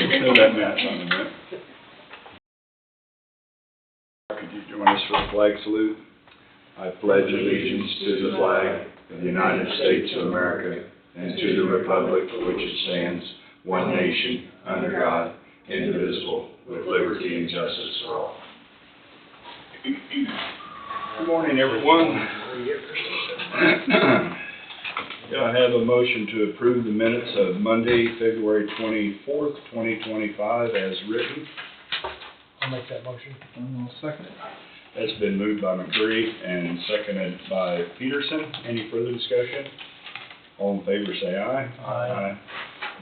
Throw that mask on a minute. Could you join us for a flag salute? I pledge allegiance to the flag of the United States of America and to the republic for which it stands, one nation, under God, indivisible, with liberty and justice for all. Good morning, everyone. Do I have a motion to approve the minutes of Monday, February 24th, 2025 as written? I'll make that motion. I'll second it. That's been moved by McCreary and seconded by Peterson. Any further discussion? All in favor say aye. Aye.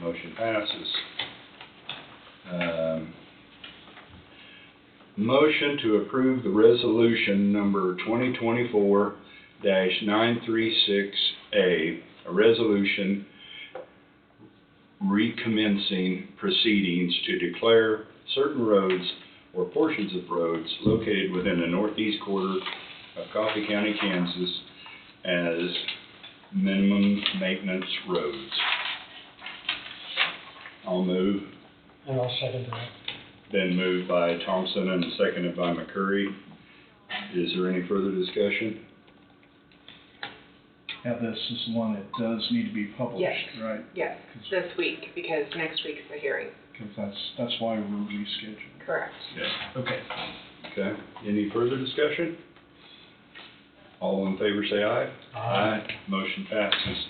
Motion passes. Motion to approve the resolution number 2024-936A, a resolution recommencing proceedings to declare certain roads or portions of roads located within the northeast quarter of Coffee County, Kansas as minimum maintenance roads. I'll move. And I'll second that. Been moved by Thompson and seconded by McCurry. Is there any further discussion? Yeah, this is one that does need to be published, Yes. right? Yes, this week, because next week's the hearing. Because that's why we're rescheduling. Correct. Yes. Okay. Okay. Any further discussion? All in favor say aye. Aye. Motion passes.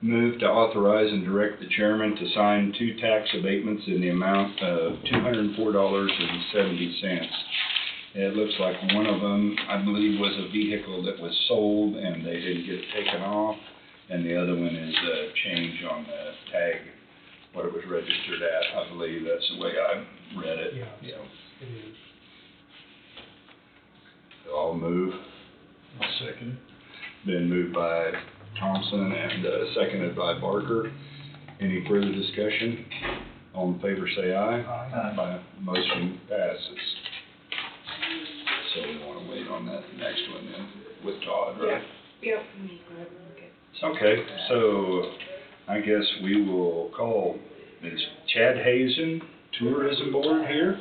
Move to authorize and direct the chairman to sign 2 tax abatements in the amount of $204.70. It looks like one of them, I believe, was a vehicle that was sold and they didn't get it taken off. And the other one is a change on the tag, what it was registered at. I believe that's the way I read it. Yeah. So, It is. I'll move. I'll second it. Been moved by Thompson and seconded by Barker. Any further discussion? All in favor say aye. Aye. Motion passes. So we want to wait on that next one then with Todd, right? Yep. Okay, so I guess we will call Ms. Chad Hazen, Tourism Board here.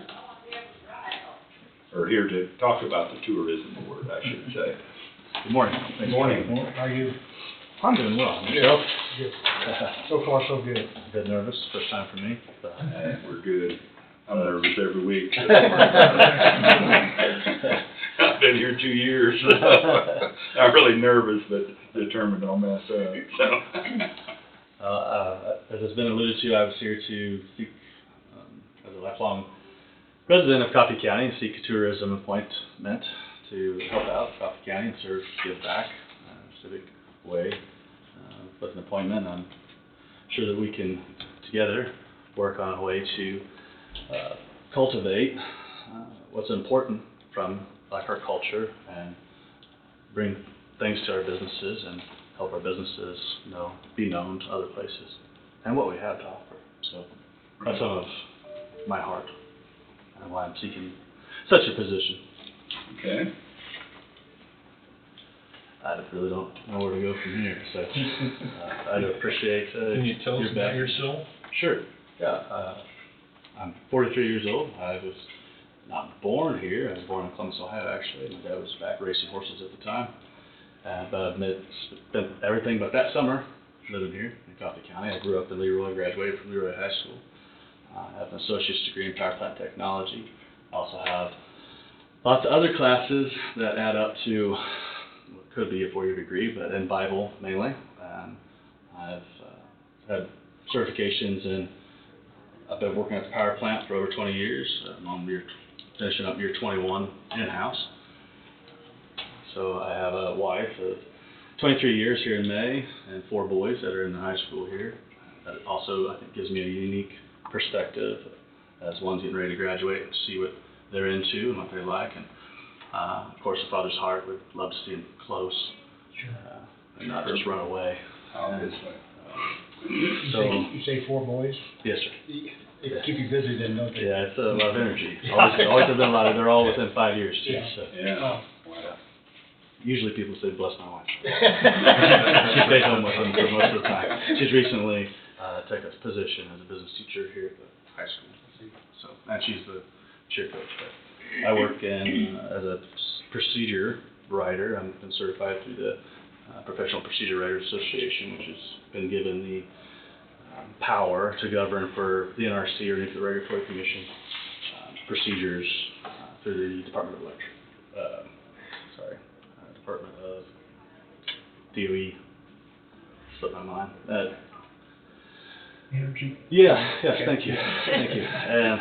Or here to talk about the Tourism Board, I should say. Good morning. Good morning. How are you? I'm doing well. Yourself? Good. So far, so good. A bit nervous, first time for me. But We're good. I'm nervous every week. I've been here 2 years. I'm really nervous, but determined I'll mess up. So. as has been alluded to, I was here to seek, as a lifelong resident of Coffee County, and seek a tourism appointment to help out Coffee County and serve, give back, civic way. With an appointment, I'm sure that we can together work on a way to cultivate what's important from our culture and bring things to our businesses and help our businesses be known to other places and what we have to offer. So that's some of my heart and why I'm seeking such a position. Okay. I really don't know where to go from here, so I'd appreciate Can you tell us your about back. yourself? Sure. Yeah. I'm 43 years old. I was not born here. I was born in Columbus, Ohio, actually. My dad was back racing horses at the time. But I've spent everything but that summer living here in Coffee County. I grew up in Leroy, graduated from Leroy High School. I have an associate's degree in power plant technology. I also have lots of other classes that add up to what could be a 4-year degree, but in Bible mainly. I've had certifications in, I've been working at the power plant for over 20 years. I'm on finishing up year 21 in-house. So I have a wife of 23 years here in May and 4 boys that are in the high school here. That also, I think, gives me a unique perspective as one's getting ready to graduate and see what they're into and what they like. And of course, a father's heart would love to see them close and not just run away. Obviously. You say 4 boys? Yes, sir. They keep you busy then, don't they? Yeah, it's a lot of energy. Always have been a lot of. They're all within 5 years too. Yeah. So Yeah. Oh. usually people say, "Bless my wife." She stays home with them for most of the time. She's recently took a position as a business teacher here at the high school. So, and she's the cheer coach. But I work in as a procedure writer. I've been certified through the Professional Procedure Writers Association, which has been given the power to govern for the NRC, or Nuclear Regulatory Commission, procedures through the Department of Department of DOE. Slipped my mind. Energy. Yeah. Yes. Thank you. Thank you. And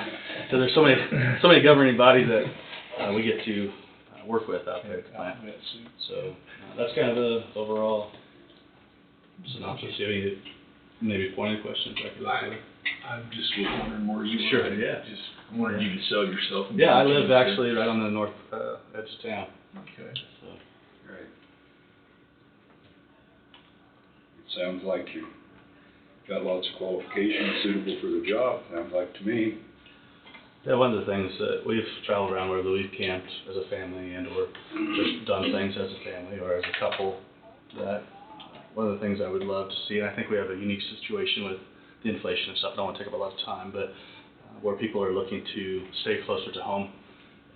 so there's so many governing bodies that we get to work with out there at the plant. Alphabet soup. So that's kind of the overall synopsis. Do you have any maybe pointed questions I could answer? I'm just wondering where you Sure, are. yeah. Just wondering you could sell yourself. Yeah, I live actually right on the north edge of town. Okay. So. Great. It sounds like you've got lots of qualifications suitable for the job, sounds like to me. Yeah, one of the things that we've traveled around where we've camped as a family and or just done things as a family or as a couple, that one of the things I would love to see, and I think we have a unique situation with the inflation and stuff, I don't want to take up a lot of time, but where people are looking to stay closer to home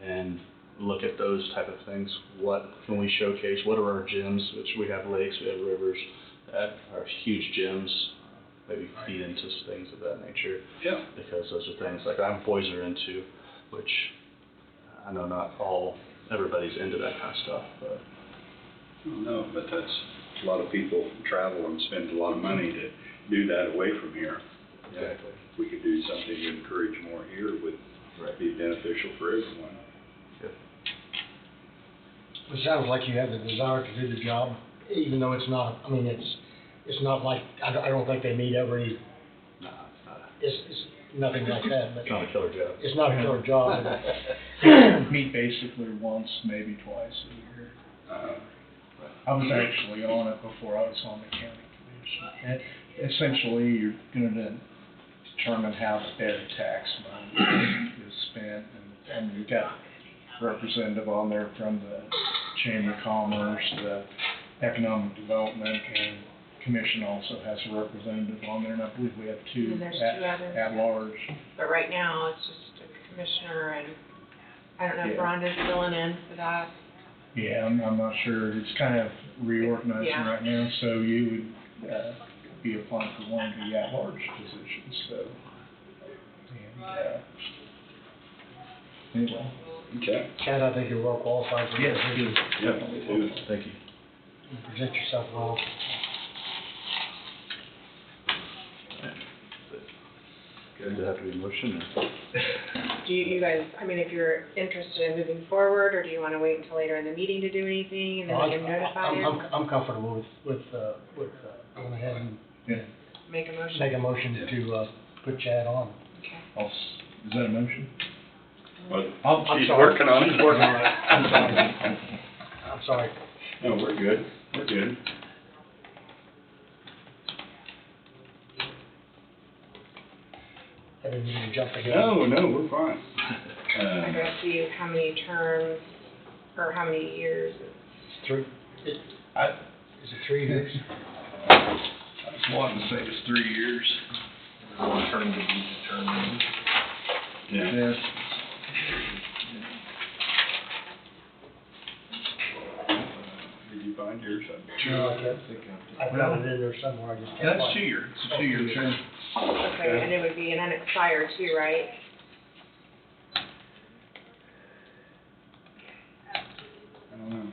and look at those type of things. What can we showcase? What are our gyms? Which we have lakes, we have rivers that are huge gyms. Maybe feed into things of that nature. Yeah. Because those are things like boys are into, which I know not everybody's into that kind of stuff, but. No, but that's, a lot of people travel and spend a lot of money to do that away from here. Exactly. If we could do something to encourage more here, it would be beneficial for everyone. Yep. It sounds like you have the desire to do the job, even though it's not, I mean, it's not like, I don't think they meet every, No, it's not. it's nothing like that, but It's not a killer job. it's not a killer job. Meet basically once, maybe twice a year. Uh, I was actually on it before I was on the county commission. And essentially, you're gonna determine how their tax money is spent, and you've got a representative on there from the Chamber of Commerce, the Economic Development, and Commission also has a representative on there, and I believe we have two And there's two others. at large. But right now, it's just a commissioner, and I don't know if Yeah. Rhonda's filling in for that. Yeah, I'm not sure, it's kind of reorganizing Yeah. right now, so you would, be applying for one of the at-large positions, so. And, anyway. Okay. Chad, I think you're well qualified for this. Yes, Yeah, me too. Thank you. You present yourself well. Does it have to be a motion? Or? Do you guys, I mean, if you're interested in moving forward, or do you want to wait until later in the meeting to do anything, and then we can notify you? I'm comfortable with going ahead and Make a motion? make a motion to, put Chad on. Okay. Is that a motion? Well, I'm she's sorry. working on it. She's working on it. I'm sorry. I'm sorry. No, we're good, we're good. I didn't mean to jump again. No, we're fine. I gotta see how many terms, or how many years. Three, I, is it 3 years? I was wanting to say it's 3 years. One term to be determined. Yeah. yes, Did you find yours? No, I can't. I've got it in there somewhere, I just can't that's find it. 2 years, it's a 2-year term. Okay, and it would be an unexpired too, right? I don't know.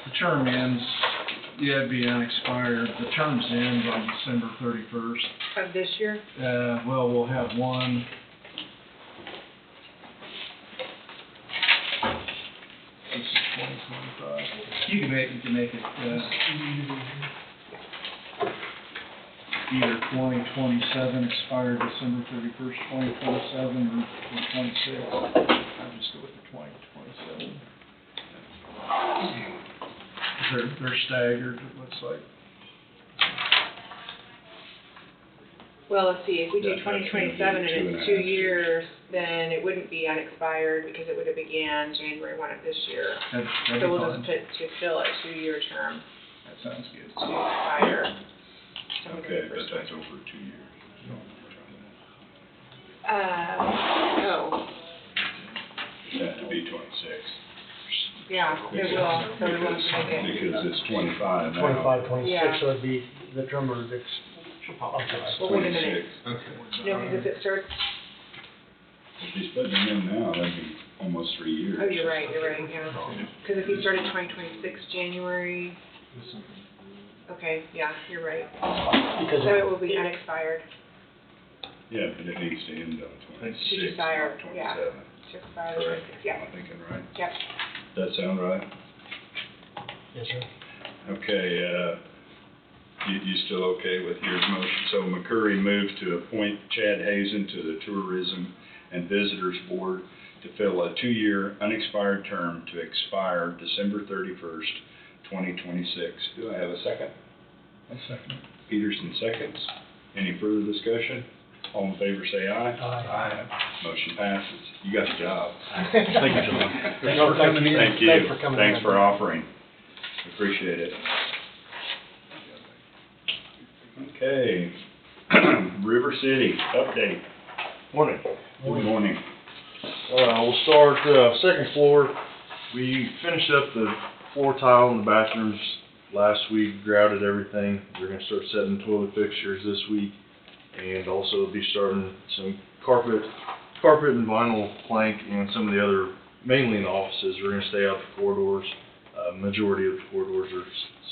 The term ends, yeah, it'd be unexpired, the terms end on December 31st. Of this year? Well, we'll have one. This is 2025. You can make it, either 2027, expire December 31st, 2027, or 26. I'll just go with the 2027. They're staggered, it looks like. Well, let's see, if we do That's gonna be 2027 and 2.5 it's 2 years, then it wouldn't be unexpired because it would have began January 1 of this year. That'd So be we'll fine. just put to fill a 2-year term. That sounds good. to expire. December Okay, but 31st. that's over 2 years. Oh, It'd have to be 26. yeah, it will, so we won't make it. Because it's 25 now. 25, 26, Yeah. so it'd be the term of it's, I'm sorry. Well, wait a minute. 26. No, because if it starts, If he's putting it in now, that'd be almost 3 years. oh, you're right, yeah. Because if you started 2026 January, okay, yeah, you're right. Because So it will be unexpired, Yeah, but it needs to end on 26. To expire, not yeah. 27. to expire, Correct. yeah, Am I thinking right? yep. Does that sound right? yes, sir. Okay, you still okay with your motion? So McCurry moved to appoint Chad Hazen to the Tourism and Visitors Board to fill a 2-year unexpired term to expire December 31st, 2026. Do I have a second? I'll second it. Peterson seconds. Any further discussion? All in favor say aye. Aye. Motion passes. You got the job. Thank you, John. Thanks for coming in. Thank you. Thanks for coming in. Thanks for offering. Appreciate it. Okay. River City, update. Morning. Good morning. We'll start, second floor. We finished up the floor tile in the bathrooms last week, grouted everything. We're gonna start setting toilet fixtures this week, and also be starting some carpet and vinyl plank and some of the other, mainly in the offices. We're gonna stay out the corridors. Majority of the corridors are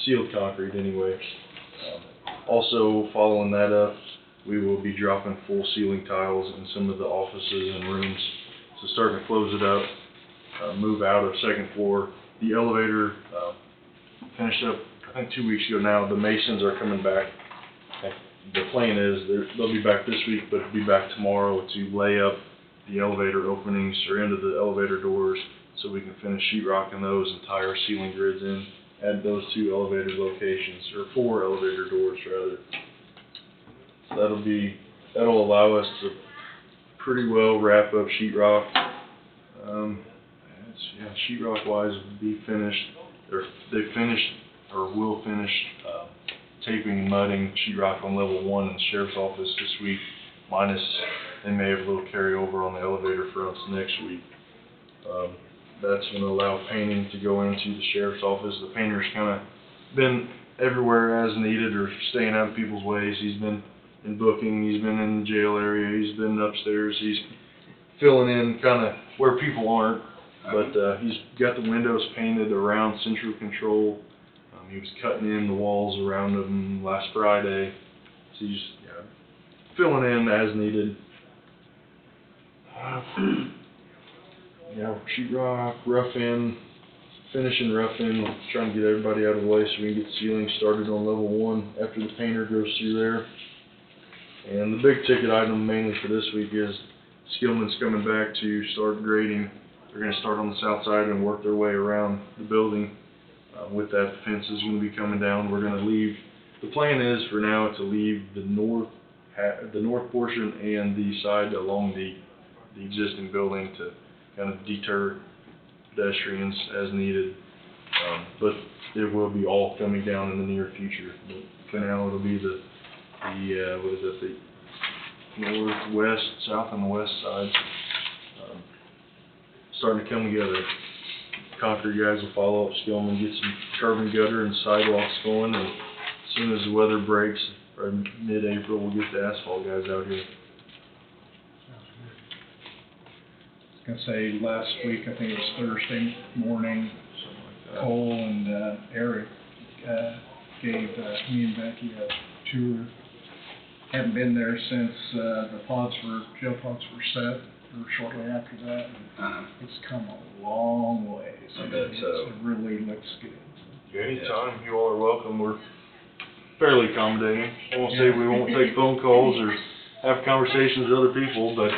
sealed concrete anyway. Also, following that up, we will be dropping full ceiling tiles in some of the offices and rooms. So starting to close it up, move out of second floor. The elevator, finished up, I think 2 weeks ago now. The masons are coming back. The plan is they'll be back this week, but be back tomorrow to lay up the elevator openings or into the elevator doors so we can finish sheetrocking those and tie our ceiling grids in at those 2 elevator locations, or 4 elevator doors rather. So that'll allow us to pretty well wrap up sheetrock. Sheetrock wise be finished, or they finished or will finish taping and mudding sheetrock on level 1 in the sheriff's office this week, minus they may have a little carryover on the elevator fronts next week. That's going to allow painting to go into the sheriff's office. The painter's kind of been everywhere as needed or staying out of people's ways. He's been in booking, he's been in the jail area, he's been upstairs, he's filling in kind of where people aren't. But he's got the windows painted around central control. He was cutting in the walls around them last Friday. So he's filling in as needed. Sheetrock, rough in, finishing rough in, trying to get everybody out of the way so we can get ceiling started on level 1 after the painter goes through there. And the big ticket item mainly for this week is Skillman's coming back to start grading. They're going to start on the south side and work their way around the building. With that, the fence is going to be coming down. We're going to leave, the plan is for now to leave the north portion and the side along the existing building to kind of deter pedestrians as needed. But it will be all coming down in the near future. But for now, it'll be the northwest, south and the west sides starting to come together. Concrete guys will follow up Skillman, get some curb and gutter and sidewalks going, and as soon as the weather breaks, or mid-April, we'll get the asphalt guys out here. I was gonna say, last week, I think it was Thursday morning, Cole and Eric gave me and Becky a tour. Haven't been there since the jail pods were set, or shortly after that. And it's come a long way. I bet so. It really looks good. Anytime, you all are welcome. We're fairly accommodating. I won't say we won't take phone calls or have conversations with other people, but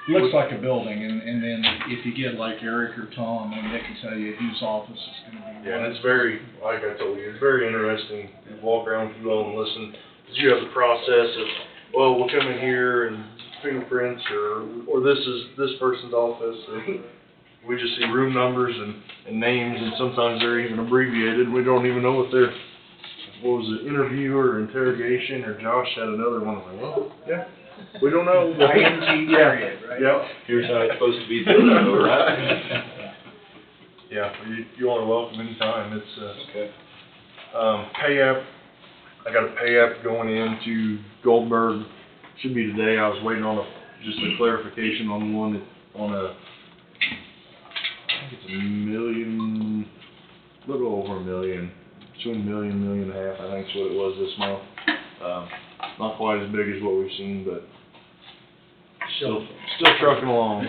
Looks like a building, and then if you get like Eric or Tom, and they can tell you whose office is gonna be. yeah, and it's very, like I told you, it's very interesting to walk around with you all and listen, because you have the process of, well, we'll come in here and fingerprints, or this is this person's office, and we just see room numbers and names, and sometimes they're even abbreviated. We don't even know what what was it, interview or interrogation, or Josh had another one. I'm like, well, yeah, we don't know. INT period, right? Yeah. Here's how it's supposed to be done, though, right? Yeah, you are welcome anytime. It's, Okay. pay app, I got a pay app going into Goldberg, should be today. I was waiting on just a clarification on one, on a, I think it's a little over $1 million, between $1 million, $1.5 million, I think is what it was this month. Not quite as big as what we've seen, but still trucking along.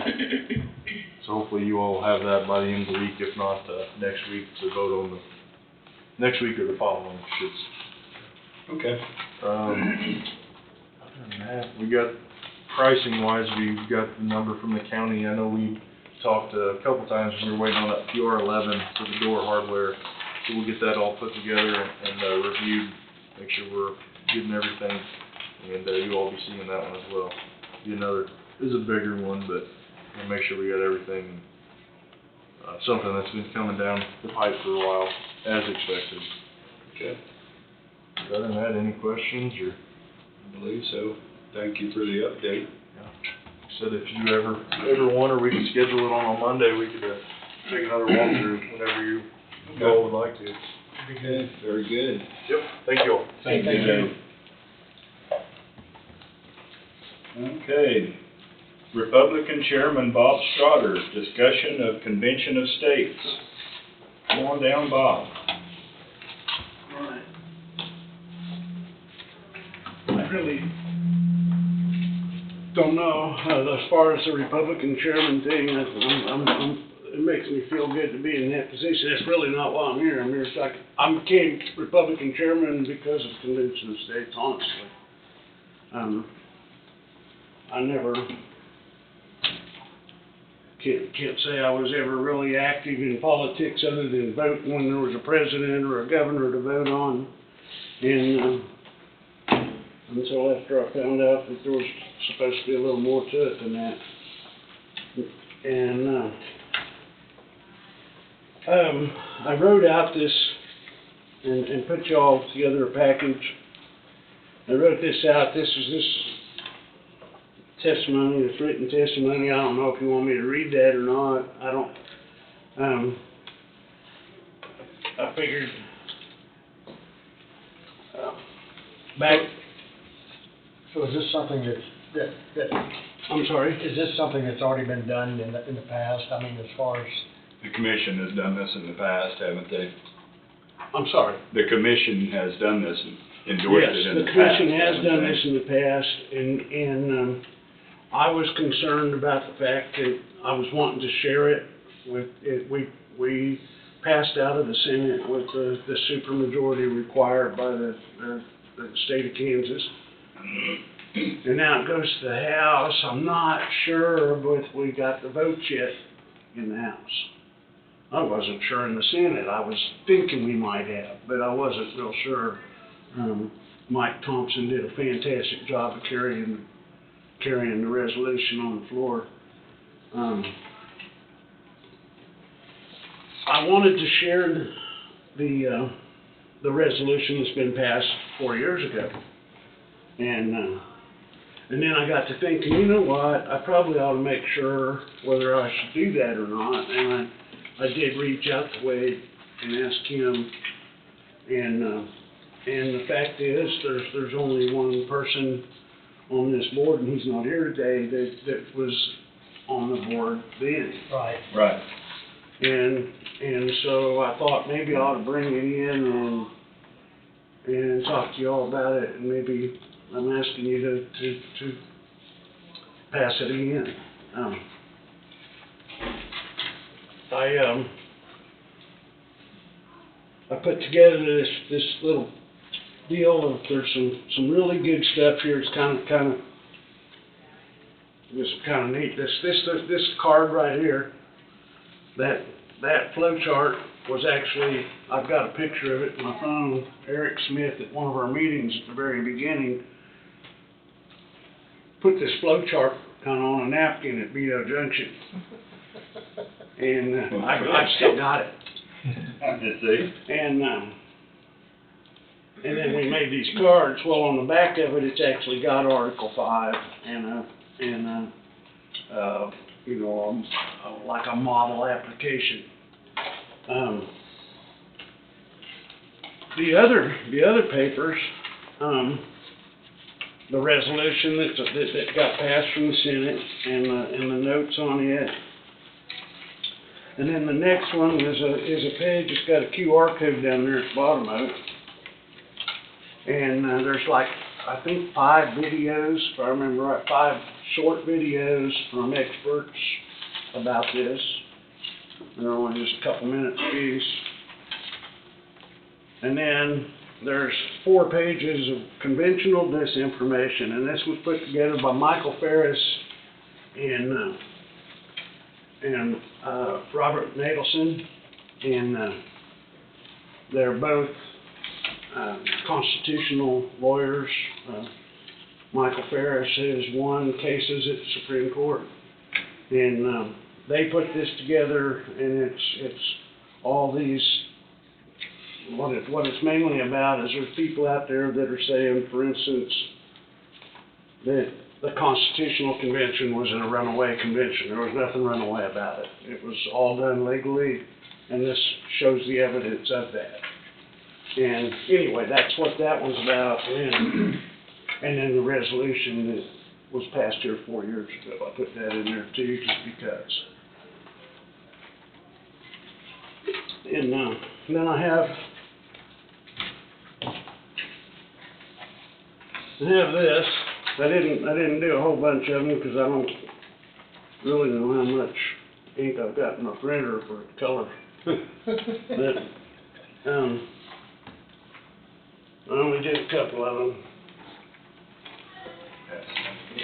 So hopefully you all have that by the end of the week, if not, next week to vote on next week or the following, Okay. other than that, we got, pricing wise, we've got the number from the county. I know we talked a couple times, we were waiting on that PR11 for the door hardware. So we'll get that all put together and reviewed, make sure we're getting everything, and you'll all be seeing that one as well. Be another, this is a bigger one, but we'll make sure we got everything, something that's been coming down the pipe for a while, as expected. Okay. Other than that, any questions, or? I believe so. Thank you for the update. Said if you ever want, or we can schedule it on Monday, we could take another walkthrough whenever you all would like to. Okay, very good. Yep, thank you all. Thank you. Okay. Republican Chairman Bob Strotter, discussion of Convention of States. Come on down, Bob. Right. I really don't know, as far as the Republican chairman thing, it makes me feel good to be in that position. That's really not why I'm here. I'm here, so I became Republican chairman because of Convention of States, honestly. I never, can't say I was ever really active in politics other than voting when there was a president or a governor to vote on. And until after I found out that there was supposed to be a little more to it than that. And I wrote out this and put y'all together a package. I wrote this out. This is this testimony, this written testimony. I don't know if you want me to read that or not. I don't. I figured back. So is this something that, I'm sorry. is this something that's already been done in the past? I mean, as far as, The commission has done this in the past, haven't they? I'm sorry. The commission has done this, endorsed it in the Yes, past. the commission has haven't done they? this in the past, and I was concerned about the fact that I was wanting to share it with, we passed out of the Senate with the supermajority required by the state of Kansas. And now it goes to the House. I'm not sure if we got the votes yet in the House. I wasn't sure in the Senate. I was thinking we might have, but I wasn't real sure. Mike Thompson did a fantastic job of carrying the resolution on the floor. I wanted to share the resolution that's been passed 4 years ago. And then I got to thinking, you know what, I probably ought to make sure whether I should do that or not. And I did reach out to Wade and ask him. And the fact is, there's only one person on this board, and he's not here today, that was on the board then. right, Right. And so I thought maybe I ought to bring it in and talk to you all about it, and maybe I'm asking you to pass it again. I put together this little deal of, there's some really good stuff here. It's kind of neat. This card right here, that flow chart was actually, I've got a picture of it in my phone. Eric Smith at one of our meetings at the very beginning put this flow chart kind of on a napkin at Beto Junction. And, I've still got it. See? And then we made these cards. Well, on the back of it, it's actually got Article 5 you know, like a model application. The other papers, the resolution that got passed from the Senate and the notes on it. And then the next one is a page, it's got a QR code down there at the bottom of it. And there's like, I think 5 videos, if I remember right, 5 short videos from experts about this. They're only just a couple minutes apiece. And then there's 4 pages of conventional disinformation, and this was put together by Michael Ferris and Robert Nadelson, and they're both constitutional lawyers. Michael Ferris has won cases at the Supreme Court, and they put this together, and it's all these. What it's mainly about is there's people out there that are saying, for instance, that the Constitutional Convention was a runaway convention. There was nothing runaway about it. It was all done legally, and this shows the evidence of that. And anyway, that's what that was about. And then the resolution that was passed here 4 years ago, I put that in there too, just because. And then I have this. I didn't do a whole bunch of them because I don't really know how much ink I've got in my printer for color. But I only did a couple of them.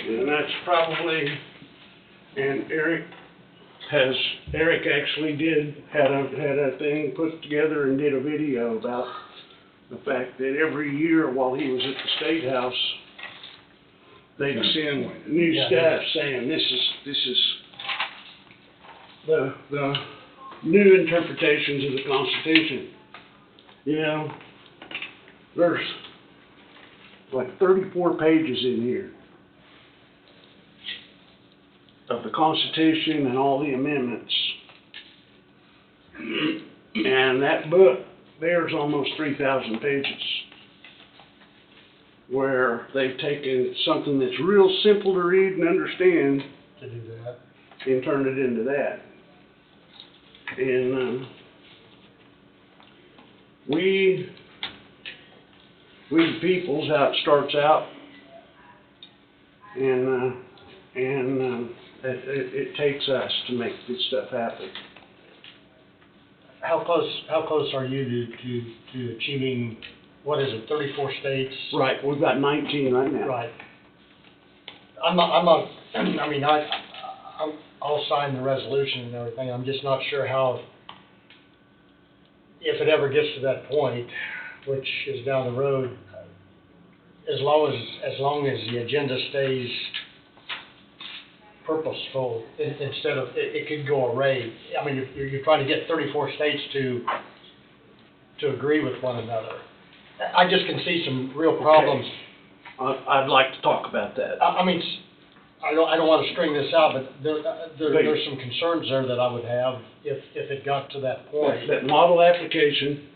And that's probably, and Eric actually had a thing put together and did a video about the fact that every year while he was at the State House, they'd send new staff saying this is the new interpretations of the Constitution. You know, there's like 34 pages in here of the Constitution and all the amendments. And that book, there's almost 3,000 pages, where they've taken something that's real simple to read and understand To do that. and turned it into that. And we the people's how it starts out, and it takes us to make this stuff happen. How close are you to achieving, what is it, 34 states? Right, we've got 19 right now. Right. I mean, I'll sign the resolution and everything. I'm just not sure how, if it ever gets to that point, which is down the road, as long as the agenda stays purposeful, instead of, it could go array. I mean, if you're trying to get 34 states to agree with one another. I just can see some real problems. I'd like to talk about that. I mean, I don't want to string this out, but there's some concerns there that I would have if it got to that point. That model application,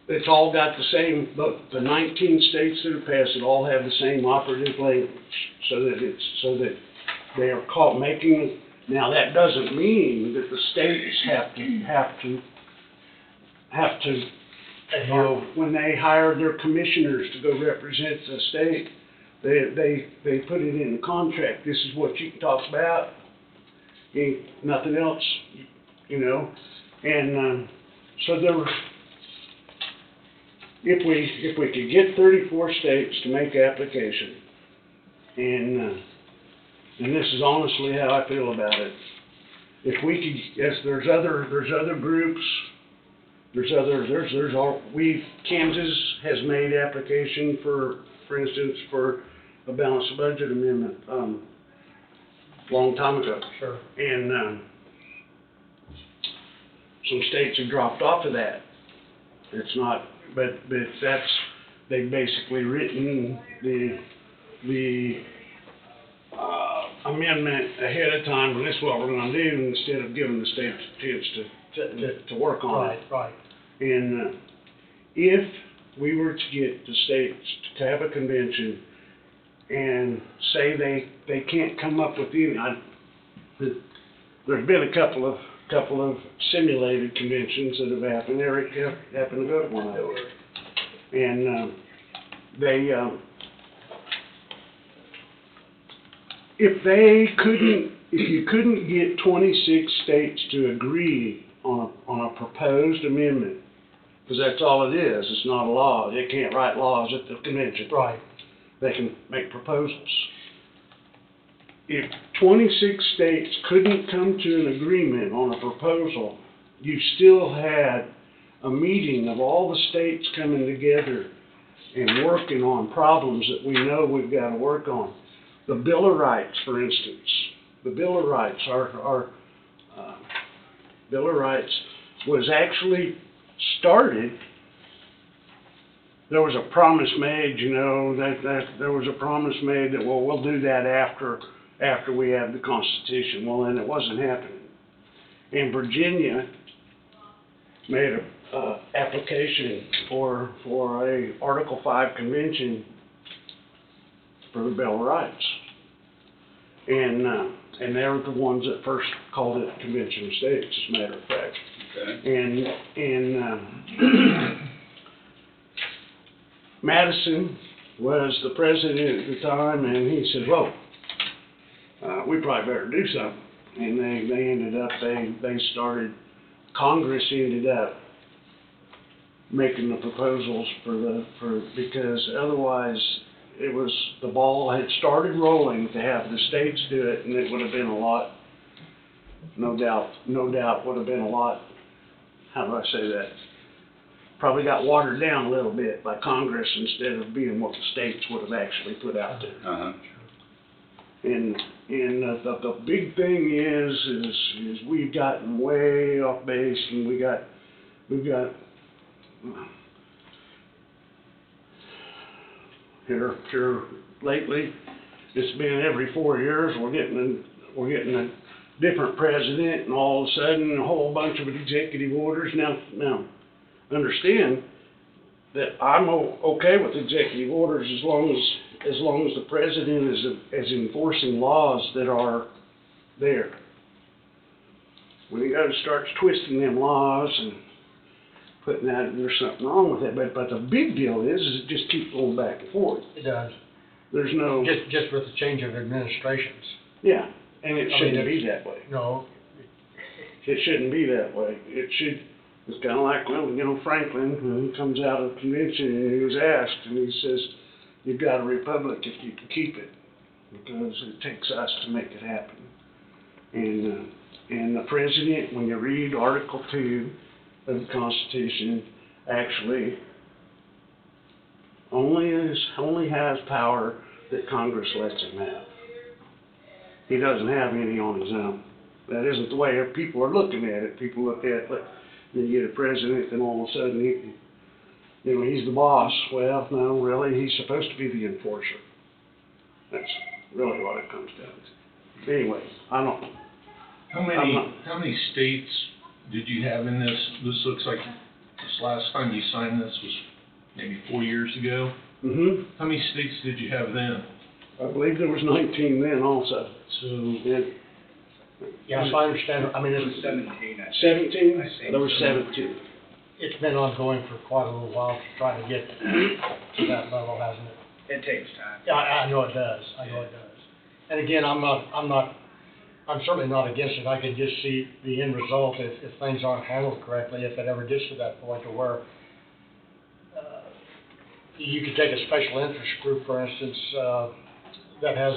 it's all got the same, the 19 states that have passed it all have the same operative language, so that they are caught making. Now that doesn't mean that the states have to. You know, when they hire their commissioners to go represent the state, they put it in the contract. This is what you can talk about. Ain't nothing else, you know. And so there were. If we could get 34 states to make application, and this is honestly how I feel about it. If we could, yes, there's other groups. Kansas has made application for instance, for a balanced budget amendment. long time ago. Sure. And, some states have dropped off of that. It's not, but that's, they've basically written the amendment ahead of time, and this is what we're gonna do, instead of giving the states a chance to work on it. Right. And, if we were to get the states to have a convention and say they can't come up with any, there's been a couple of simulated conventions that have happened. Eric happened to go to one of those. And, if you couldn't get 26 states to agree on a proposed amendment, because that's all it is, it's not a law, they can't write laws at the convention. Right. They can make proposals. If 26 states couldn't come to an agreement on a proposal, you still had a meeting of all the states coming together and working on problems that we know we've got to work on. The Bill of Rights, for instance, the Bill of Rights, our Bill of Rights was actually started. There was a promise made, that there was a promise made that, well, we'll do that after we have the Constitution. Well, then it wasn't happening. And Virginia made a application for a Article 5 convention for the Bill of Rights. And they were the ones that first called it Convention of States, as a matter of fact. Okay. And Madison was the president at the time, and he said, "Whoa, we probably better do something." And they ended up, they started, Congress ended up making the proposals because otherwise it was, the ball had started rolling to have the states do it, and it would have been a lot, no doubt would have been a lot, how do I say that? Probably got watered down a little bit by Congress instead of being what the states would have actually put out there. Uh-huh. And the big thing is we've gotten way off base, and we've got here lately, it's been every 4 years, we're getting a different president, and all of a sudden, a whole bunch of executive orders. Now, understand that I'm okay with executive orders as long as the president is enforcing laws that are there. When he starts twisting them laws and putting that, there's something wrong with it. But the big deal is it just keeps going back and forth. It does. There's no, Just with the change of administrations. yeah, and it I mean, shouldn't be that way. No. It shouldn't be that way. It's kind of like, well, Franklin, when he comes out of convention and he was asked, and he says, "You've got a republic if you can keep it, because it takes us to make it happen." And the president, when you read Article 2 of the Constitution, actually only has power that Congress lets him have. He doesn't have any on his own. That isn't the way people are looking at it. People look at, then you get a president, and all of a sudden he's the boss. Well, no, really, he's supposed to be the enforcer. That's really what it comes down to. Anyway, I don't. How many states did you have in this? This looks like this last time you signed this was maybe 4 years ago. Mm-hmm. How many states did you have then? I believe there was 19 then also. So, Yeah, if I understand, I mean, It was 17, I think. 17? I think There was so. 17. it's been ongoing for quite a little while to try to get to that level, hasn't it? It takes time. Yeah, I know it does. I know it does. And again, I'm certainly not against it. I can just see the end result if things aren't handled correctly, if it ever gets to that point to where you could take a special interest group, for instance, that has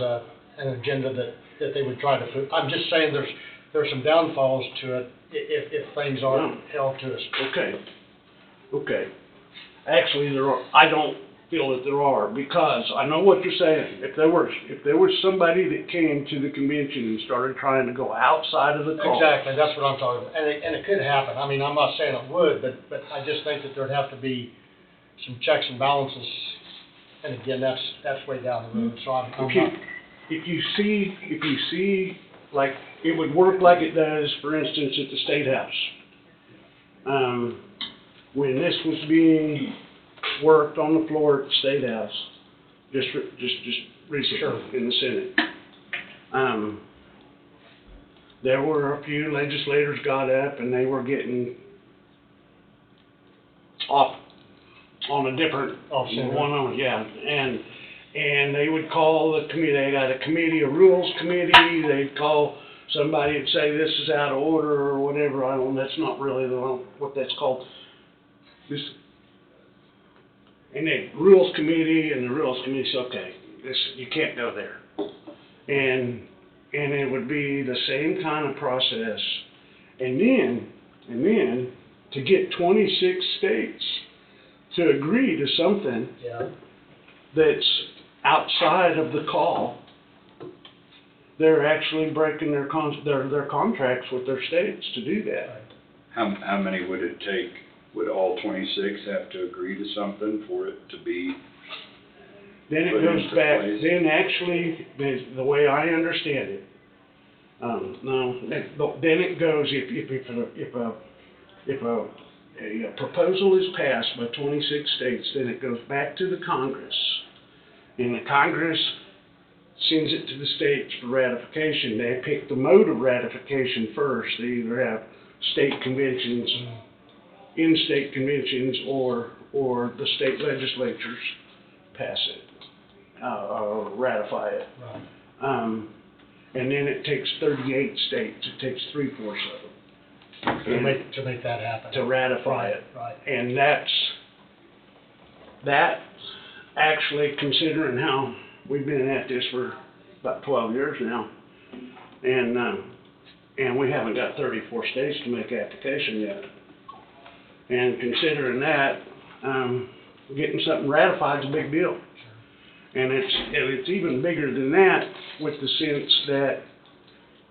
an agenda that they would try to put. I'm just saying there's some downfalls to it if things aren't held to us. Okay. Actually, I don't feel that there are, because I know what you're saying. If there was somebody that came to the convention and started trying to go outside of the call. Exactly, that's what I'm talking about, and it could happen, I mean, I'm not saying it would, but I just think that there'd have to be some checks and balances, and again, that's way down the road, so I'm If you, not, if you see, like, it would work like it does, for instance, at the State House. When this was being worked on the floor at the State House, just recently Sure. in the Senate. There were a few legislators got up and they were getting off on a different center. yeah, and they would call the committee, they got a committee, a rules committee, they'd call somebody and say this is out of order or whatever, I don't, that's not really what that's called. This, and the rules committee said, okay, this, you can't go there. And it would be the same kind of process. And then to get 26 states to agree to something yeah, that's outside of the call, they're actually breaking their contracts with their states to do that. How many would it take? Would all 26 have to agree to something for it to be? Then it Put goes into back, place. then actually, the way I understand it, then it goes, if a proposal is passed by 26 states, then it goes back to the Congress. And the Congress sends it to the states for ratification. They pick the mode of ratification first. They either have state conventions, in-state conventions, or the state legislatures pass it, or ratify it. right, And then it takes 38 states, it takes 3/4 of them to make that happen. to ratify it. Right, And that's actually, considering how we've been at this for about 12 years now, and we haven't got 34 states to make application yet. And considering that, getting something ratified is a big deal. And it's even bigger than that, with the sense that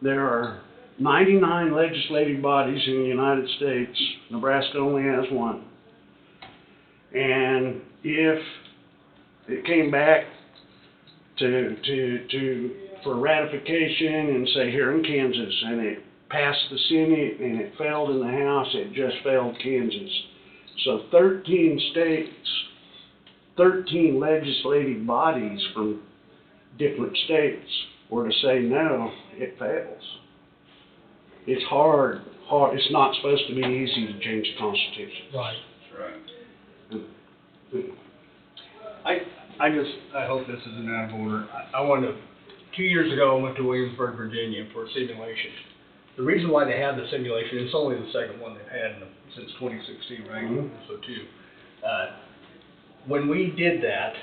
there are 99 legislative bodies in the United States. Nebraska only has one. And if it came back for ratification and say here in Kansas, and it passed the Senate and it failed in the House, it just failed Kansas. So 13 states, 13 legislative bodies from different states were to say no, it fails. It's hard, it's not supposed to be easy to change the Constitution. right. Right. I hope this isn't out of order. I wanted to, 2 years ago, I went to Williamsburg, Virginia for a simulation. The reason why they had the simulation, it's only the second one they've had since 2016, right? So two. When we did that,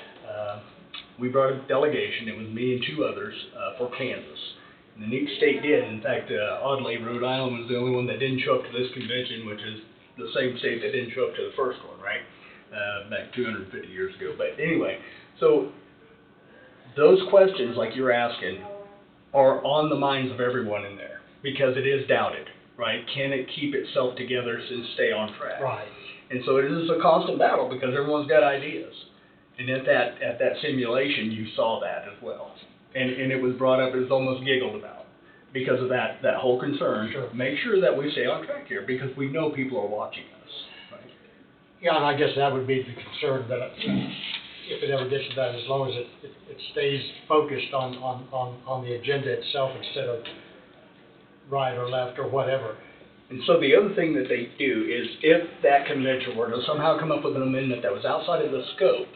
we brought a delegation, it was me and two others, for Kansas. And each state did. In fact, oddly, Rhode Island was the only one that didn't show up to this convention, which is the same state that didn't show up to the first one, right? Back 250 years ago. But anyway, so those questions, like you're asking, are on the minds of everyone in there, because it is doubted, right? Can it keep itself together and stay on track? Right. And so it is a constant battle, because everyone's got ideas. And at that simulation, you saw that as well. And it was brought up, it was almost giggled about, because of that whole concern. Sure. Make sure that we stay on track here, because we know people are watching us, right? Yeah, and I guess that would be the concern, that if it ever gets to that, as long as it stays focused on the agenda itself instead of right or left or whatever. And so the other thing that they do is, if that convention were to somehow come up with an amendment that was outside of the scope,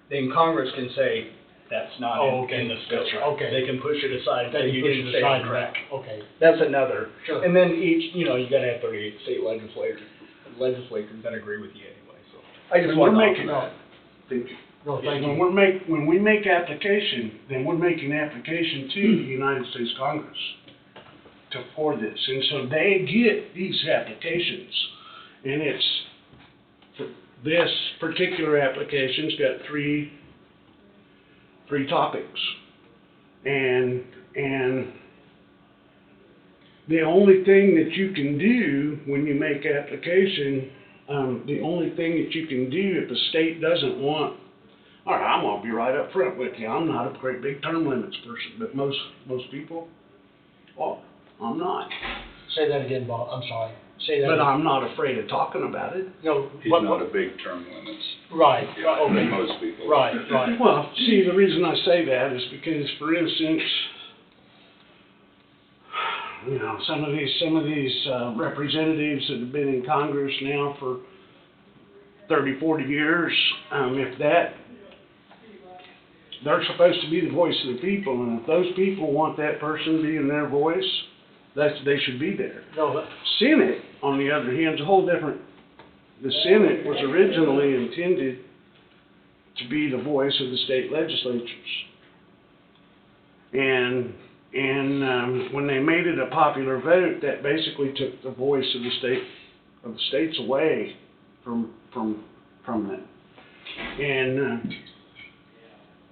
then Congress can say, that's not in the scope. That's right. Okay. They can push it aside and say, They you push didn't it stay aside on track. Okay, That's another. Sure. And then each, you gotta have 38 state legislators that agree with you anyway, so. I just When want we're to making offer that. no, thank you. When we make application, then we're making application to the United States Congress for this, and so they get these applications, and this particular application's got three topics. And the only thing that you can do when you make application, the only thing that you can do if the state doesn't want, all right, I'm gonna be right up front with you, I'm not a great big term limits person, but most people, well, I'm not. Say that again, Bob, I'm sorry. Say that But again. I'm not afraid of talking about it. No, He's not a big term limits, right, than okay, most people. right, right. Well, see, the reason I say that is because, for instance, you know, some of these representatives that have been in Congress now for 30, 40 years, they're supposed to be the voice of the people, and if those people want that person being their voice, they should be there. No, but, Senate, on the other hand, is a whole different. The Senate was originally intended to be the voice of the state legislatures. And when they made it a popular vote, that basically took the voice of the states away from them. And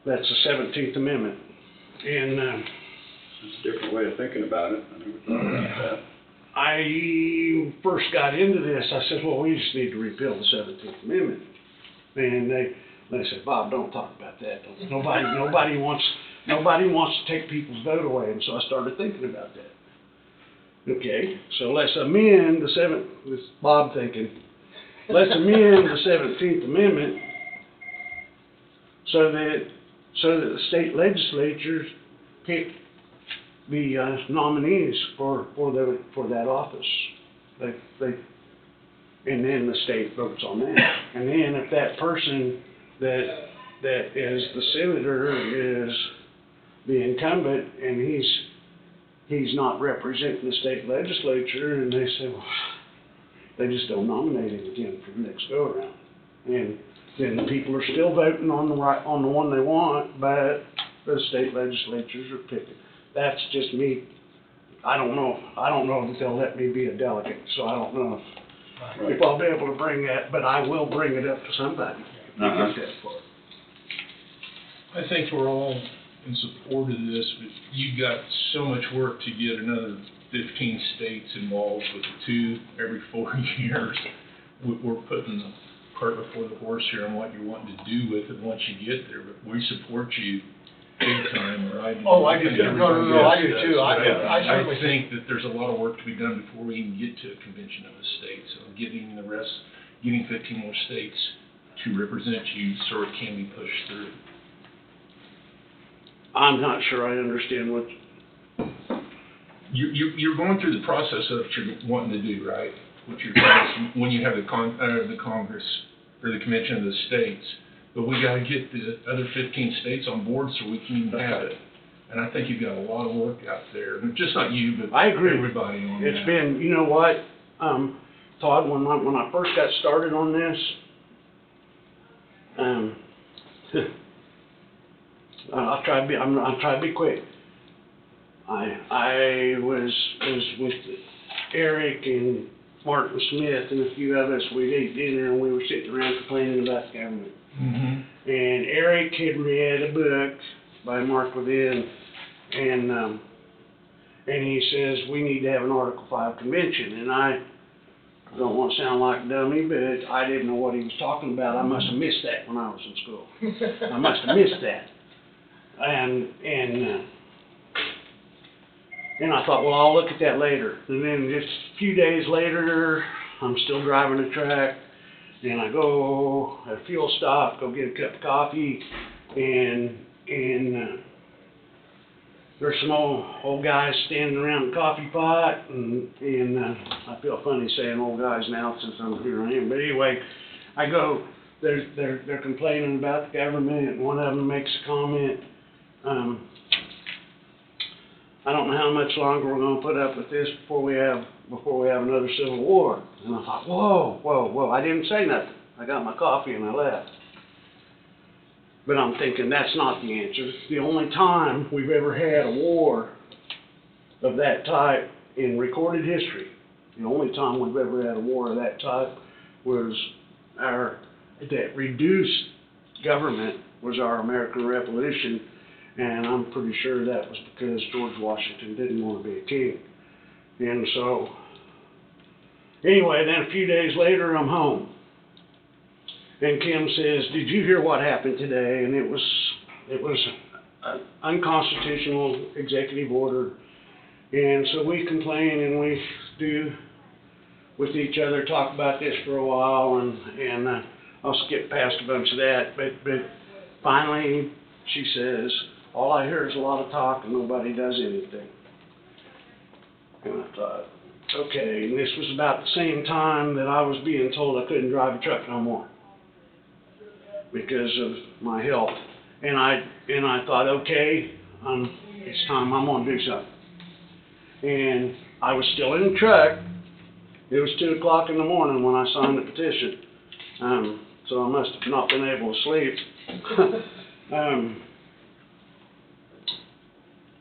that's the 17th Amendment. And It's a different way of thinking about it. I never thought about that. I first got into this, I said, well, we just need to repeal the 17th Amendment. And they said, Bob, don't talk about that. Nobody wants to take people's vote away. And so I started thinking about that. Okay, so let's amend this Bob thinking, let's amend the 17th Amendment so that the state legislatures pick the nominees for that office. And then the state votes on that. And then if that person that is the senator is the incumbent and he's not representing the state legislature, and they say, well, they just don't nominate him again for the next go around. And then the people are still voting on the one they want, but the state legislatures are picking. That's just me. I don't know if they'll let me be a delegate, so I don't know if I'll be able to bring that, but I will bring it up to somebody if they get that far. I think we're all in support of this, but you've got so much work to get another 15 states involved with the 2 every 4 years. We're putting the cart before the horse here on what you're wanting to do with it once you get there, but we support you big time, or I do. Oh, I do think too. No, I do everybody else too. does, but I certainly think that there's a lot of work to be done before we even get to a convention of the states. So getting 15 more states to represent you so it can be pushed through. I'm not sure I understand what. You're going through the process of what you're wanting to do, right? What you're when you have the Congress or the convention of the states. But we gotta get the other 15 states on board so we can even have it. And I think you've got a lot of work out there, and just not you, but I agree. everybody on that. It's been, you know what, Todd, when I first got started on this, I'll try to be quick. I was with Eric and Martin Smith and a few of us. We'd ate dinner and we were sitting around complaining about the government. Mm-hmm. And Eric had read a book by Mark Levin, and he says we need to have an Article 5 convention. And I don't want to sound like a dummy, but I didn't know what he was talking about. I must have missed that when I was in school. I must have missed that. And I thought, well, I'll look at that later. And then just a few days later, I'm still driving the track, and I go at a fuel stop, go get a cup of coffee, and there's some old guys standing around the coffee pot, and I feel funny saying old guys now since I'm here I am. But anyway, I go, they're complaining about the government, and one of them makes a comment, I don't know how much longer we're going to put up with this before we have another civil war. And I thought, whoa, I didn't say nothing. I got my coffee and I left. But I'm thinking that's not the answer. The only time we've ever had a war of that type in recorded history, the only time we've ever had a war of that type was our that reduced government was our American Revolution, and I'm pretty sure that was because George Washington didn't want to be a king. And so, anyway, then a few days later, I'm home. And Kim says, "Did you hear what happened today?" And it was an unconstitutional executive order. And so we complain and we do with each other, talk about this for a while, and I'll skip past a bunch of that. But finally, she says, "All I hear is a lot of talk and nobody does anything." And I thought, okay, and this was about the same time that I was being told I couldn't drive a truck no more because of my health. And I thought, okay, it's time, I'm gonna do something. And I was still in the truck. It was 2 o'clock in the morning when I signed the petition. So I must have not been able to sleep.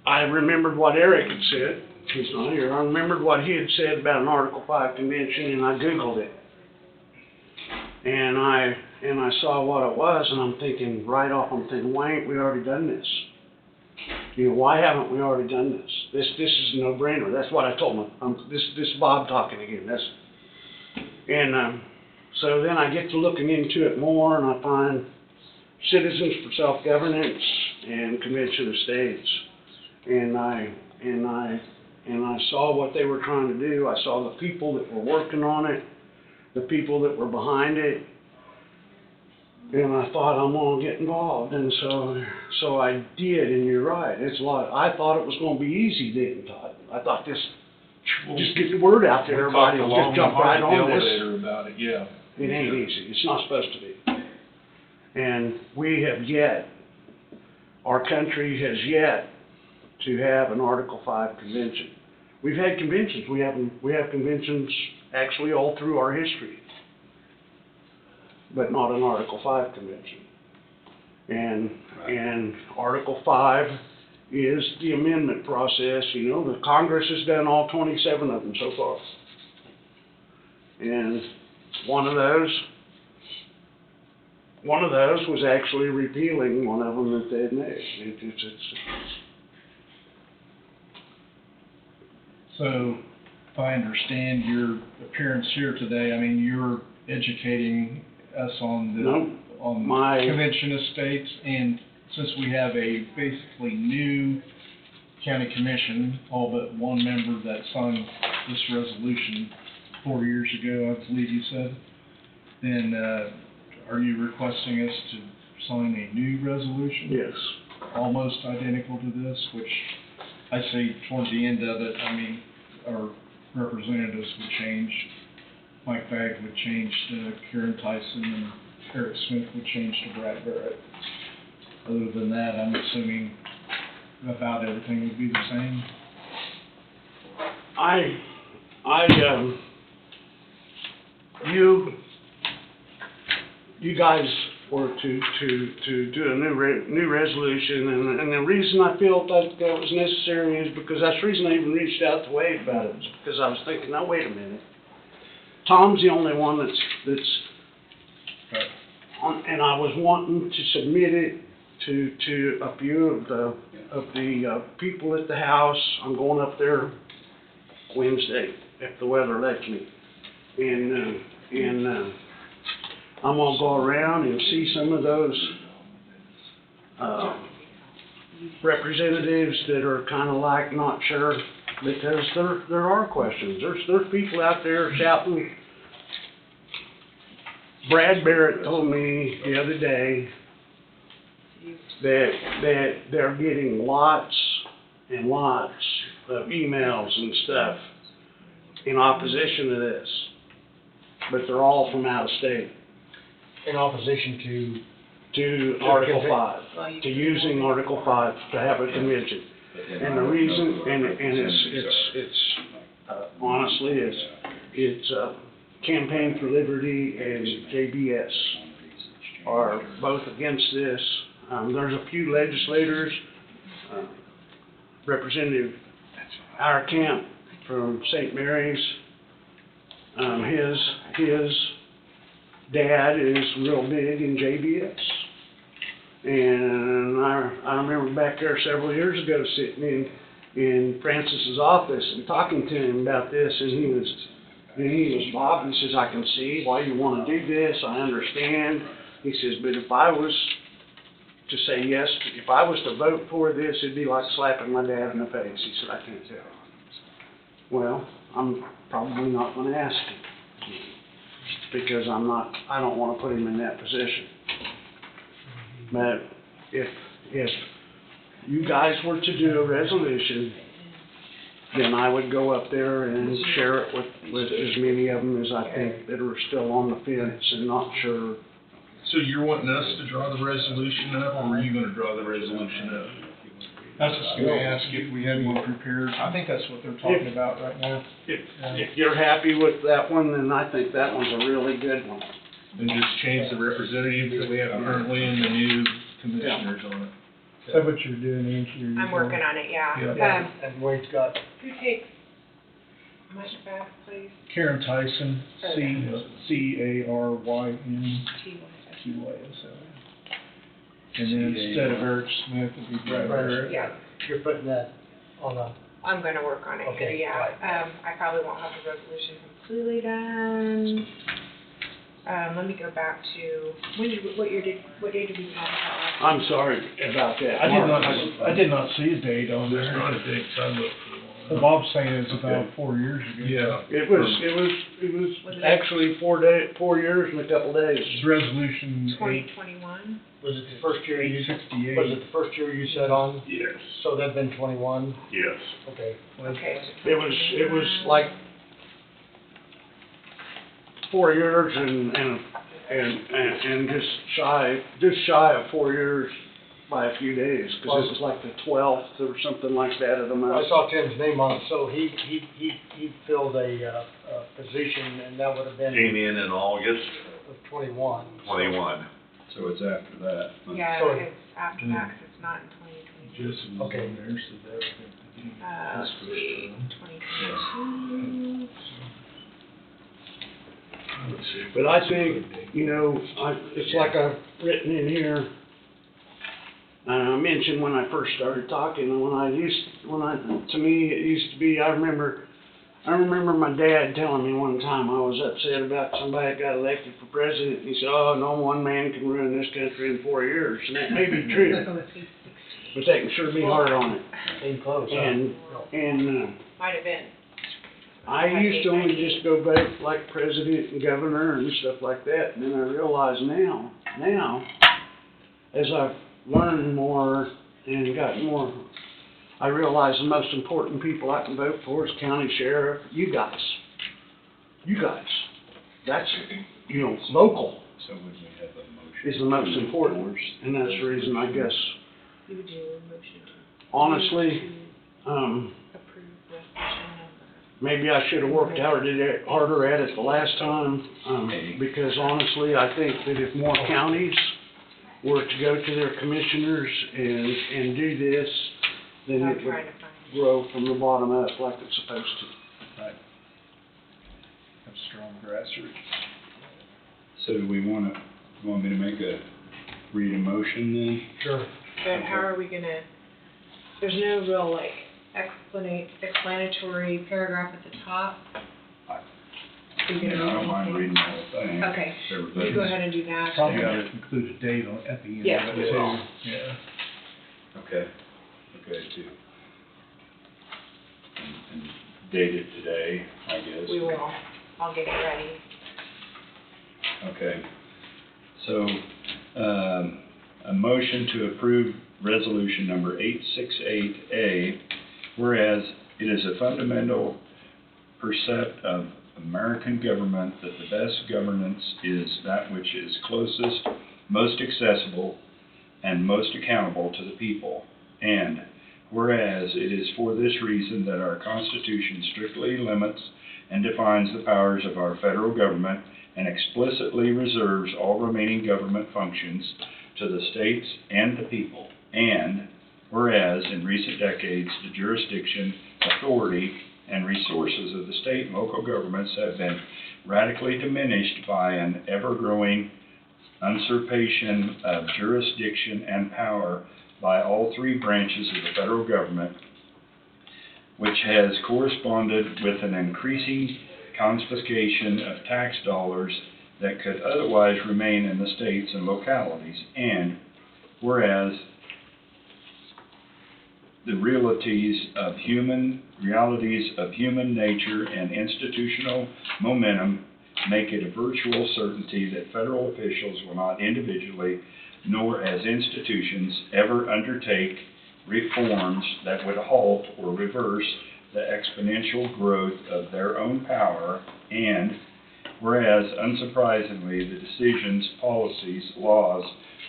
I remembered what Eric had said. He's not here. I remembered what he had said about an Article 5 convention, and I Googled it. And I saw what it was, and I'm thinking, why ain't we already done this? You know, why haven't we already done this? This is a no-brainer. That's what I told him. This is Bob talking again. So then I get to looking into it more, and I find Citizens for Self-Governance and Convention of States. And I saw what they were trying to do. I saw the people that were working on it, the people that were behind it, and I thought, I'm gonna get involved. And so I did. And you're right, it's a lot. I thought it was gonna be easy, didn't I? I thought just get the word out there, everybody will just jump right on this. About it, yeah. It ain't easy. It's not supposed to be. And we have yet, our country has yet to have an Article 5 convention. We've had conventions. We have conventions actually all through our history, but not an Article 5 convention. And Article 5 is the amendment process. You know, the Congress has done all 27 of them so far. And one of those was actually repealing one of them that they had made. So, if I understand your appearance here today, I mean, you're educating us on the Convention of States, and since we have a basically new county commission, all but one member that signed this resolution 4 years ago, I believe you said, then are you requesting us to sign a new resolution? Yes. Almost identical to this, which I say toward the end of it, I mean, our representatives would change. Mike Bagg would change to Karen Tyson, and Eric Smith would change to Brad Barrett. Other than that, I'm assuming about everything would be the same. You guys were to do a new resolution, and the reason I felt like that was necessary is because that's the reason I even reached out to Wade about it, was because I was thinking, now wait a minute, Tom's the only one that's on, and I was wanting to submit it to a few of the people at the house. I'm going up there Wednesday if the weather lets me, and I'm gonna go around and see some of those representatives that are kind of like not sure, because there are questions. There's people out there shouting. Brad Barrett told me the other day that they're getting lots and lots of emails and stuff in opposition to this, but they're all from out of state. In opposition to Article 5, to using Article 5 to have a convention. And the reason, it's honestly, it's Campaign for Liberty and JBS are both against this. There's a few legislators, Representative Dad is real big in JBS. And I remember back there several years ago sitting in Francis's office and talking to him about this, and he was, Bob, he says, I can see why you want to do this, I understand. He says, but if I was to say yes, if I was to vote for this, it'd be like slapping my dad in the face. He said, I can't tell. Well, I'm probably not going to ask him, because I don't want to put him in that position. But if you guys were to do a resolution, then I would go up there and share it with as many of them as I think that are still on the fence and not sure. So you're wanting us to draw the resolution up, or are you gonna draw the resolution up? I was just gonna ask if we had one prepared. I think that's what they're talking about right now. If you're happy with that one, then I think that one's a really good one. And just change the representatives that we have currently and the new commissioners on it. Is that what you're doing, Angie? I'm working on it, yeah. Yeah. And Wade's got, Who takes my back, please? Karen Tyson, Caryn T-Y-S. And then instead of Eric Smith, it'd be Brad Barrett. Yeah, you're putting that on a, I'm gonna work on it here, Okay, yeah. right. I probably won't have the resolution completely done. Let me go back to, what day did we have that last? I'm sorry about that. I did not see a date on There's there. not a date, so I looked for Well, one. Bob's saying it's about 4 years ago. Yeah. It was actually 4 years and a couple days. It's resolution 2021? was it the first year you, 868. was it the first year you said on? Yes, So that'd been 21? yes. Okay. Okay. It was like 4 years and just shy of 4 years by a few days, because it was like the 12th or something like that of the month. I saw Tim's name on it, so he filled a position, and that would have been Came in August 21. 21. So it's after that. Yeah, So- it's after that, 'cause it's not in 2022. Jesse was Okay. on there, so that was at the beginning of Let's his see, first 2022. term. Let's see. But I think, it's like I've written in here, I mentioned when I first started talking, to me, it used to be, I remember my dad telling me one time I was upset about somebody that got elected for president, and he said, oh, no one man can ruin this country in 4 years, and that may be true, but they can sure be hard on it. Came close, huh? And Might have been. I used to only just go back like president and governor and stuff like that, and then I realize now, as I've learned more and gotten more, I realize the most important people I can vote for is county sheriff, you guys. That's, local So would we have a motion? is the most important, and that's the reason, I guess, You would do a motion to. honestly, to approve resolution number. maybe I should have worked harder at it the last time, because honestly, I think that if more counties were to go to their commissioners and do this, then I'm it would trying to find. grow from the bottom up like it's supposed to. Right. Have strong grassroots. So do we want me to read a motion then? Sure. But how are we gonna, there's no real explanatory paragraph at the top? Are you gonna I don't read mind anything? reading the whole thing. Okay, Everybody- you go ahead and do that. Probably gotta include a date at the end Yeah. of it too. Yeah. Okay, too. And date it today, I guess. We will, I'll get it ready. Okay. So, a motion to approve resolution number 868A, whereas it is a fundamental precept of American government that the best governance is that which is closest, most accessible, and most accountable to the people. And whereas it is for this reason that our Constitution strictly limits and defines the powers of our federal government and explicitly reserves all remaining government functions to the states and the people. And whereas in recent decades the jurisdiction, authority, and resources of the state and local governments have been radically diminished by an ever-growing usurpation of jurisdiction and power by all three branches of the federal government, which has corresponded with an increasing confiscation of tax dollars that could otherwise remain in the states and localities. And whereas the realities of human nature and institutional momentum make it a virtual certainty that federal officials will not individually nor as institutions ever undertake reforms that would halt or reverse the exponential growth of their own power. And whereas, unsurprisingly, the decisions, policies, laws,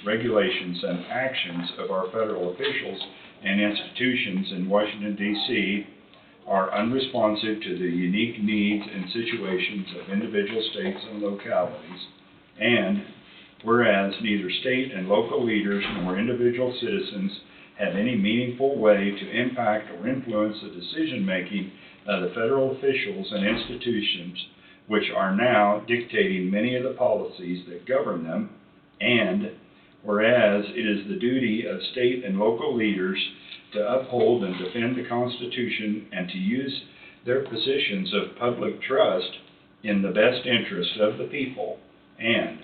regulations, and actions of our federal officials and institutions in Washington, D.C. are unresponsive to the unique needs and situations of individual states and localities. And whereas neither state and local leaders nor individual citizens have any meaningful way to impact or influence the decision-making of the federal officials and institutions which are now dictating many of the policies that govern them. And whereas it is the duty of state and local leaders to uphold and defend the Constitution and to use their positions of public trust in the best interests of the people. And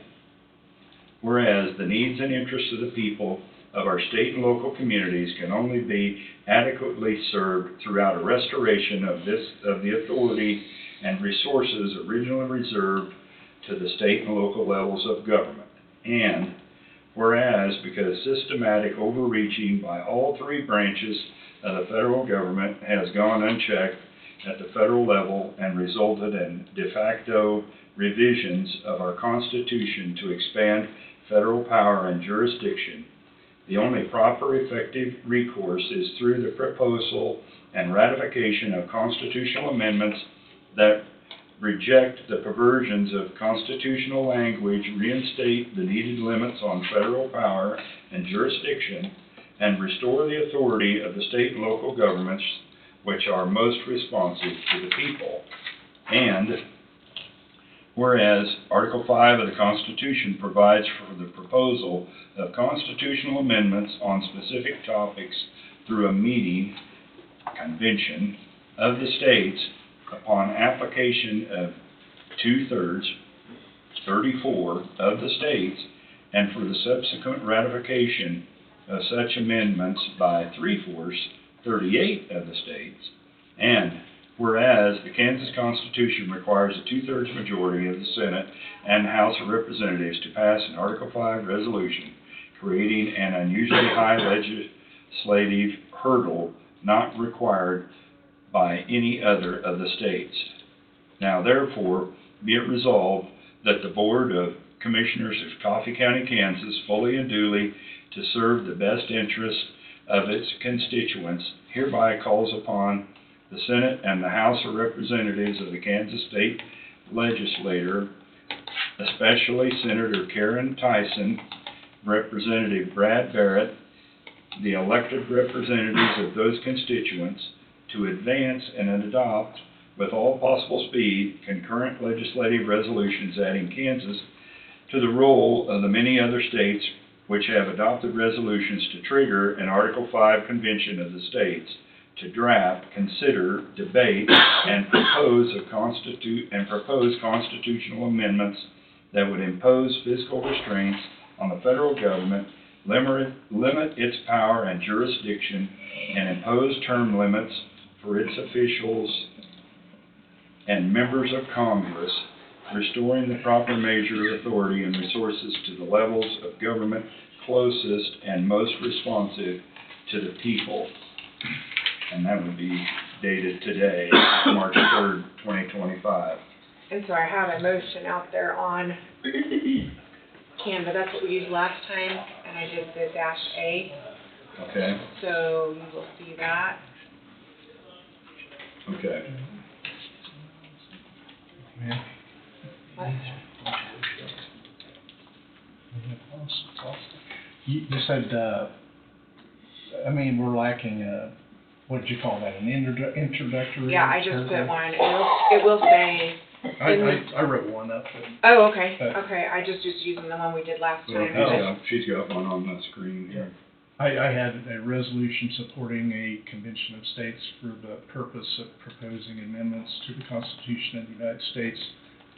whereas the needs and interests of the people of our state and local communities can only be adequately served throughout a restoration of the authority and resources originally reserved to the state and local levels of government. And whereas, because systematic overreaching by all three branches of the federal government has gone unchecked at the federal level and resulted in de facto revisions of our Constitution to expand federal power and jurisdiction, the only proper effective recourse is through the proposal and ratification of constitutional amendments that reject the perversions of constitutional language, reinstate the needed limits on federal power and jurisdiction, and restore the authority of the state and local governments which are most responsive to the people. And whereas Article 5 of the Constitution provides for the proposal of constitutional amendments on specific topics through a meeting, convention, of the states upon application of 2/3, 34 of the states, and for the subsequent ratification of such amendments by 3/4, 38 of the states. And whereas the Kansas Constitution requires a 2/3 majority of the Senate and House of Representatives to pass an Article 5 resolution creating an unusually high legislative hurdle not required by any other of the states. Now therefore be it resolved that the Board of Commissioners of Coffee County, Kansas, fully and duly to serve the best interests of its constituents, hereby calls upon the Senate and the House of Representatives of the Kansas State Legislature, especially Senator Karen Tyson, Representative Brad Barrett, the elected representatives of those constituents, to advance and adopt with all possible speed concurrent legislative resolutions adding Kansas to the roll of the many other states which have adopted resolutions to trigger an Article 5 convention of the states to draft, consider, debate, and propose constitutional amendments that would impose fiscal restraints on the federal government, limit its power and jurisdiction, and impose term limits for its officials and members of Congress, restoring the proper measure of authority and resources to the levels of government closest and most responsive to the people. And that would be dated today, March 3rd, 2025. And so I have a motion out there on Canva. That's what we used last time, and I did the -A. Okay, So you will see that. okay. What? You said, I mean, we're lacking what did you call that, an introductory? Yeah, I just put paragraph? one. It will say I wrote one up, but Oh, okay, Uh, okay, I just was using the one we did last Well, time. she's got one on the screen here. I had a resolution supporting a convention of states for the purpose of proposing amendments to the Constitution of the United States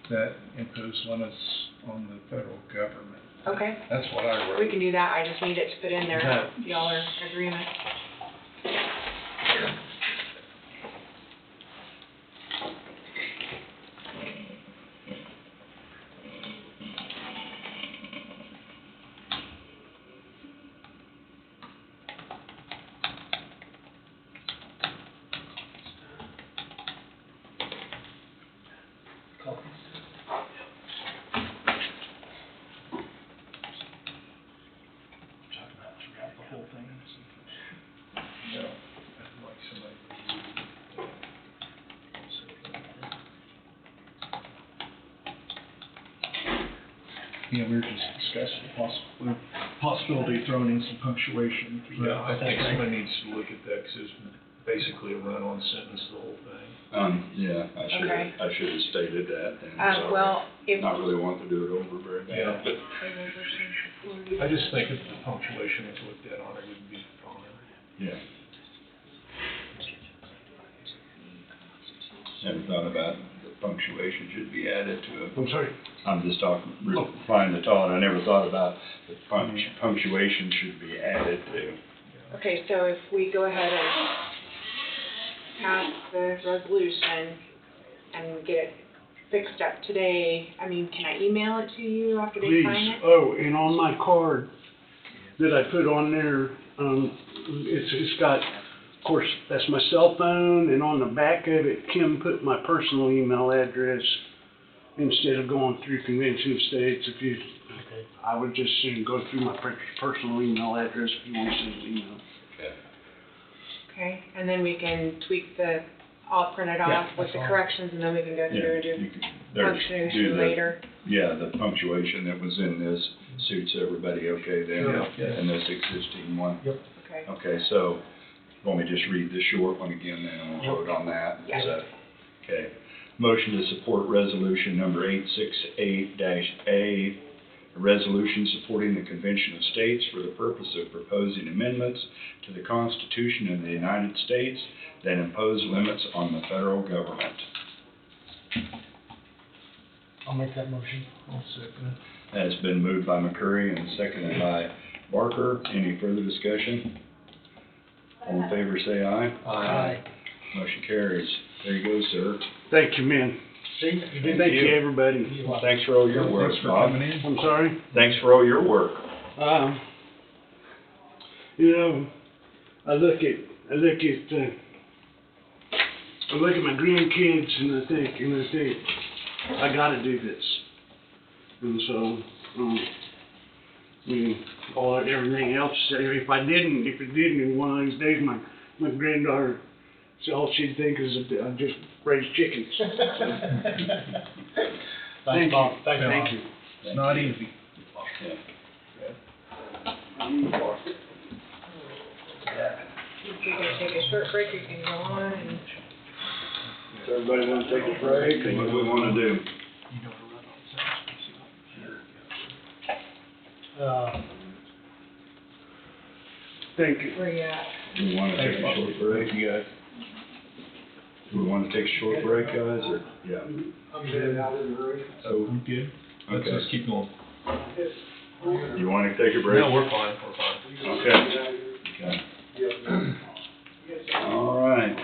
that impose limits on the federal government. Okay, That's what I we wrote. can do that, I just need it to put in there, Okay. if y'all are in agreement. No, I'd like somebody to read it. Yeah, we were just discussing the possibility of throwing in some punctuation. Yeah, I think somebody needs to look at that, because it's basically a run-on sentence, the whole thing. Yeah, Okay. I should have stated that then. Sorry. Well, if. Not really want to do it over very Yeah. bad, but I just think if the punctuation was looked at on it, would be fine. yeah. Never thought about the punctuation should be added to it. I'm sorry. I'm just talking, replying to Todd, I never thought about the punctuation should be added to. Okay, so if we go ahead and pass the resolution and get it fixed up today, I mean, can I email it to you after they Please. sign it? Oh, and on my card that I put on there, it's got, of course, that's my cell phone, and on the back of it, Kim put my personal email address instead of going through Convention of States. If you, Okay. I would just soon go through my personal email address if you want to send an email. Okay, and then we can tweak I'll print it off with the corrections, and then we can go through and Yeah, do you could, there's, do punctuation the, later. yeah, the punctuation that was in this suits everybody okay then? Sure. In this existing one? Okay. Okay, so, want me to just read the short one again then, and we'll vote on that? Yeah. Is that- Okay. Motion to support resolution number 868-A, a resolution supporting the Convention of States for the purpose of proposing amendments to the Constitution of the United States that impose limits on the federal government. I'll make that motion. I'll second it. That has been moved by McCurry and seconded by Barker. Any further discussion? All in favor, say aye. Aye. Motion carries. There you go, sir. Thank you, man. See, you did. Thank you, everybody. You're welcome. Thanks for all your work, Thanks for Bob. coming in. I'm sorry? Thanks for all your work. You know, I look at my grandkids and I think, I gotta do this. And so, I mean, everything else, if it didn't, one of these days, my granddaughter, so all she'd think is I just raised chickens. Thanks, Bob. Thank you. Thank you. It's not easy. If we can take a short break, we can go on and. Everybody wanna take a break? What do we wanna do? Thank you. Where you at? Do we wanna take a short break? You guys. Do we wanna take a short break, guys, or, yeah? I'm good. Out in the hurry. So, We good? Let's okay. just keep going. You wanna take a break? No, we're fine, we're fine. Okay. Okay. All right.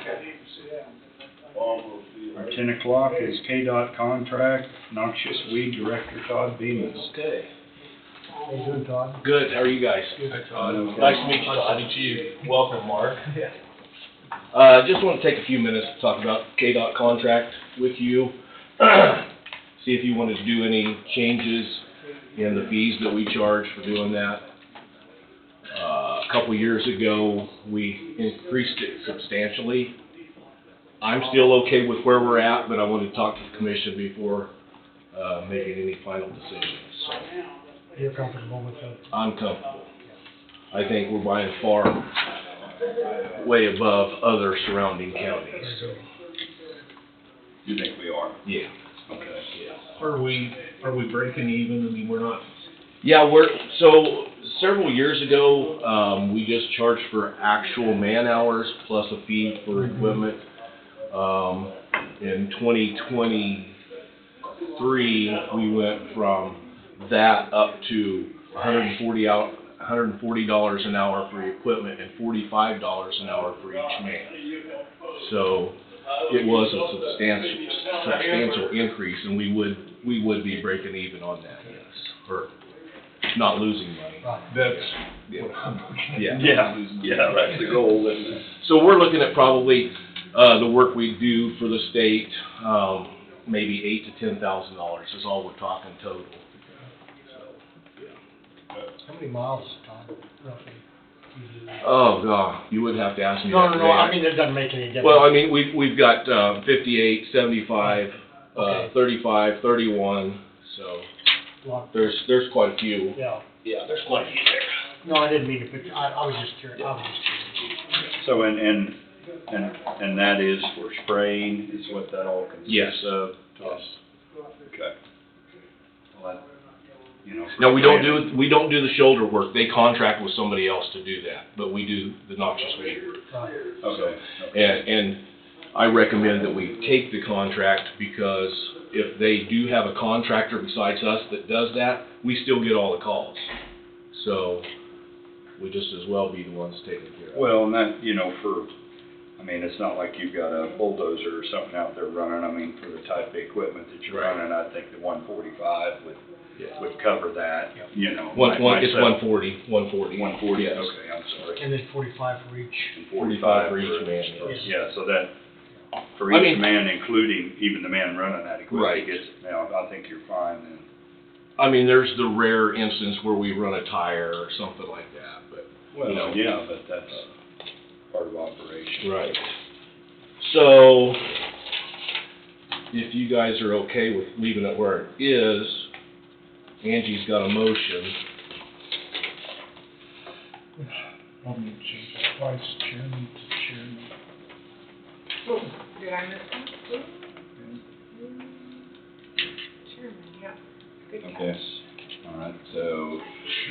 Our 10 o'clock is KDOT contract, noxious weed director Todd Bemis. Okay. How you doing, Todd? Good, how are you guys? Hi, Todd. Nice to meet you, Nice Todd. to meet you. Welcome, Mark. Just want to take a few minutes to talk about KDOT contract with you. See if you wanted to do any changes in the fees that we charge for doing that. A couple years ago, we increased it substantially. I'm still okay with where we're at, but I wanted to talk to the commission before, making any final decisions, so. You're comfortable with that? I'm comfortable. I think we're by far way above other surrounding counties. You think we are? Yeah. Okay. Are we breaking even? I mean, we're not, Yeah, so several years ago, we just charged for actual man hours plus a fee for equipment. In 2023, we went from that up to $140 an hour for equipment and $45 an hour for each man. So it was a substantial increase, and we would be breaking even on that, yes, or not losing money. that's Yeah. what I'm looking at. Yeah, that's the goal, isn't it? So we're looking at probably, the work we do for the state, maybe $8,000 to $10,000 is all we're talking total. How many miles, Todd, roughly? Oh, God, you would have to ask me No, that no, no, today. I mean, it doesn't make any difference. Well, I mean, we've got, 58, 75, Okay. 35, 31, so Well, there's quite a few. yeah, Yeah, there's quite a few there. no, I didn't mean to put, I was just curious, So, and that is for spraying, is what that all Yes. consists of? Yes. Okay. Well, that, you know. No, we don't do the shoulder work. They contract with somebody else to do that, but we do the noxious weed. Right. Okay. And I recommend that we take the contract, because if they do have a contractor besides us that does that, we still get all the calls. So we just as well be the ones taking care of it. Well, and that, you know, I mean, it's not like you've got a bulldozer or something out there running. I mean, for the type of equipment that you're Right. running, I think the 145 Yeah. would cover that, you know. It's myself. 140. 140, Yes. okay, I'm sorry. And then 45 for each. And 45 for each man, yes. Yeah, so that, for I each mean- man, including even the man running that equipment Right. gets, now, I think you're fine then. I mean, there's the rare instance where we run a tire or something like that, but. you know. Well, yeah, but that's part of operation. Right. So, if you guys are okay with leaving it where it is, Angie's got a motion. I'll need to change that vice chairman to chairman. Oh, did I miss one? Chairman, yeah, good catch. Okay, all right, so,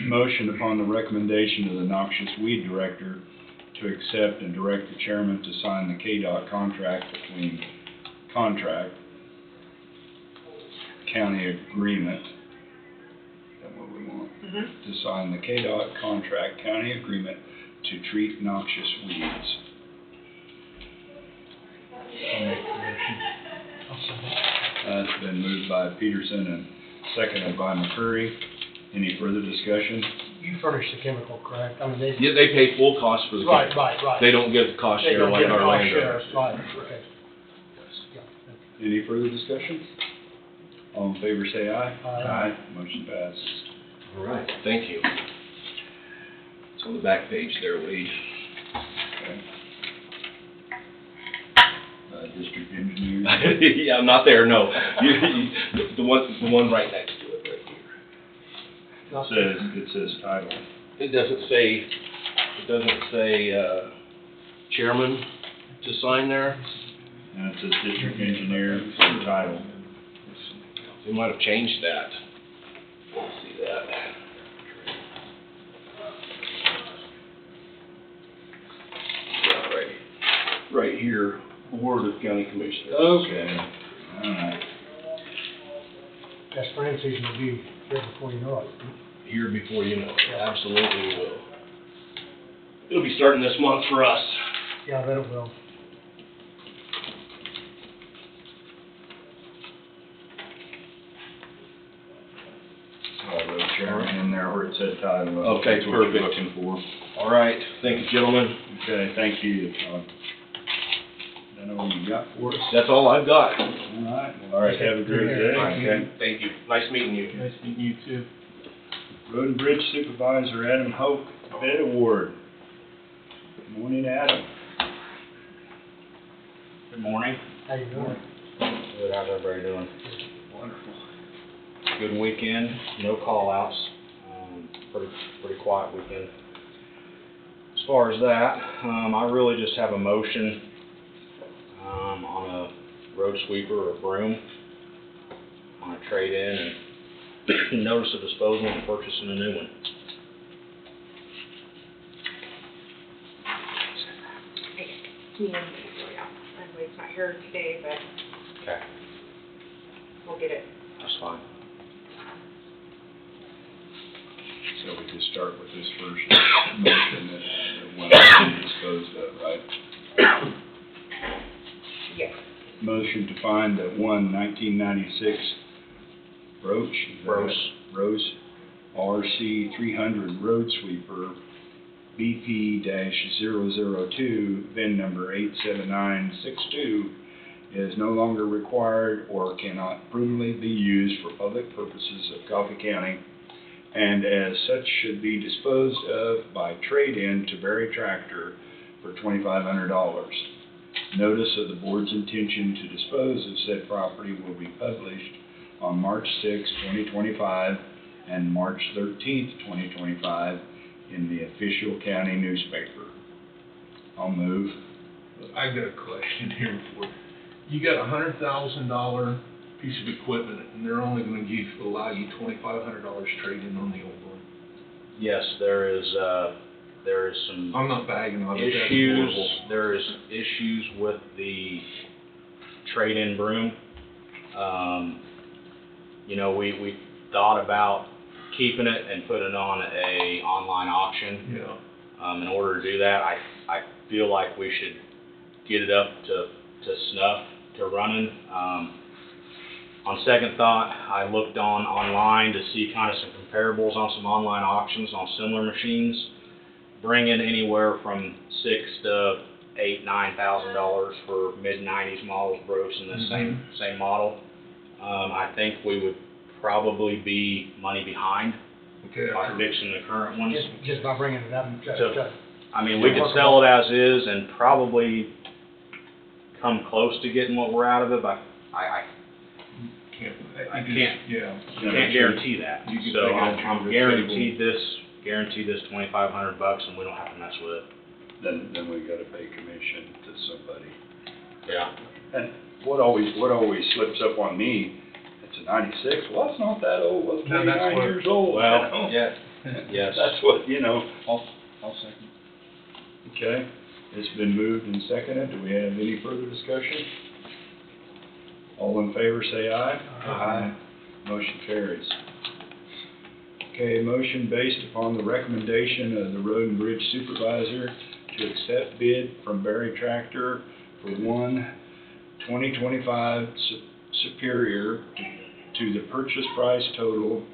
motion upon the recommendation of the noxious weed director to accept and direct the chairman to sign the KDOT contract between county agreement. Is that what we want? Mhm. To sign the KDOT contract county agreement to treat noxious weeds. I'll make the motion. I'll second. It's been moved by Peterson and seconded by McCurry. Any further discussion? You furnish the chemical, correct? I mean, they. Yeah, they pay full cost for the Right, chemical. right. They don't get the cost They share don't like get a our cost share, landowners. right, okay. Yeah. Any further discussion? All in favor say aye. Aye. Motion passes. All right, thank you. It's on the back page there, Lee. Okay. District engineer. Yeah, I'm not there, no. The one right next to it, right here. It says title. It doesn't say, chairman to sign there. And it says district engineer for title. They might have changed that. Let's see that. Yeah, right here, Board of County Commissioners. Okay. All right. That's spraying season will be here before you know it. Here before you know it, absolutely we will. It'll be starting this month for us. Yeah, I bet it will. So I wrote chairman in there where it said title. Okay, That's what you're perfect. looking for. All right, thank you, gentlemen. Okay, thank you. I know what you got for us. That's all I've got. All right. All right, have a great day. Okay, thank you. Nice meeting you. Nice meeting you too. Road and Bridge Supervisor Adam Hope, Bid Award. Good morning, Adam. Good morning. How you doing? Good, how's everybody doing? Wonderful. Good weekend, no call-outs, pretty quiet weekend. As far as that, I really just have a motion, on a road sweeper or broom on a to trade in and notice of disposal and purchasing a new one. Ian's gonna go out. He's not here today, but Okay, we'll get it. that's fine. So we just start with this first motion that the one that we disposed of, right? Yes. Motion to find that one 1996 Roach. Rose RC 300 road sweeper BP-002, VIN number 87962, is no longer required or cannot prudently be used for public purposes of Coffee County, and as such should be disposed of by trade-in to Berry Tractor for $2,500. Notice of the board's intention to dispose of said property will be published on March 6, 2025 and March 13, 2025 in the official county newspaper. I'll move. I got a question here for you. You got $100,000 piece of equipment, and they're only gonna allow you $2,500 trade-in on the old one. Yes, there is some I'm not bagging on it, that's issues, horrible. there is issues with the trade-in broom. You know, we thought about keeping it and putting it on a online auction. Yeah. In order to do that, I feel like we should get it up to snuff, to running. On second thought, I looked online to see kind of some comparables on some online auctions on similar machines, bringing anywhere from $6,000 to $8,000–9,000 for mid-90s models, Brose in the same model. I think we would probably be money behind Okay. by fixing the current ones. Just by bringing it up. I mean, we could sell it as is and probably come close to getting what we're out of it, but I can't guarantee that. You can So take it out I'm to the guaranteed this $2,500 and we don't have to mess with it. Then we gotta pay commission to somebody. Yeah. And what always slips up on me, it's a 96, well, it's not that old, well, it's No, that's 29 what- years old. Well, yeah, yes. That's what, I'll second. Okay, it's been moved and seconded, do we have any further discussion? All in favor say aye. Aye. Motion carries. Okay, motion based upon the recommendation of the Road and Bridge Supervisor to accept bid from Berry Tractor for one 2025 Superior to the purchase price total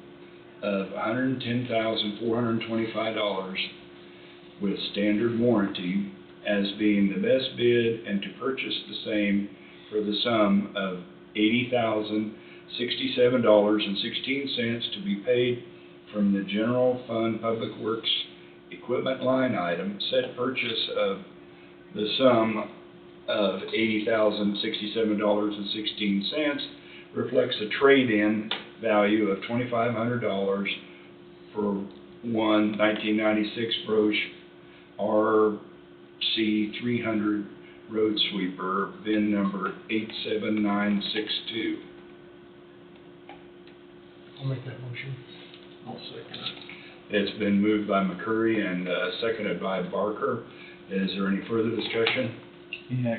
of $110,425 with standard warranty as being the best bid, and to purchase the same for the sum of $80,067.16 to be paid from the General Fund Public Works Equipment line item. Said purchase of the sum of $80,067.16 reflects a trade-in value of $2,500 for one 1996 Roche RC 300 road sweeper, VIN number 87962. I'll make that motion. I'll second it. It's been moved by McCurry and seconded by Barker. Is there any further discussion? Yeah,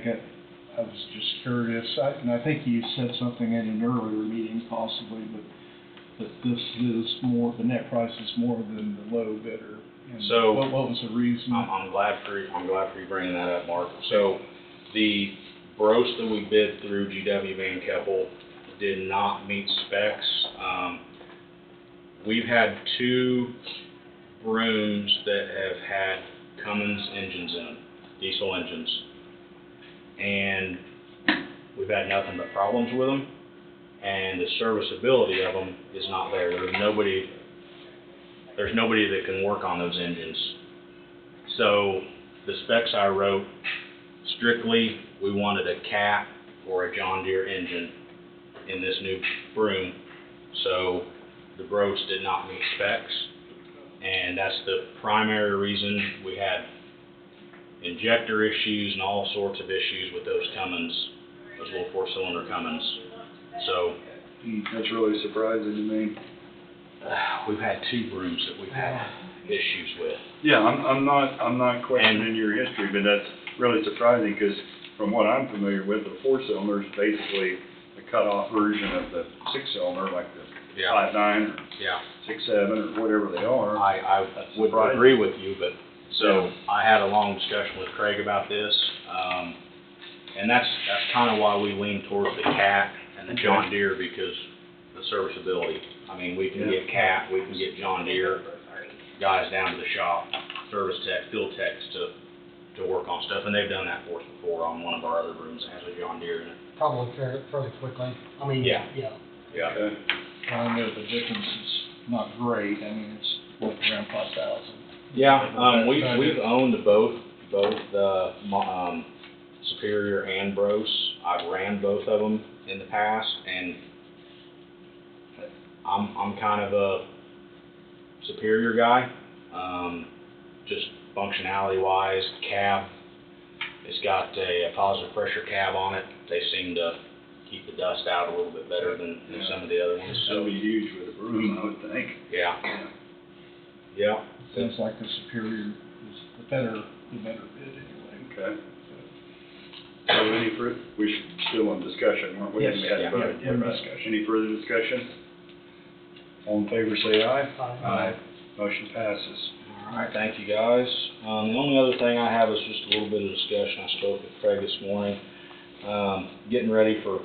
I was just curious, and I think you said something in an earlier meeting possibly, but this is more, the net price is more than the low bidder. And So- what was the reason? I'm glad for you bringing that up, Mark. So the Brose that we bid through GW Van Keppel did not meet specs. We've had two brooms that have had Cummins engines in them, diesel engines. And we've had nothing but problems with them, and the serviceability of them is not there. There's nobody that can work on those engines. So the specs I wrote, strictly, we wanted a Cat or a John Deere engine in this new broom. So the Brose did not meet specs, and that's the primary reason. We had injector issues and all sorts of issues with those Cummins, those little 4-cylinder Cummins. So That's really surprising to me. We've had 2 brooms that we've had issues with. Yeah, I'm not questioning your history, but that's really surprising, because from what I'm familiar with, the 4-cylinder is basically the cut-off version of the 6-cylinder, like the Yeah. 5.9 or Yeah. 6.7 or whatever they are. I would surprising. agree with you, but, so, I had a long discussion with Craig about this, and that's kind of why we lean towards the Cat and the John Deere, because the serviceability. I mean, we can get Cat, we can get John Deere, guys down to the shop, service tech, field techs to work on stuff, and they've done that for us before on one of our other rooms that has a John Deere in it. Probably fairly quickly. I mean, Yeah. yeah. Yeah. Okay. I know the difference is not great, I mean, it's around 5,000. Yeah, we've owned both Superior and Bros. I've ran both of them in the past, and I'm kind of a Superior guy, just functionality wise. Cab, it's got a positive pressure cab on it. They seem to keep the dust out a little bit better than some of the other ones, That'd so, be huge with a broom, I would think. yeah. Yeah. Seems like the Superior is the better bid anyway. Okay. So we should still in discussion, weren't we? Yes, We hadn't yeah. voted yet, We're in right? discussion. Any further discussion? All in favor, say aye. Aye. Motion passes. All right, thank you, guys. The only other thing I have is just a little bit of discussion. I spoke with Craig this morning. Getting ready for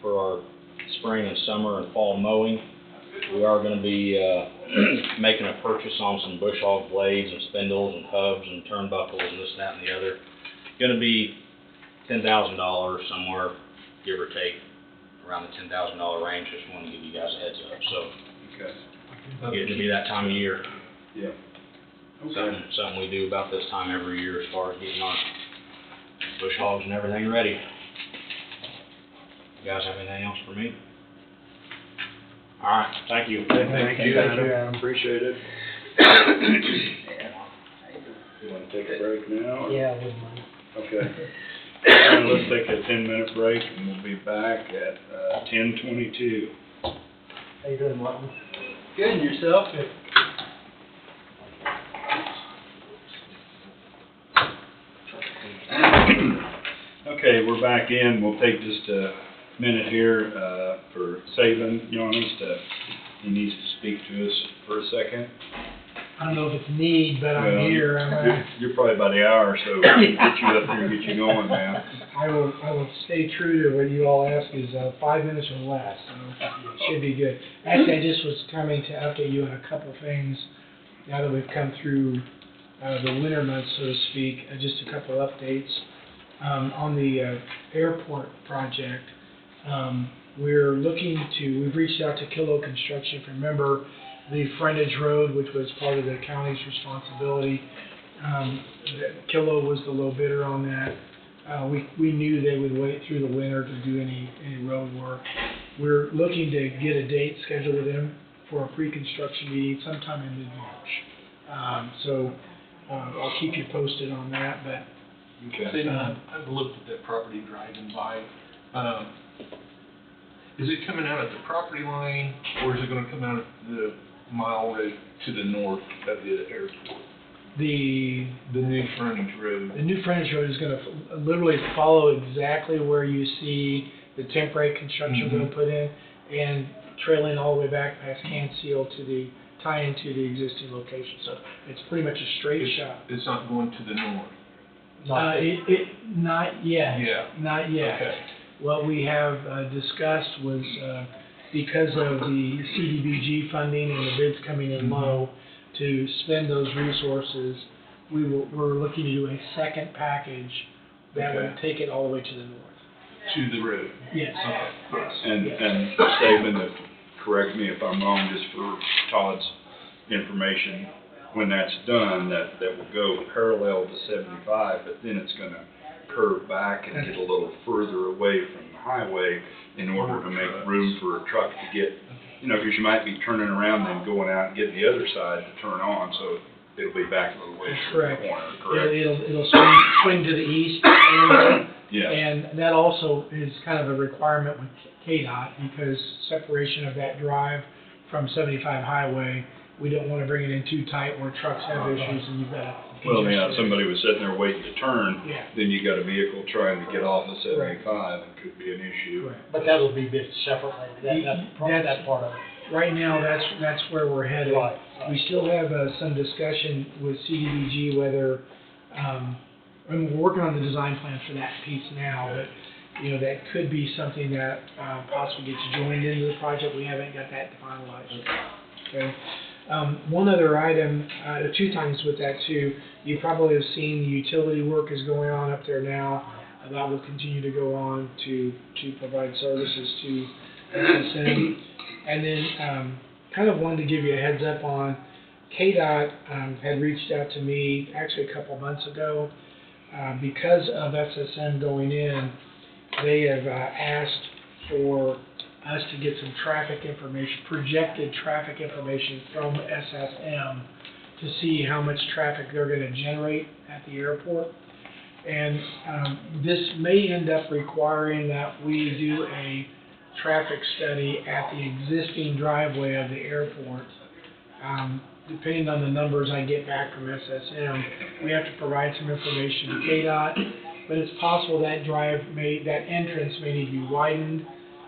our spring and summer and fall mowing. We are gonna be, making a purchase on some bush hog blades and spindles and hubs and turnbuckles and this, that, and the other. Gonna be $10,000 somewhere, give or take, around the $10,000 range. Just wanted to give you guys a heads up, so. Okay. Getting to be that time of year. Yeah. Something we do about this time every year as far as getting our bush hogs and everything ready. You guys have anything else for me? All right, thank you. Thank you, Thank you, Adam. Appreciate it. You wanna take a break now? or- Yeah, I wouldn't mind. Okay. Let's take a 10-minute break, and we'll be back at 10:22. How you doing, Martin? Good, and yourself? Okay, we're back in. We'll take just a minute here for Saban Giannis. He needs to speak to us for a second. I don't know if it's need, but I'm Well, here. You're probably about the hour, so get you up here and get you going, man. I will stay true to what you all ask is 5 minutes or less, so it should be good. Actually, I just was coming to update you on a couple things now that we've come through the winter months, so to speak. Just a couple updates. On the airport project, we've reached out to Killo Construction. If you remember, the frontage road, which was part of the county's responsibility, Killo was the low bidder on that. We knew they would wait through the winter to do any road work. We're looking to get a date scheduled with them for a pre-construction meeting sometime in mid-March. So I'll keep you posted on that, but Okay. I've looked at that property driving by. Is it coming out at the property line, or is it gonna come out at the mile right to the north of the airport? the The new frontage road. new frontage road is gonna literally follow exactly where you see the temporary construction road put in, and trailing all the way back past Canseal to the tie into the existing location. So it's pretty much a straight shot. It's not going to the north. Not yet. Yeah. Not yet. Okay. What we have discussed was, because of the CDBG funding and the bids coming in low, to spend those resources, we're looking to do a second package that would Okay. take it all the way to the north. To the road. Yes. Okay. And Saban, correct me if I'm wrong, just for Todd's information, when that's done, that will go parallel to 75, but then it's gonna curve back and get a little further away from the highway in order to make room for a truck to get, because you might be turning around and going out and getting the other side to turn on, so it'll be back a little ways from the Correct. corner, correct? It'll swing to the east, and Yeah. And that also is kind of a requirement with KDOT, because separation of that drive from 75 highway, we don't want to bring it in too tight where trucks have issues and you've got to. Well, yeah, if somebody was sitting there waiting to turn, Yeah. then you got a vehicle trying to get off of 75, it could be an issue. Correct. But that'll be bid separately, that part of it. Right now, that's where we're headed. Right. We still have some discussion with CDBG whether, and we're working on the design plan for that piece now, but, you know, that could be something that possibly gets joined into the project. We haven't got that finalized yet. Okay. One other item, two things with that too. You probably have seen the utility work is going on up there now. That will continue to go on to provide services to SSM. And then kind of wanted to give you a heads up on KDOT had reached out to me actually a couple months ago. Because of SSM going in, they have asked for us to get some traffic information, projected traffic information from SSM to see how much traffic they're going to generate at the airport. And this may end up requiring that we do a traffic study at the existing driveway of the airport. Depending on the numbers I get back from SSM, we have to provide some information to KDOT, but it's possible that that entrance may need to be widened,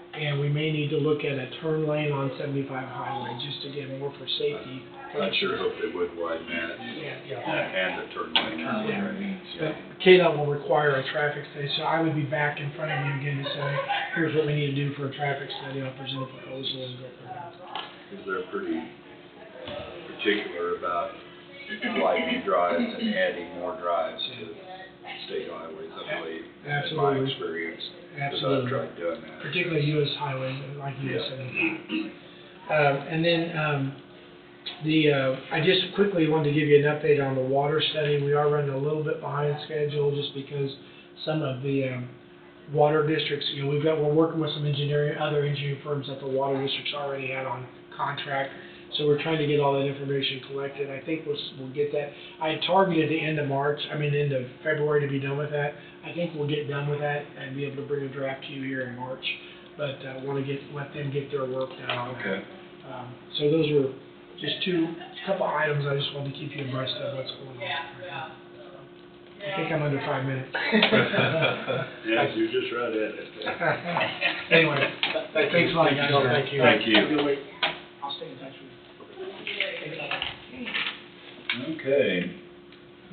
and we may need to look at a turn lane on 75 highway, just again, more for safety. I sure hope they would widen that. Yeah. And the turn lane. But KDOT will require a traffic study, so I would be back in front of you again to say, here's what we need to do for a traffic study, I'll present a proposal and go from there. Because they're pretty particular about widening drives and adding more drives to state highways, I believe. That's my Absolutely. experience. Because Absolutely. I've tried doing that. Particularly US highways, like US 75. And then, I just quickly wanted to give you an update on the water study. We are running a little bit behind schedule just because some of the water districts, you know, we're working with some other engineering firms that the water districts already had on contract. So we're trying to get all that information collected. I think we'll get that. I had targeted the end of February to be done with that. I think we'll get done with that and be able to bring a draft to you here in March. But I want to let them get their work done on that. Okay. So those were just a couple items I just wanted to keep you abreast of what's going on. I think I'm under 5 minutes. Yeah, you're just right at it. Anyway, thanks a lot, guys. Thank you. Thank you. I'll stay in touch with you. Okay.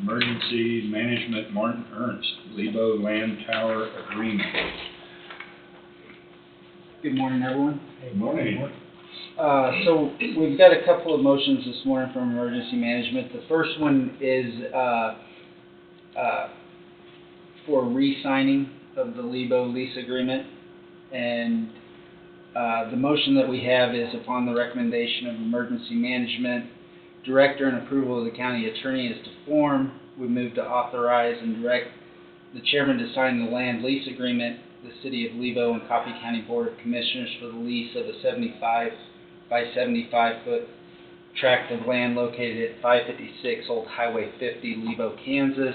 Emergency Management, Martin Ernst, Lebo Land Tower Agreement. Good morning, everyone. Good morning. So we've got a couple of motions this morning from Emergency Management. The first one is for re-signing of the Lebo lease agreement. And the motion that we have is upon the recommendation of Emergency Management Director and approval of the county attorney as to form, we move to authorize and direct the chairman to sign the land lease agreement, the City of Lebo and Coffee County Board of Commissioners for the lease of a 75 by 75 foot tract of land located at 556 Old Highway 50, Lebo, Kansas,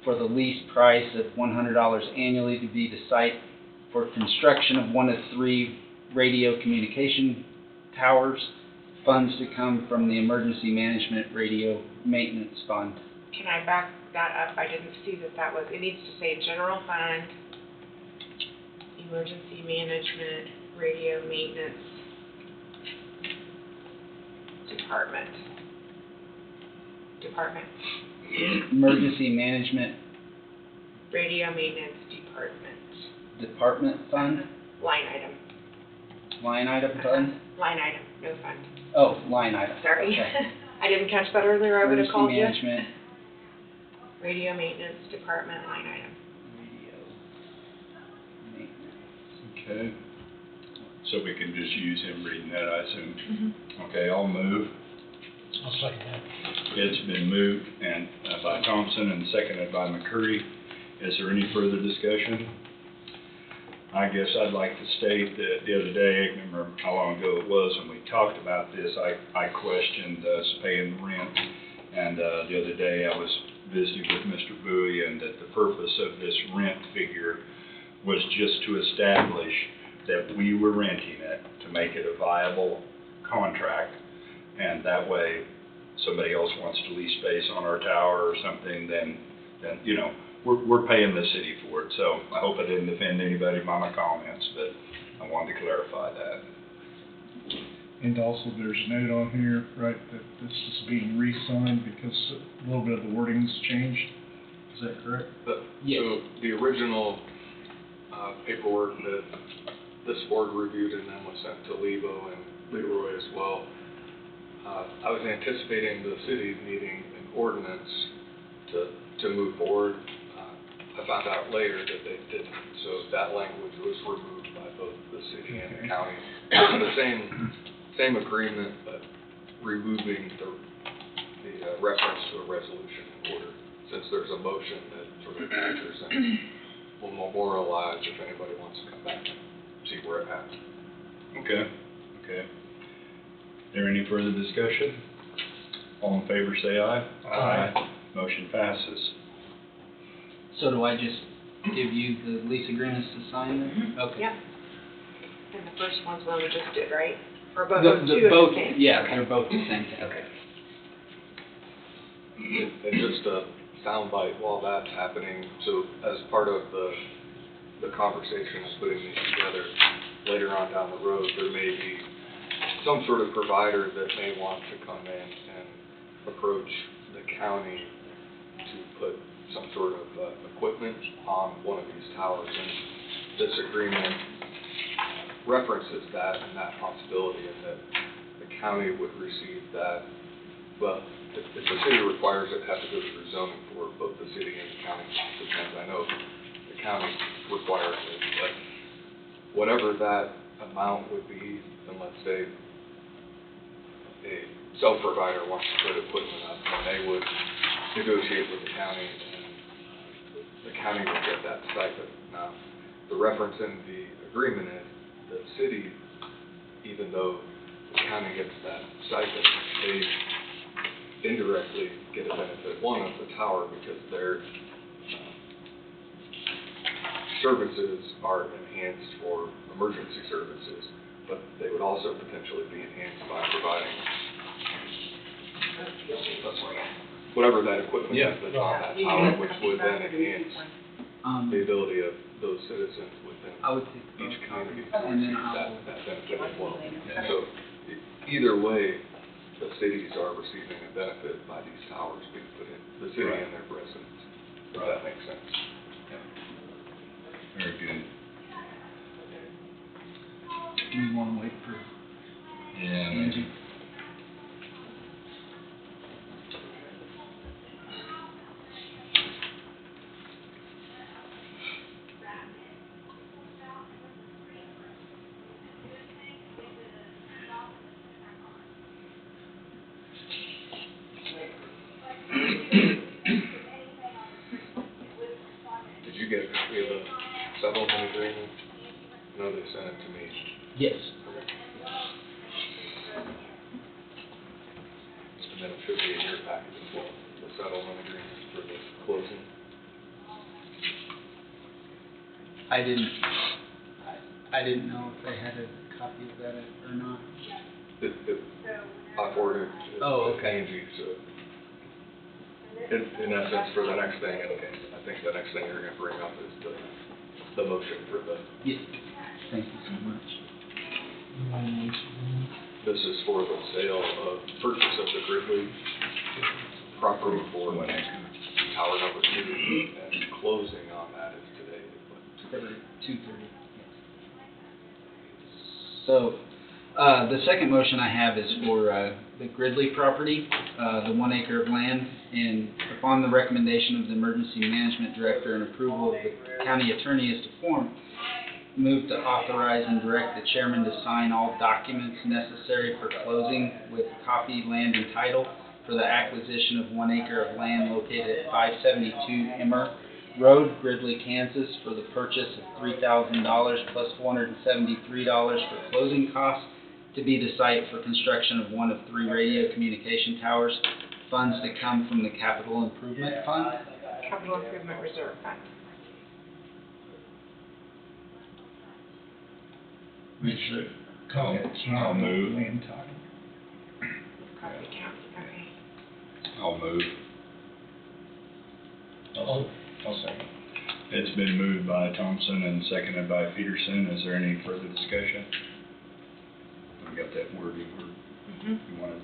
for the lease price of $100 annually to be the site for construction of one of 3 radio communication towers. Funds to come from the Emergency Management Radio Maintenance Fund. Can I back that up? I didn't see that was, it needs to say general fund, emergency management, radio maintenance department. Emergency Management Radio maintenance Department Fund? line item. Line item fund? Line item, no fund. Oh, line item. Sorry. Okay. I didn't catch that earlier, I would have called you. Emergency Management. Radio maintenance department line item. Radio maintenance. Okay. So we can just use him reading that, I assume. Mm-hmm. Okay, I'll move. I'll second that. It's been moved and by Thompson and seconded by McCurry. Is there any further discussion? I guess I'd like to state that the other day, I remember how long ago it was when we talked about this, I questioned us paying rent. And the other day I was visited with Mr. Bowie, and that the purpose of this rent figure was just to establish that we were renting it, to make it a viable contract, and that way, somebody else wants to lease space on our tower or something, then, you know, we're paying the city for it. So I hope I didn't offend anybody by my comments, but I wanted to clarify that. And also, there's a note on here, right, that this is being re-signed because a little bit of the wording's changed. Is that correct? Yes. So the original paperwork that this board reviewed and then was sent to Lebo and Leroy as well, I was anticipating the city needing an ordinance to move forward. I found out later that they didn't, so that language was removed by both the city and the county. The same agreement, but removing the reference to a resolution in order, since there's a motion that sort of captures and will memorialize if anybody wants to come back and see where it happened. Okay. Is there any further discussion? All in favor, say aye. Aye. Motion passes. So do I just give you the lease agreements to sign then? Okay. Yep. And the first one's one we just did, right? Or both, The two both, of the same? yeah, Okay. they're both the same thing. Okay. And just a soundbite while that's happening, so as part of the conversation of putting these together, later on down the road, there may be some sort of provider that may want to come in and approach the county to put some sort of equipment on one of these towers. And this agreement references that and that possibility, and that the county would receive that. Well, if the city requires it, it has to go through zoning for both the city and the county. Depends. I know the county requires it, but whatever that amount would be, and let's say a cell provider wants to put equipment up, and they would negotiate with the county, and the county would get that stipend. Now, the reference in the agreement is the city, even though the county gets that stipend, they indirectly get a benefit, one, of the tower, because their services are enhanced for emergency services, but they would also potentially be enhanced by providing whatever that equipment is that's on that tower, which would then enhance the ability of those citizens within I would think each community to And then receive that benefit as well. So either way, the cities are receiving a benefit by these towers being put in, the city and their residents, if that makes sense. Very good. Do we want to wait for Yeah. Angie? Did you get a copy of the settlement agreement? No, they sent it to me. Yes. And then it should be in your package as well, the settlement agreement for the closing. I didn't know if they had a copy of that or not. I forwarded it Oh, to okay. Angie, so in essence, for the next thing, I think the next thing you're gonna bring up is the motion for the, Yes. Thank you so much. this is for the sale of, purchase of the Gridley property for tower number 2, and closing on that is today, what, 2:30? 2:30. So, the second motion I have is for the Gridley property, the 1 acre of land, and upon the recommendation of the emergency management director and approval of the county attorney as to form, move to authorize and direct the chairman to sign all documents necessary for closing with copy, land, and title for the acquisition of 1 acre of land located at 572 Emmer Road, Gridley, Kansas, for the purchase of $3,000 plus $473 for closing costs, to be the site for construction of one of 3 radio communication towers, funds that come from the capital improvement fund. Capital Improvement Reserve Fund. Which, I'll move. land title. Coffee County, okay. I'll move. I'll second. It's been moved by Thompson and seconded by Peterson. Is there any further discussion? We got that word you wanted,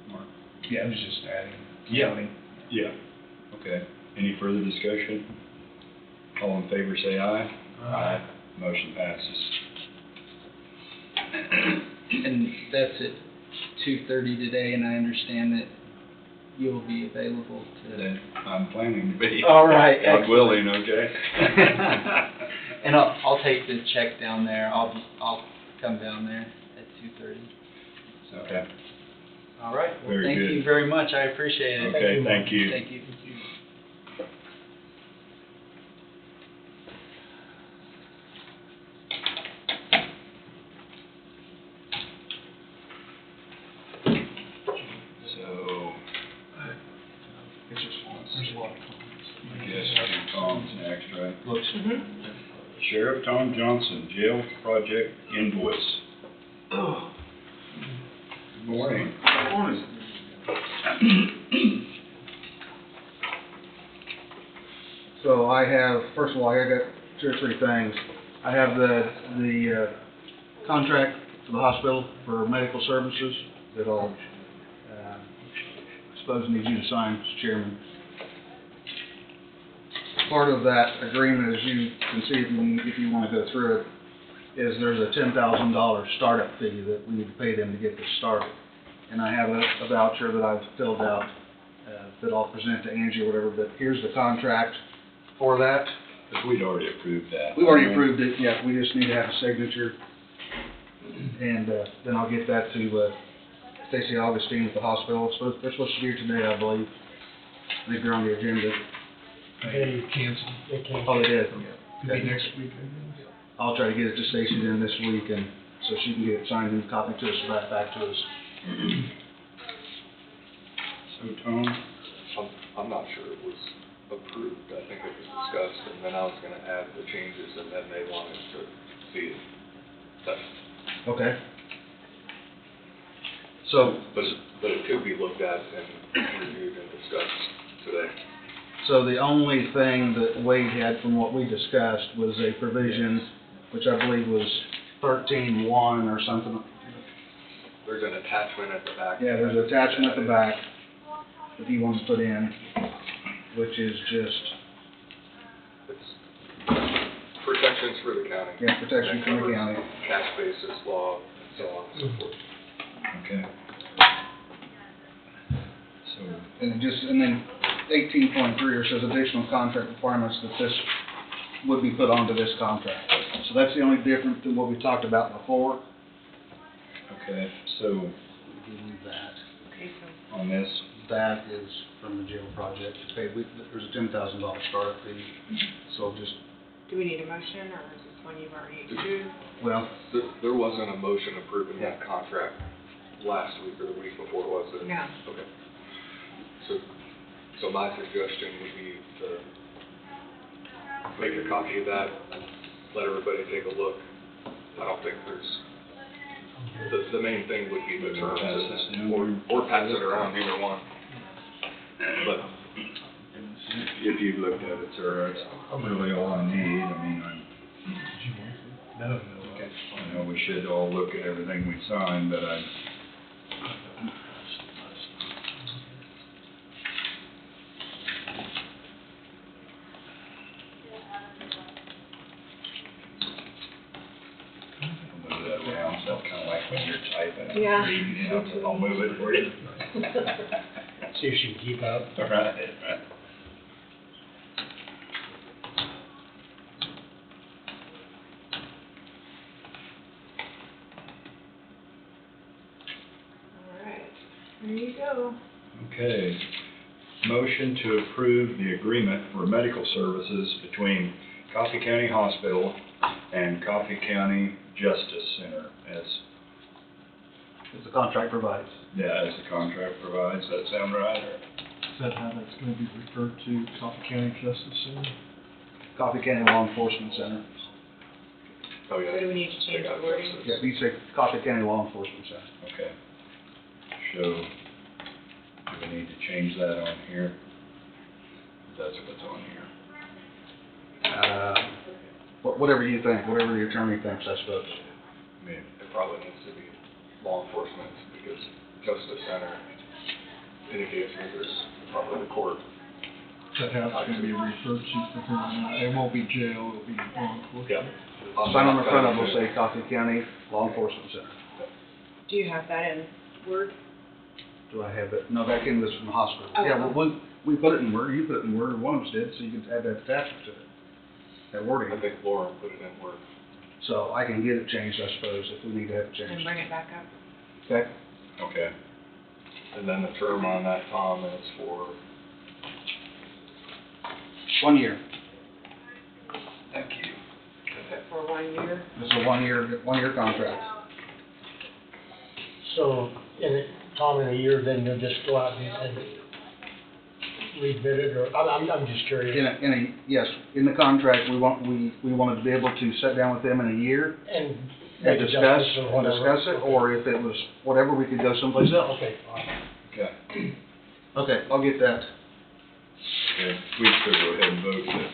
Mark? Yeah, I was just adding. Yeah. county. Yeah. Okay. Any further discussion? All in favor say aye. Aye. Motion passes. And that's at 2:30 today, and I understand that you'll be available to. Then I'm planning to be. All right, God excellent. willing, okay? And I'll take the check down there. I'll come down there at 2:30. So. Okay. All right. Well, Very thank good. you very much. I appreciate it. Okay, thank you. Thank you. So, It's just one, there's a lot of comments. I guess Tom's next, right? Mm-hmm. Sheriff Tom Johnson, jail project invoice. Good morning. So I have, first of all, I got two or three things. I have the contract for the hospital for medical services that I'll, suppose need you to sign, Mr. Chairman. Part of that agreement, as you can see if you want to go through it, is there's a $10,000 startup fee that we need to pay them to get this started. And I have a voucher that I've filled out that I'll present to Angie or whatever, but here's the contract for that. But we'd already approved that. We've already approved it, yeah, we just need to have a signature. And then I'll get that to Stacy Augustine at the hospital. They're supposed to be here today, I believe. I think they're on the agenda. They canceled. They can't. Oh, they did? Could Okay. be next week, I guess. I'll try to get it to Stacy then this week, and so she can get it signed and copy to us, back to us. So, Tom, I'm not sure it was approved. I think it was discussed, and then I was gonna add the changes, and then they wanted to see it. Okay. So, But it could be looked at and reviewed and discussed today. so the only thing that Wade had from what we discussed was a provision, which I believe was 13-1 or something. There's an attachment at the back. Yeah, there's an attachment at the back that he wants to put in, which is just, It's protections for the county. yeah, protection from the county. Cash basis law, and so on and so forth. okay. So, And then 18.3 says additional contract requirements that this would be put onto this contract. So that's the only difference than what we talked about before. okay, so That, Okay, so on this, that is from the jail project. Okay, there's a $10,000 startup fee, so just, do we need a motion, or is this one you've already approved? well, There wasn't a motion approving that contract last week or the week before, was it? No. Okay. So my suggestion would be to make a copy of that, let everybody take a look. I don't think the main thing would be the terms, or pass it around, either one. But if you've looked at it, sir, that's really all I need. I mean, No. I know we should all look at everything we sign, but I'll move that down, so kind of like when you're typing. Yeah. Reading, you know, I'll move it for you. See if she can keep up. All right. All right, there you go. Okay. Motion to approve the agreement for medical services between Coffee County Hospital and Coffee County Justice Center as as the contract provides. Yeah, as the contract provides, that sound right? Is that how that's gonna be referred to, Coffee County Justice Center? Coffee County Law Enforcement Center. Oh, yeah. So do we need to change the wording? Yeah, you say Coffee County Law Enforcement Center. Okay. So, do we need to change that on here? That's what's on here. Whatever you think, whatever your attorney thinks, I suppose. I mean, It probably needs to be law enforcement, because Justice Center indicates that there's probably the court. Is that how it's gonna be referred to from here on out? It won't be jail, it'll be law enforcement. Sign on the front of it will say Coffee County Law Enforcement Center. Do you have that in Word? Do I have it? No, that came this from the hospital. Oh, Yeah, oh. well, we put it in Word, you put it in Word, or one of us did, so you can add that attachment to it. That wording. I think Lauren put it in Word. So I can get it changed, I suppose, if we need to have it And changed. bring it back up? Okay? okay. And then the term on that, Tom, is for, 1 year. thank you. Is it for 1 year? It's a one-year contract. So, Tom, in a year, then you'll just go out and rebid it, or, I'm just curious. Yes, in the contract, we wanted to be able to sit down with them in a year And and make discuss adjustments or whatever. it, or if it was whatever, we could go someplace else. Okay, all right. Okay. Okay, I'll get that. Okay, we can still go ahead and vote to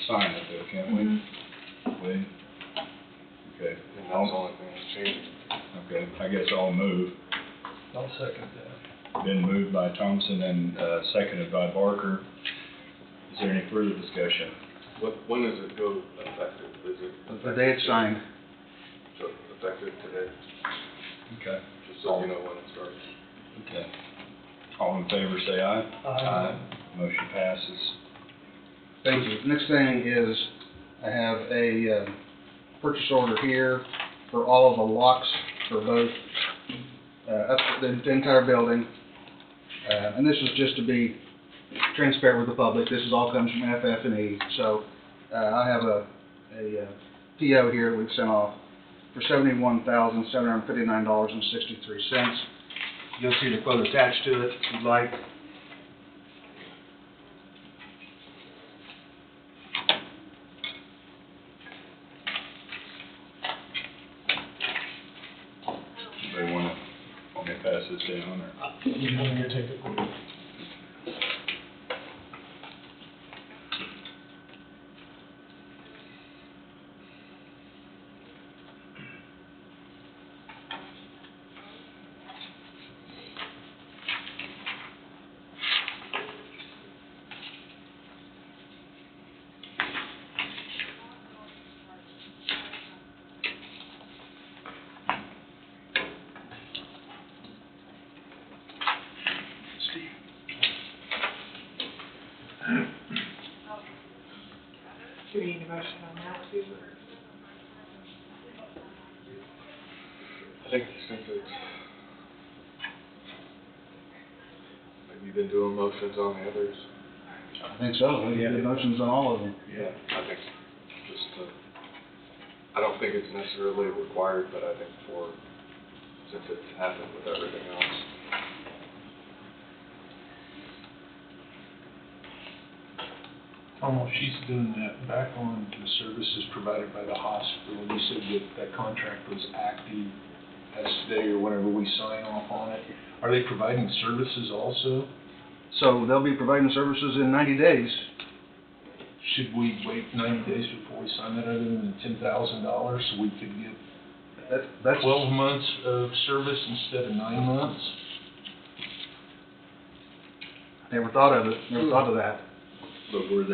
sign it though, can't we? Wait. Okay. And that's the only thing that's changing. Okay, I guess I'll move. I'll second that. Been moved by Thompson and, seconded by Barker. Is there any further discussion? When does it go effective? Is it? The day it's signed. So effective today, Okay. just so you know when it starts. Okay. All in favor, say aye. Aye. Motion passes. Thank you. Next thing is, I have a purchase order here for all of the locks for both, up the entire building. And this is just to be transparent with the public. This is all comes from FF&E. So, I have a PO here we've sent off for $71,759.63. You'll see the quote attached to it if you'd like. Anybody want me to pass this down, or? You want me to take it? Do we need a motion on that too? I think since it's, have you been doing motions on the others? I think so. We have motions on all of them. Yeah. I think just, I don't think it's necessarily required, but I think since it's happened with everything else. Tom, while she's doing that, back on the services provided by the hospital, you said that that contract was active as today or whenever we sign off on it. Are they providing services also? So they'll be providing services in 90 days. Should we wait 90 days before we sign that other than $10,000 so we could get That's 12 months of service instead of 9 months? Never thought of it. Never thought of that. But was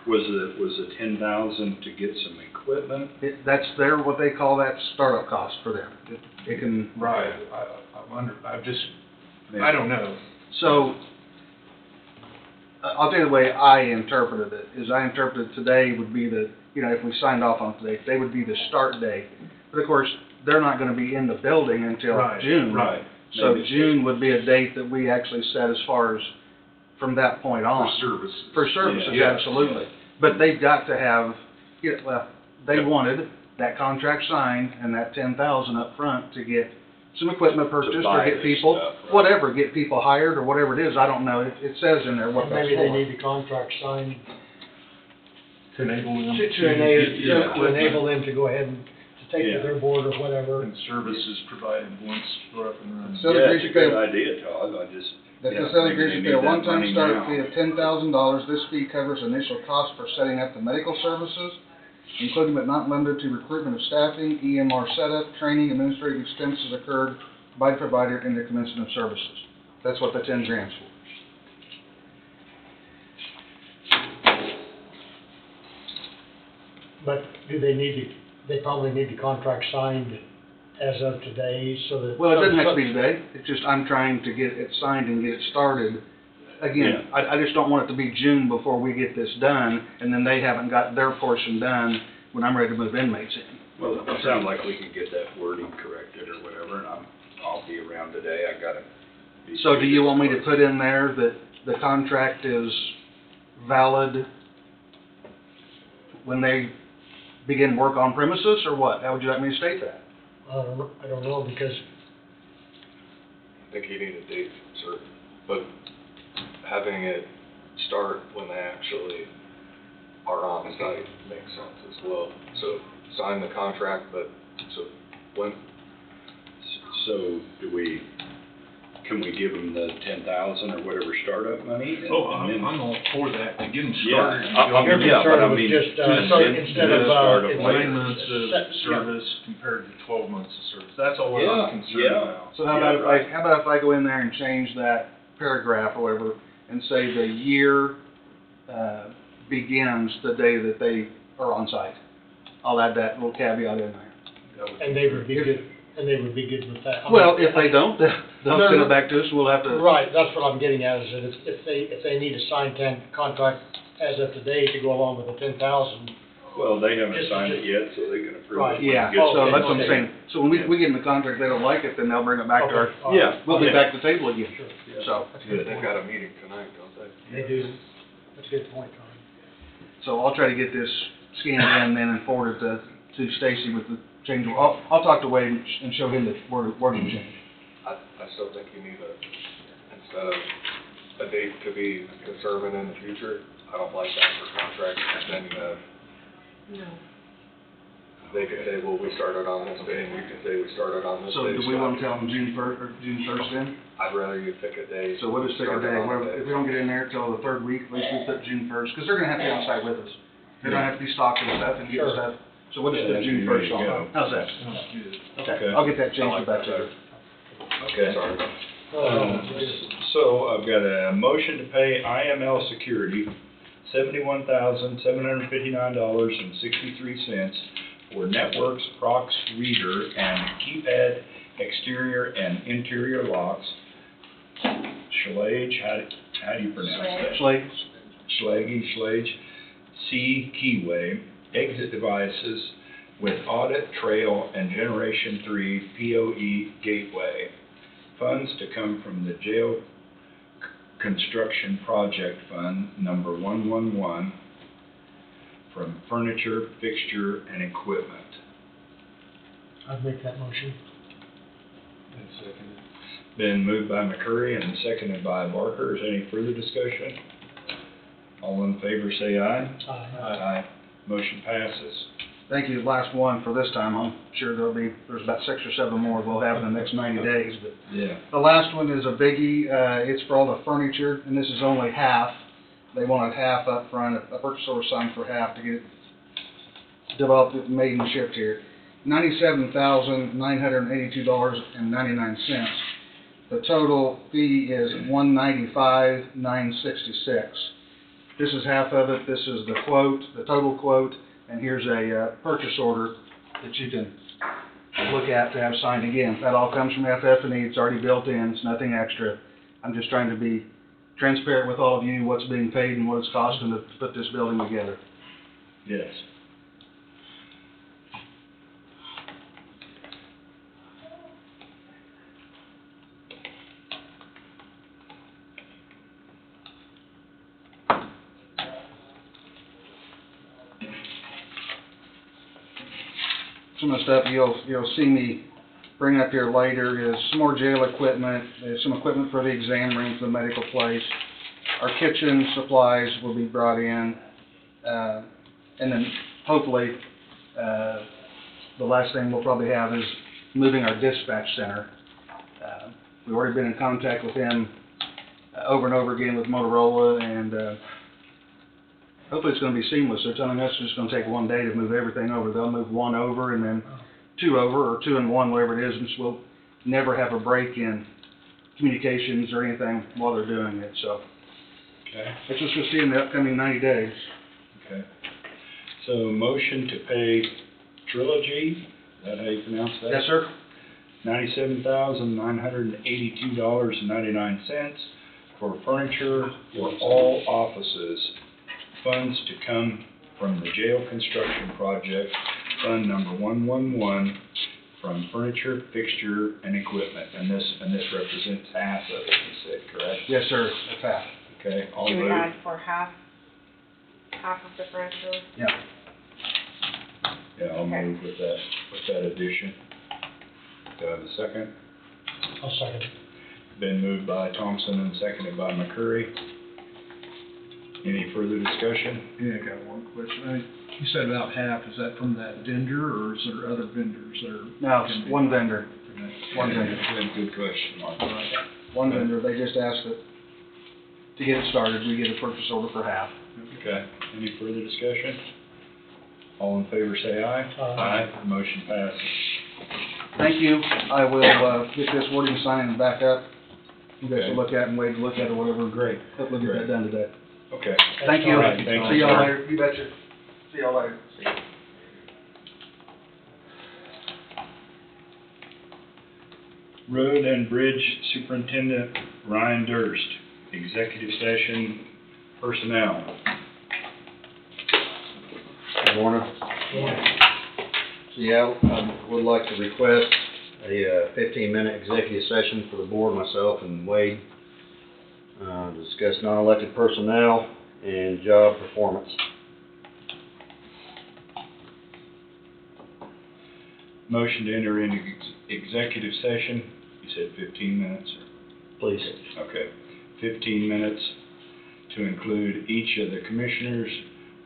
the 10,000 to get some equipment? That's what they call that startup cost for them. It can. Right, I don't know. So, I'll tell you the way I interpreted it, is I interpreted today would be if we signed off on today, today would be the start date. But of course, they're not gonna be in the building until June. Right. So Maybe June would be a date that we actually set as far as from that point on. For services. For services, Yeah. absolutely. But they've got to have, they wanted that contract signed and that 10,000 up front to get some equipment purchased, or buy get this people, stuff, right. whatever, get people hired, or whatever it is, I don't know, it says in there what that's Maybe they for. need the contract signed To enable them to enable them to go ahead and to take Yeah. to their board or whatever. And services provided once we're up and running. So Yeah, agrees it's a to pay- good idea, Todd, I just. The yeah, facility maybe agrees to they pay a need that one-time money startup now. fee of $10,000. This fee covers initial costs for setting up the medical services, including but not limited to recruitment of staffing, EMR setup, training, administrative expenses occurred by the provider in the commencement of services. That's what the 10 grants for. But do they they probably need the contract signed as of today, so that. Well, it doesn't have to be today, it's just I'm trying to get it signed and get it started. Again, I just don't want it to be June before we get this done, and then they haven't got their portion done when I'm ready to move inmates in. Well, it sounds like we can get that wording corrected or whatever, and I'll be around today, I gotta be. So do you want me to put in there that the contract is valid when they begin work on premises, or what? How would you like me to state that? I don't know, because I think you need a date certain, but having it start when they actually are on site makes sense as well. So sign the contract, but so when, So can we give them the 10,000 or whatever startup money? and- Oh, and then- I'm all for that, to get them Yeah, started. yeah, but I mean, just, instead of start of, 9 months of set- service compared to 12 months of service, that's all Yeah, I'm concerned yeah. about. So how about if I go in there and change that paragraph or whatever, and say the year, begins the day that they are on site? I'll add that little caveat in there. and they would be good, with that. I mean, Well, if they don't, they'll No, send no. it back to us, we'll have to. Right, that's what I'm getting at, is that if they need a signed contract as of today to go along with the 10,000. Well, they haven't Just- signed it yet, so they can approve it. Right. when it Yeah, gets so to that's what I'm the saying. So when we get in the contract, they don't like it, then they'll bring it back to our, Okay. Yeah. we'll be Yeah. back to the table again. Sure. So, That's a good they've point. got a meeting tonight, don't they? They do. That's a good point, Tom. so I'll try to get this scanned in then and forward it to Stacy with the change. I'll talk to Wade and show him the wording change. I still think you need instead of a date to be determined in the future, I don't like that for contracts, and then, No. they could say, well, we started on this day, and you could say, we started on this day. So do we want to tell them June 1st or June 1st then? I'd rather you pick a day. So we'll just pick a start it day, on where the if we don't get in there till the third week, at least we put June 1st, because they're gonna have to be on site with us. They're gonna have to be stocking stuff and getting Sure. stuff, so we'll just Yeah, put June ready 1st to go. on. How's that? Okay. Okay, I'll get that I changed like back that to you. Okay. Sorry. So I've got a motion to pay IML Security $71,759.63 for Networks Prox Reader and keypad exterior and interior locks. Schlage, how do you pronounce that? Schlage, C Keyway, exit devices with audit trail and generation 3 PoE gateway. Funds to come from the jail construction project fund number 111 from furniture, fixture, and equipment. I'd make that motion. Been moved by McCurry and seconded by Barker. Is there any further discussion? All in favor say aye. Aye. Motion passes. Thank you, last one for this time, I'm sure there's about 6 or 7 more we'll have in the next 90 days, but. Yeah. The last one is a biggie, it's for all the furniture, and this is only half. They wanted half up front, a purchase order signed for half to get it developed, made and shipped here. $97,982.99. The total fee is $195,966. This is half of it, this is the quote, the total quote, and here's a purchase order that you can look at to have signed again. That all comes from FF&E, it's already built in, it's nothing extra. I'm just trying to be transparent with all of you, what's being paid and what it's costing to put this building together. Yes. Some of the stuff you'll see me bring up here later is some more jail equipment, there's some equipment for the exam rooms, the medical place. Our kitchen supplies will be brought in, and then hopefully, the last thing we'll probably have is moving our dispatch center. We've already been in contact with them over and over again with Motorola, and hopefully it's gonna be seamless. They're telling us it's gonna take one day to move everything over. They'll move one over and then two over, or two and one, whatever it is, and so we'll never have a break in communications or anything while they're doing it, so. Okay, That's what we'll see in the upcoming 90 days. okay. So motion to pay Trilogy, is that how you pronounce that? Yes, sir? $97,982.99 for furniture for all offices. Funds to come from the jail construction project, fund number 111, from furniture, fixture, and equipment. And this represents half of it, you said, correct? Yes, sir, that's half. Okay, I'll Do we move. add for half of the furniture? Yeah. Yeah, I'll move with that addition. Do I have a second? I'll second. Been moved by Thompson and seconded by McCurry. Any further discussion? Yeah, I got one question. You said about half, is that from that vendor, or is there other vendors that are? No, it's one vendor. One vendor. Good question, Mark. One vendor, they just asked that to get it started, we get a purchase order for half. Okay, any further discussion? All in favor say aye. Aye. Motion passes. Thank you. I will, get this wording signed and back up. You guys will look at and wait to look at it, whatever. Great. Hopefully get that done today. Okay. Thank you. All right, thank See you, y'all sir. later. You betcha. See y'all later. Road and Bridge Superintendent Ryan Durst, executive session personnel. Good morning. So, yeah, I would like to request a 15-minute executive session for the board, myself and Wade, to discuss non-elected personnel and job performance. Motion to enter into executive session, you said 15 minutes? Please. Okay, 15 minutes to include each of the commissioners,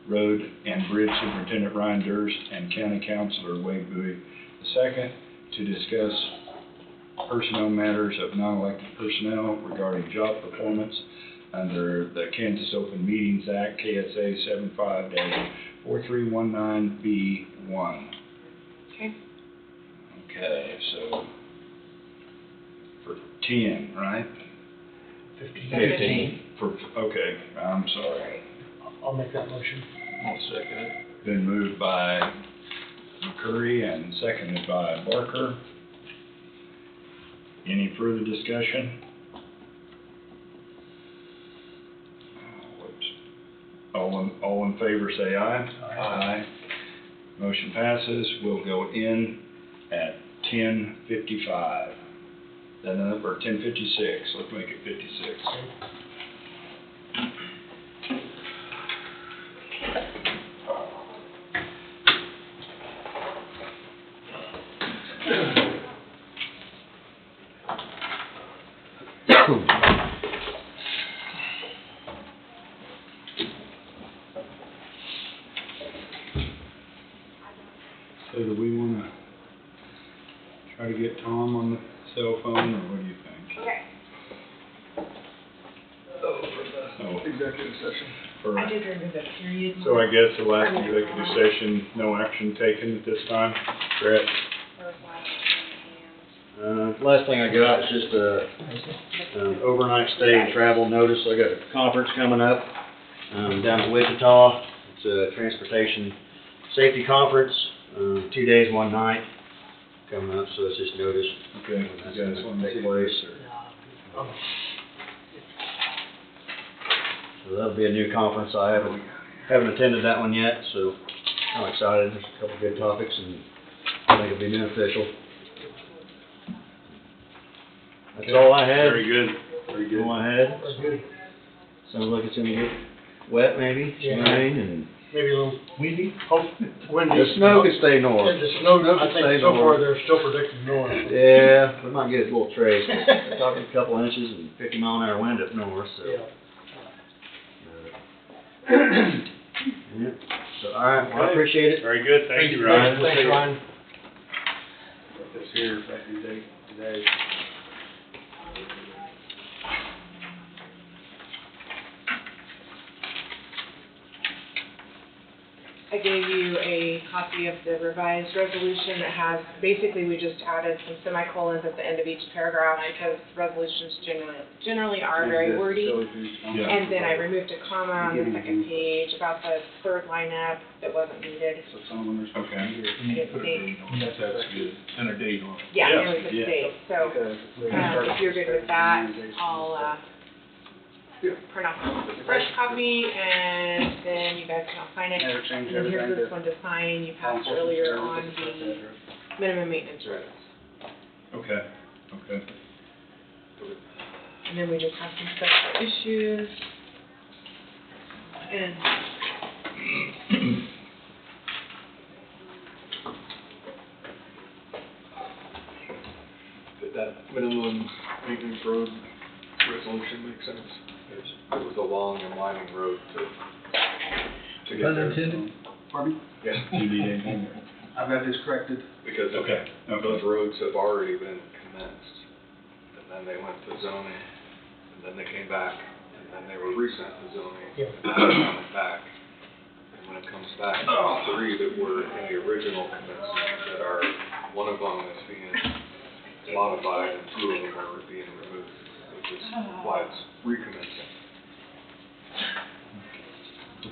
Road and Bridge Superintendent Ryan Durst, and County Councilor Wade Bowie II, to discuss personnel matters of non-elected personnel regarding job performance under the Kansas Open Meetings Act, KSA 75-4319B1. Okay. Okay, so for 10, right? 15. Okay, I'm sorry. I'll make that motion. I'll second it. Been moved by McCurry and seconded by Barker. Any further discussion? All in favor say aye. Aye. Motion passes. We'll go in at 10:55. Then or 10:56. Let's make it 56. So do we want to try to get Tom on the cell phone, or what do you think? Okay. Oh, Executive session. for- I did remove that period. So I guess the last executive session, no action taken at this time, correct? Last thing I got is just an overnight stay and travel notice. I got a conference coming up down in Wichita. It's a transportation safety conference, 2 days, 1 night coming up, so it's just notice. Okay, when that's you guys gonna want to take place. So that'll be a new conference. I haven't attended that one yet, so I'm excited. There's a couple good topics, and I think it'll be beneficial. That's all I had. Very good, very good. All I had. Very good. Sounds like it's gonna get wet maybe, some Yeah. rain, and maybe a little windy. Windy. The snow could stay north. And the snow, Snow I could stay think so far north. they're still predicting north. Yeah, we might get a little trace. We're talking a couple inches and 50 mile an hour wind up north, so. Yeah. Yeah. So, all right, well, I appreciate it. Very good, thank you, Ryan. Thanks, Ryan. Put this here, effective date today. I gave you a copy of the revised resolution that has, basically, we just added some semicolons at the end of each paragraph because resolutions generally are very wordy. And then I removed a comma on the second page about the third line up that wasn't needed. Okay. I didn't think. That's good. And a date on it. Yeah, there was a date, so, if you're good with that, I'll, print off a fresh copy, and then you guys can all sign it. Never change And then here's everything this to one to sign, you passed earlier on the minimum maintenance roads. Okay, okay. And then we just have some special issues. And Did that minimum maintenance road resolution make sense? It was a long and winding road to get Pun there. intended. Pardon me? Yeah. Do you need anything? I've had this corrected. Because Okay. those roads have already been commenced. And then they went to zoning, and then they came back, and then they were resent to zoning, Yeah. and now they're coming back. And when it comes back, three that were in the original commencement that are, one of them is being modified and two of them are being removed, which is why it's recommencing.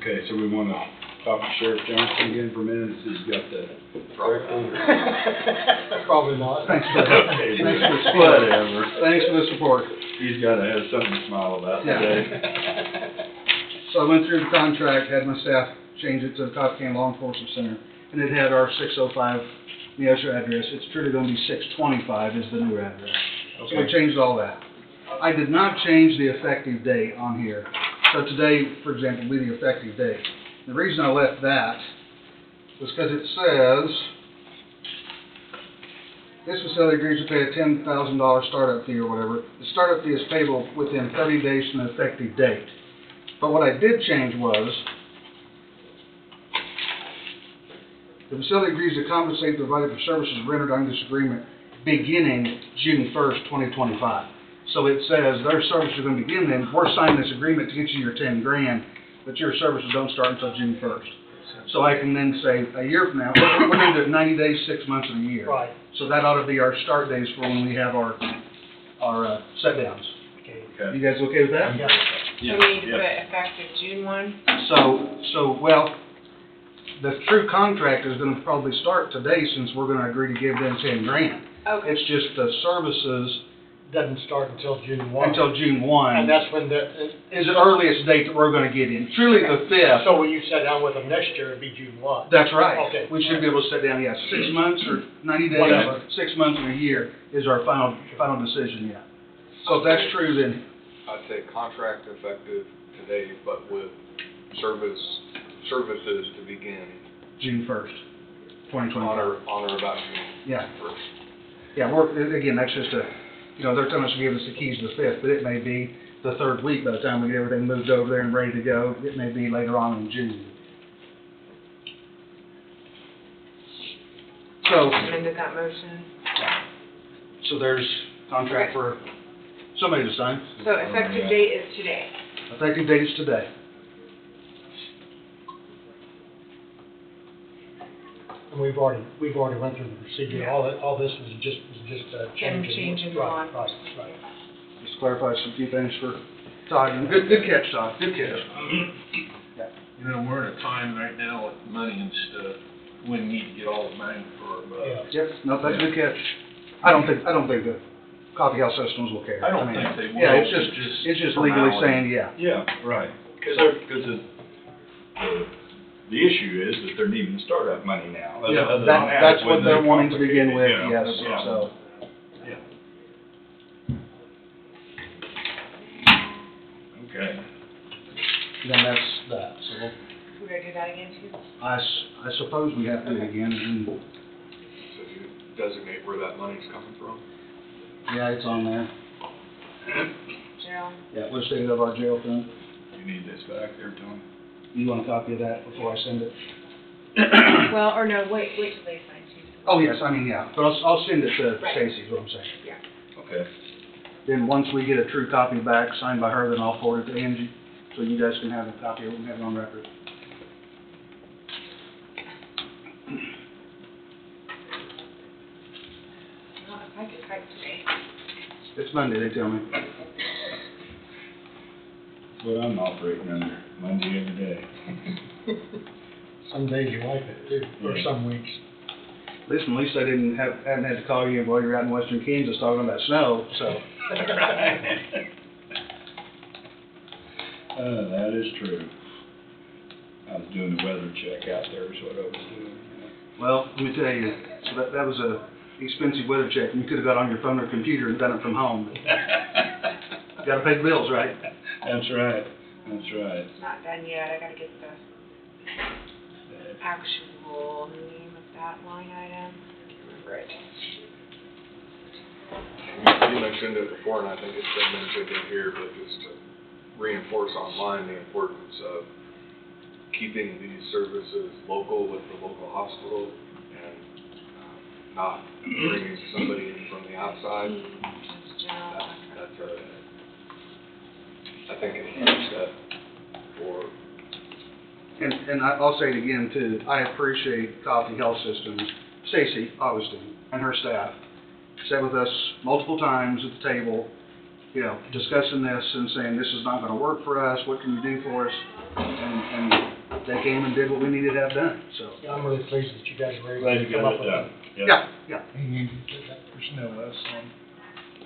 Okay, so we wanna talk to Sheriff Johnson again for a minute, and see if he's got the correct order. Probably not. Thanks for the support. Whatever. Thanks for the support. He's gotta have something to smile about Yeah. today. So I went through the contract, had my staff change it to the Coffee Law Enforcement Center, and it had our 605 Neosho address. It's truly gonna be 625 is the new address. So we changed all that. I did not change the effective date on here. So today, for example, will be the effective date. The reason I left that was because it says, this facility agrees to pay a $10,000 startup fee or whatever. The startup fee is payable within 30 days from the effective date. But what I did change was, the facility agrees to compensate the provider for services rendered under this agreement beginning June 1st, 2025. So it says their services are going to begin then. We're signing this agreement to get you your 10 grand, but your services don't start until June 1st. So I can then say a year from now, we're going to do it 90 days, 6 months, and a year. Right. So that ought to be our start days for when we have our set downs. Okay. You guys okay with that? Yeah. so we need to put effective June 1. Well, the true contract is gonna probably start today since we're gonna agree to give them 10 grand. Okay. It's just the services Doesn't start until June 1. until June 1 And that's when is the earliest date that we're gonna get in. Truly the 5th. So when you sit down with them next year, it'd be June 1. That's right. Okay. We should be able to sit down, 6 months or 90 days, Whatever. 6 months and a year is our final decision, yeah. So if that's true, then I'd say contract effective today, but with services to begin June 1st, 2025. on or about June Yeah. 1st. Yeah, again, that's just they're telling us to give us the keys to the 5th, but it may be the 3rd week by the time we get everything moved over there and ready to go. It may be later on in June. So, Amended that motion. there's contract for somebody to sign. So effective date is today. Effective date is today. And we've already went through the procedure. All this was just changing the law. Right. Just clarify some few things for Todd. Good catch, Todd. Good catch. You know, we're in a time right now with money and stuff, we need to get all the bang for our buck. Yep. No, that's a good catch. I don't think the coffee house systems will care. I don't think they will. Yeah, it's just legally saying, yeah. Yeah, right. Because the issue is that they're needing startup money now. Yeah, Other than that's it what wouldn't they're be wanting to begin with, complicated, yes, so. Okay. Then that's that, so we'll gotta do that again too? I suppose we have to do it again, and, So you designate where that money's coming from? yeah, it's on there. Gerald? Yeah, what state of our jail fund? You need this back there, Tom? You want a copy of that before I send it? Well, or no, wait till they sign too. Oh, yes, I mean, yeah, but I'll send it to Right. Stacy, is what I'm saying. Yeah. Okay. Then once we get a true copy back, signed by her, then I'll forward it to Angie, so you guys can have a copy of it and have it on record. Well, if I could type today. It's Monday, they tell me. That's what I'm operating under, Monday every day. Some days you like it too, or Yeah. some weeks. Listen, at least I hadn't had to call you while you're out in western Kansas talking about snow, so. That is true. I was doing the weather check out there is what I was doing. Well, let me tell you, so that was a expensive weather check, and you could've got on your phone or computer and done it from home. Gotta pay the bills, right? That's right, that's right. It's not done yet, I gotta get the actual name of that line item. Can't remember it. You mentioned it before, and I think it's been mentioned in here, but just to reinforce online the importance of keeping these services local with the local hospital and not bringing somebody in from the outside. That's I think, a huge step for. And I'll say it again too, I appreciate Coffee Health Systems, Stacy Augustine and her staff sat with us multiple times at the table, you know, discussing this and saying, this is not gonna work for us, what can you do for us? And they came and did what we needed to have done, so. Yeah, I'm really pleased that you guys were able Glad to you come got up it with done. it. Yep. Yeah. There's no S on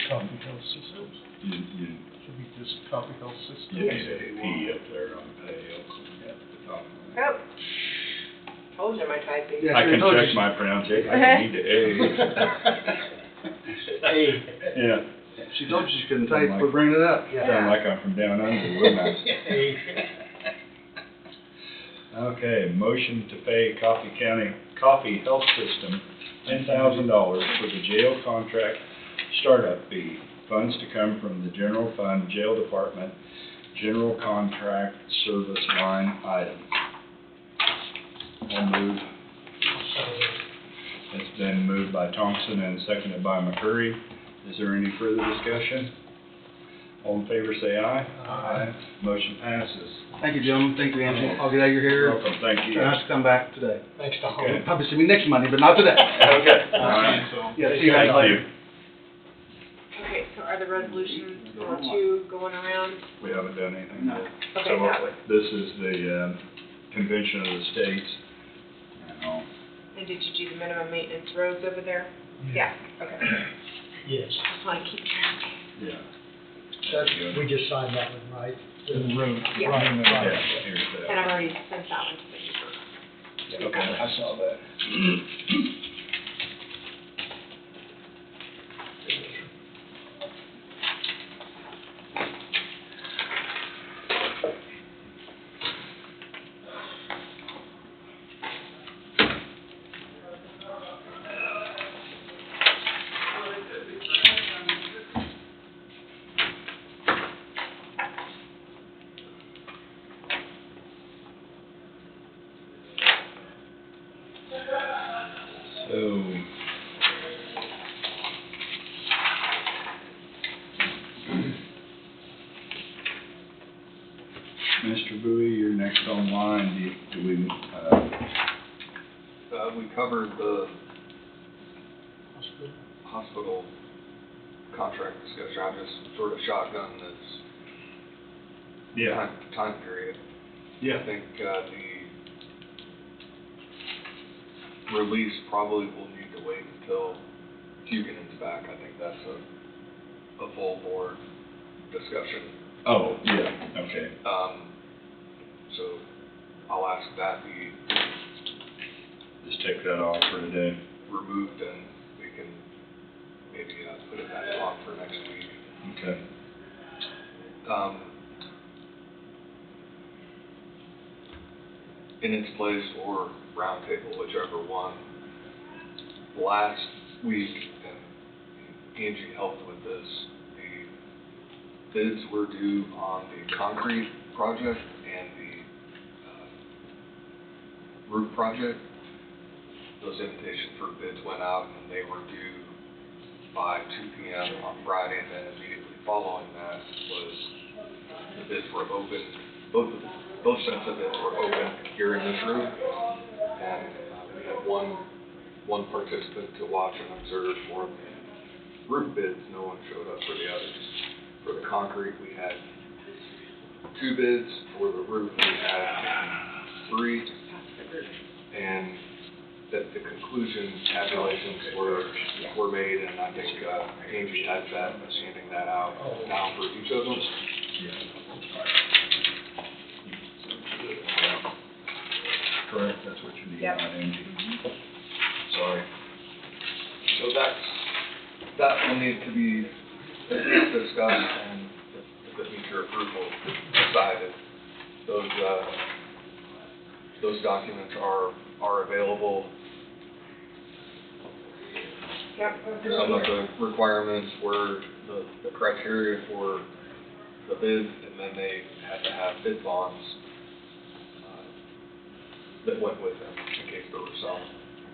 Coffee Health Systems. You Should be just Coffee Health Systems. need a P up there on the pay also. At the top. Oh, told you my typing. Yeah. I can told check you. my pronunciation, I can read the A. Yeah. She told you she couldn't type, but bringing it up. Sound like I'm from down under, wouldn't I? Okay, motion to pay Coffee Health System $10,000 for the jail contract startup fee. Funds to come from the general fund, jail department, general contract service line item. I'll move. It's been moved by Thompson and seconded by McCurry. Is there any further discussion? All in favor say aye. Aye. Motion passes. Thank you, gentlemen, thank you, Angie, I'll get out of your hair. Welcome, thank you. Try not to come back today. Thanks, Tom. Okay. Probably see me next Monday, but not today. Okay, all right. Yeah, see you guys Thank later. you. Okay, so are the resolutions or two going around? We haven't done anything No. yet. Okay, So that would, this is the Convention of the States. and did you do the minimum maintenance roads over there? Yeah, okay. Yes. Just wanna keep track. Yeah. We just signed that one, right? The road. Yeah. Right, Yeah, right. here's And that. I've already sent that one to the Okay. I saw that. So. Mr. Bowie, you're next online. Do we, We covered the hospital contract discussion, I just sort of shotgun this time period. Yeah. I think, the release probably will need to wait until Huguenot's back. I think that's a full board discussion. Oh, yeah, okay. So I'll ask that be Just take that off for today. removed and we can maybe put it back on for next week. Okay. in its place or roundtable, whichever one. Last week, and Angie helped with this, the bids were due on the concrete project and the roof project. Those invitations for bids went out and they were due by 2 p.m. on Friday, and then immediately following that was the bids were open. Both sets of bids were open here in this room, and we had one participant to watch and observe for the roof bids. No one showed up for the others. For the concrete, we had 2 bids. For the roof, we had 3, and that the conclusion tabulations were made, and I think Angie had that, handing that out now for each of them. Correct, that's what you need, Yep. not Angie. Sorry. So that will need to be discussed, and if it meets your approval, decided. Those documents are available. Yep. Some of the requirements were the criteria for the bids, and then they had to have bid bonds that went with them in case there was some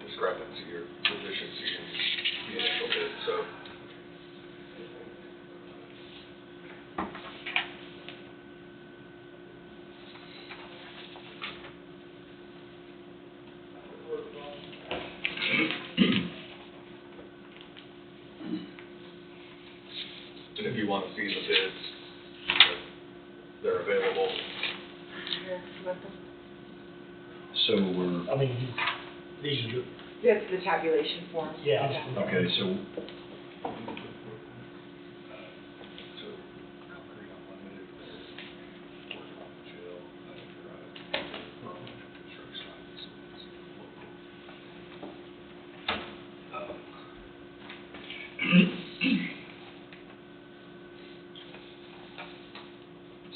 discrepancy or deficiency in the initial bid, so. And if you want to see the bids, they're available. So we're, I mean, these are, That's the tabulation form. yeah. okay, so.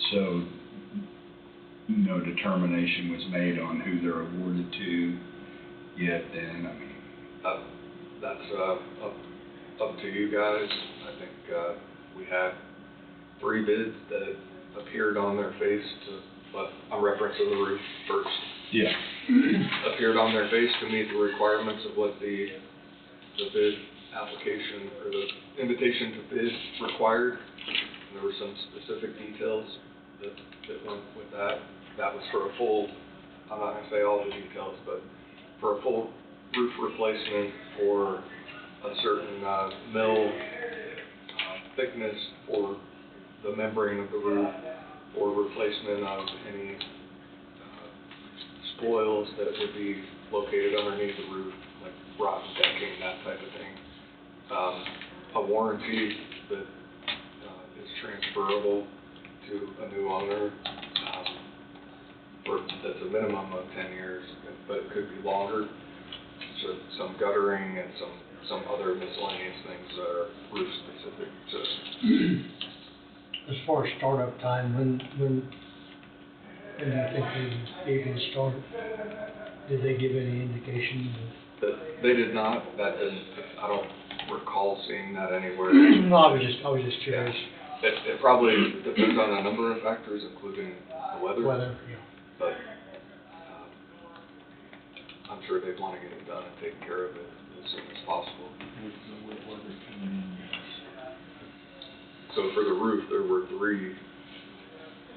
So, no determination was made on who they're awarded to yet then, I mean. That's up to you guys. I think we had 3 bids that appeared on their face but I'm referencing the roof first. Yeah. Appeared on their face to meet the requirements of what the bid application or the invitation to bid required. And there were some specific details that went with that. That was for a full, I'm not gonna say all the details, but for a full roof replacement for a certain mill thickness for the membrane of the roof, or replacement of any spoils that would be located underneath the roof, like rotten decking, that type of thing. A warranty that is transferable to a new owner, that's a minimum of 10 years, but it could be longer. So some guttering and some other miscellaneous things that are roof specific. As far as startup time, when do you think they be able to start? Did they give any indication? They did not. That didn't. I don't recall seeing that anywhere. No, I was just curious. It probably depends on a number of factors, including the weather. Yeah. But I'm sure they'd want to get it done and taken care of it as soon as possible. So for the roof, there were 3: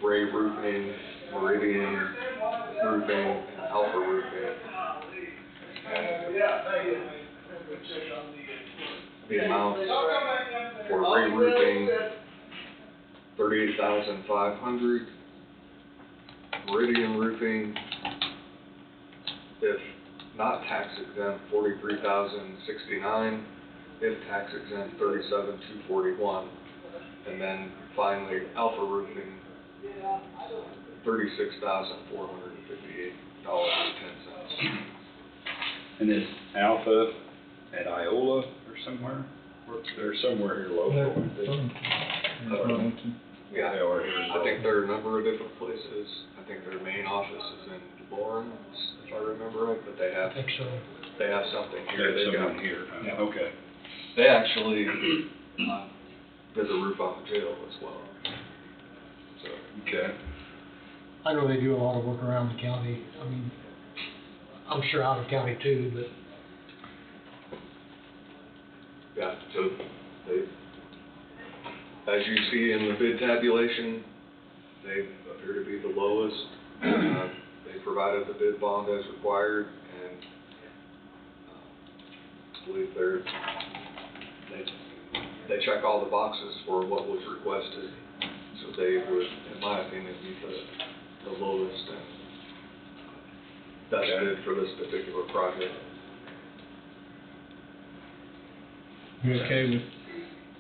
Ray Roofing, Meridian Roofing, and Alpha Roofing. And the amounts for Ray Roofing, $38,500. Meridian Roofing, if not tax exempt, $43,069. If tax exempt, $37,241. And then finally, Alpha Roofing, $36,458.10. And is Alpha at Iola or somewhere? They're somewhere here local. Yeah, They are here as I well. think there are a number of different places. I think their main office is in Lawrence, if I remember right, but they I have, think so. they have something They here. have They've got, someone here. yeah. Okay. They actually, did the roof on the jail as well. So, Okay. I know they do a lot of work around the county. I mean, I'm sure out of county too, but yeah, so they, as you see in the bid tabulation, they appear to be the lowest. They provided the bid bond as required, and I believe they check all the boxes for what was requested. So they would, in my opinion, be the lowest and best bid for this particular project. You okay with,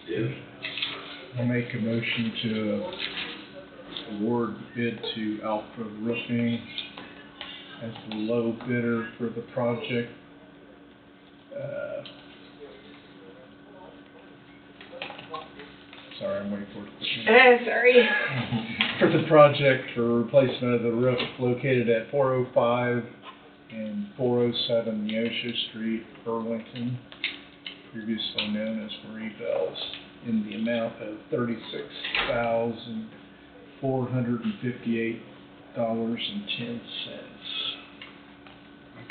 Yeah. I'll make a motion to award bid to Alpha Roofing as the low bidder for the project. Sorry, I'm waiting for it to quit. Sorry. For the project for replacement of the roof located at 405 and 407 Neosho Street, Burlington, previously known as Marie Bells, in the amount of $36,458.10.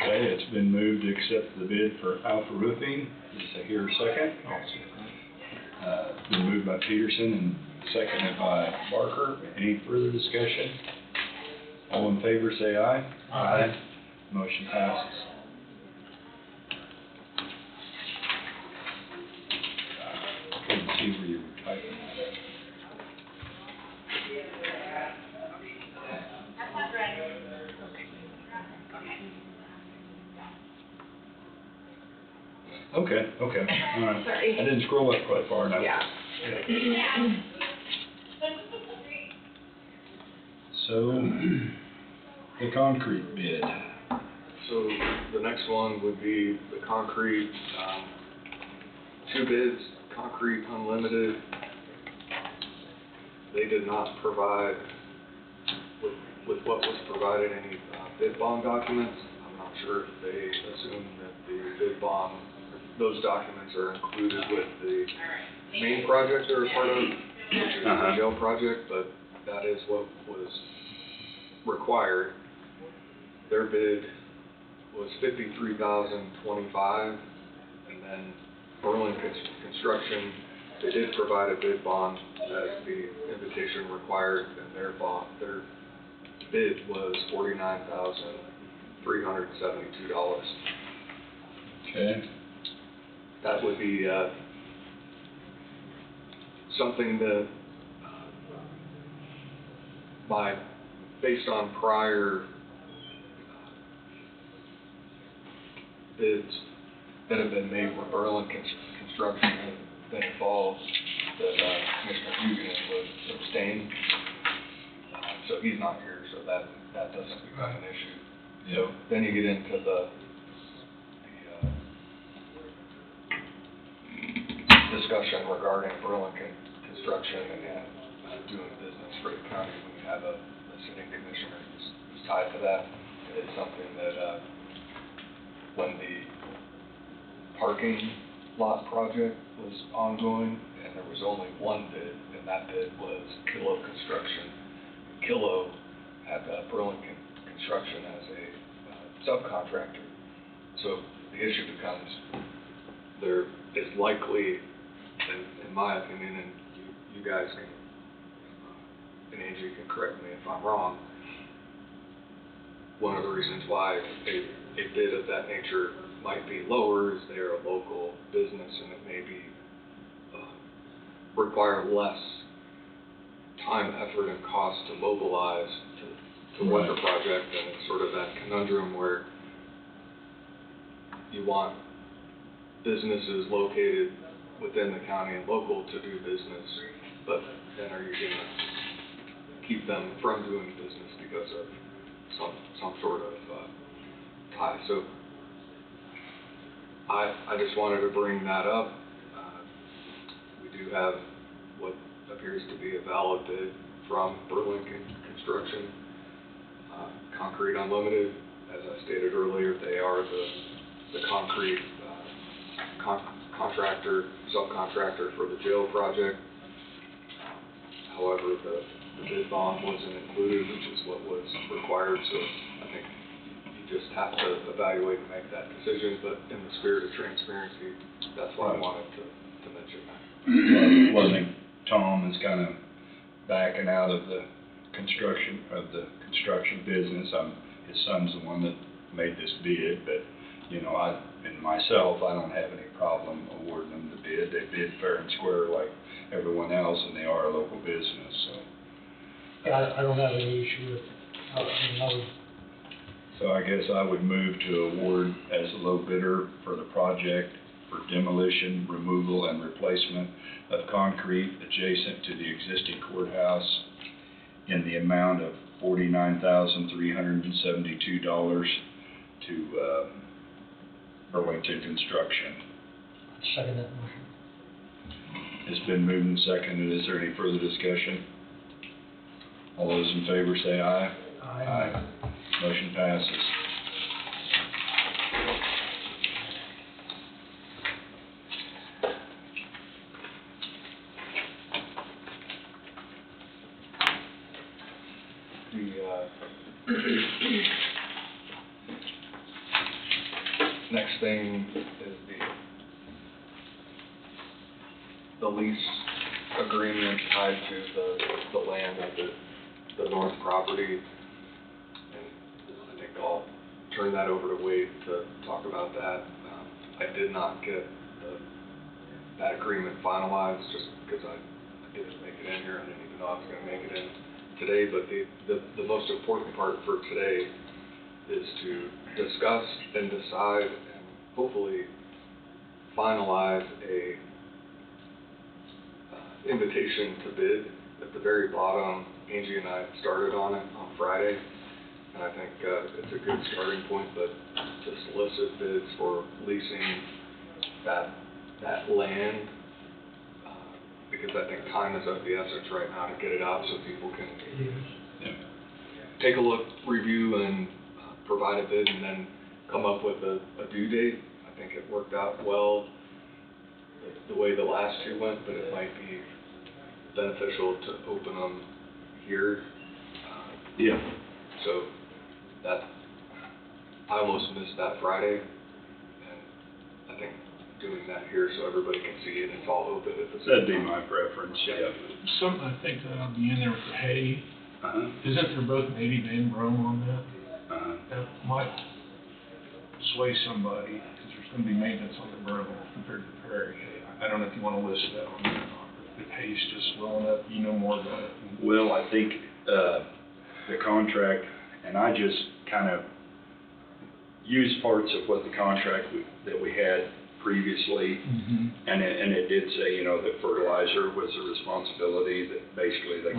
Okay, it's been moved to accept the bid for Alpha Roofing. Is there here a second? It's been moved by Peterson and seconded by Barker. Any further discussion? All in favor, say aye. Aye. Motion passes. Couldn't see where you were typing that. Okay, all right. Sorry. I didn't scroll up quite far enough. Yeah. So, the concrete bid. So the next one would be the concrete, two bids, Concrete Unlimited. They did not provide, with what was provided, any bid bond documents. I'm not sure if they assume that the bid bond, those documents are included with the main project they're a part of, which is the jail project, but that is what was required. Their bid was $53,025, and then Berlin Construction, they did provide a bid bond as the invitation required, and their bid was $49,372. Okay. That would be something that, based on prior bids that have been made where Berlin Construction has been involved, that Commissioner Hugan would abstain. So he's not here, so that doesn't become an issue. So then you get into the discussion regarding Berlin Construction and doing business for the county when you have a sitting commissioner who's tied to that. It is something that, when the parking lot project was ongoing, and there was only one bid, and that bid was Kilo Construction. Kilo had Berlin Construction as a subcontractor. So the issue becomes, there is likely, in my opinion, and you guys can, and Angie can correct me if I'm wrong, one of the reasons why a bid of that nature might be lower is they're a local business, and it may be require less time, effort, and cost to mobilize to run the project, and it's sort of that conundrum where you want businesses located within the county and local to do business, but then are you going to keep them from doing business because of some sort of tie? So I just wanted to bring that up. We do have what appears to be a valid bid from Burlington Construction. Concrete Unlimited, as I stated earlier, they are the concrete contractor, subcontractor for the jail project. However, the bid bond wasn't included, which is what was required, so I think you just have to evaluate and make that decision, but in the spirit of transparency, that's why I wanted to mention that. Wasn't Tom is kind of backing out of the construction business. His son's the one that made this bid, but, you know, I don't have any problem awarding them the bid. They bid fair and square like everyone else, and they are a local business, so. I don't have any issue with, So I guess I would move to award as a low bidder for the project for demolition, removal, and replacement of concrete adjacent to the existing courthouse in the amount of $49,372 to Burlington Construction. second that motion. It's been moved and seconded. Is there any further discussion? All those in favor say aye. Aye. Motion passes. Next thing is the lease agreement tied to the land at the north property. And I think I'll turn that over to Wade to talk about that. I did not get that agreement finalized just because I didn't make it in here. I didn't even know I was going to make it in today, but the most important part for today is to discuss and decide and hopefully finalize a invitation to bid. At the very bottom, Angie and I started on it on Friday, and I think it's a good starting point, but to solicit bids for leasing that land, because I think time is of the essence right now to get it out so people can take a look, review, and provide a bid, and then come up with a due date. I think it worked out well the way the last two went, but it might be beneficial to open them here. So that, I almost missed that Friday, and I think doing that here so everybody can see it, it's all open at the same time. That'd be my preference, yeah. Some, I think that'll be in there with the hay. Isn't there both native and brome on that? That might sway somebody, because there's gonna be maintenance on the brome compared to the prairie hay. I don't know if you wanna list that on there or not, but if hay's just swelling up, you know more about it. Well, I think, the contract, and I just kind of used parts of what the contract that we had previously, and it did say, you know, that fertilizer was a responsibility, that basically they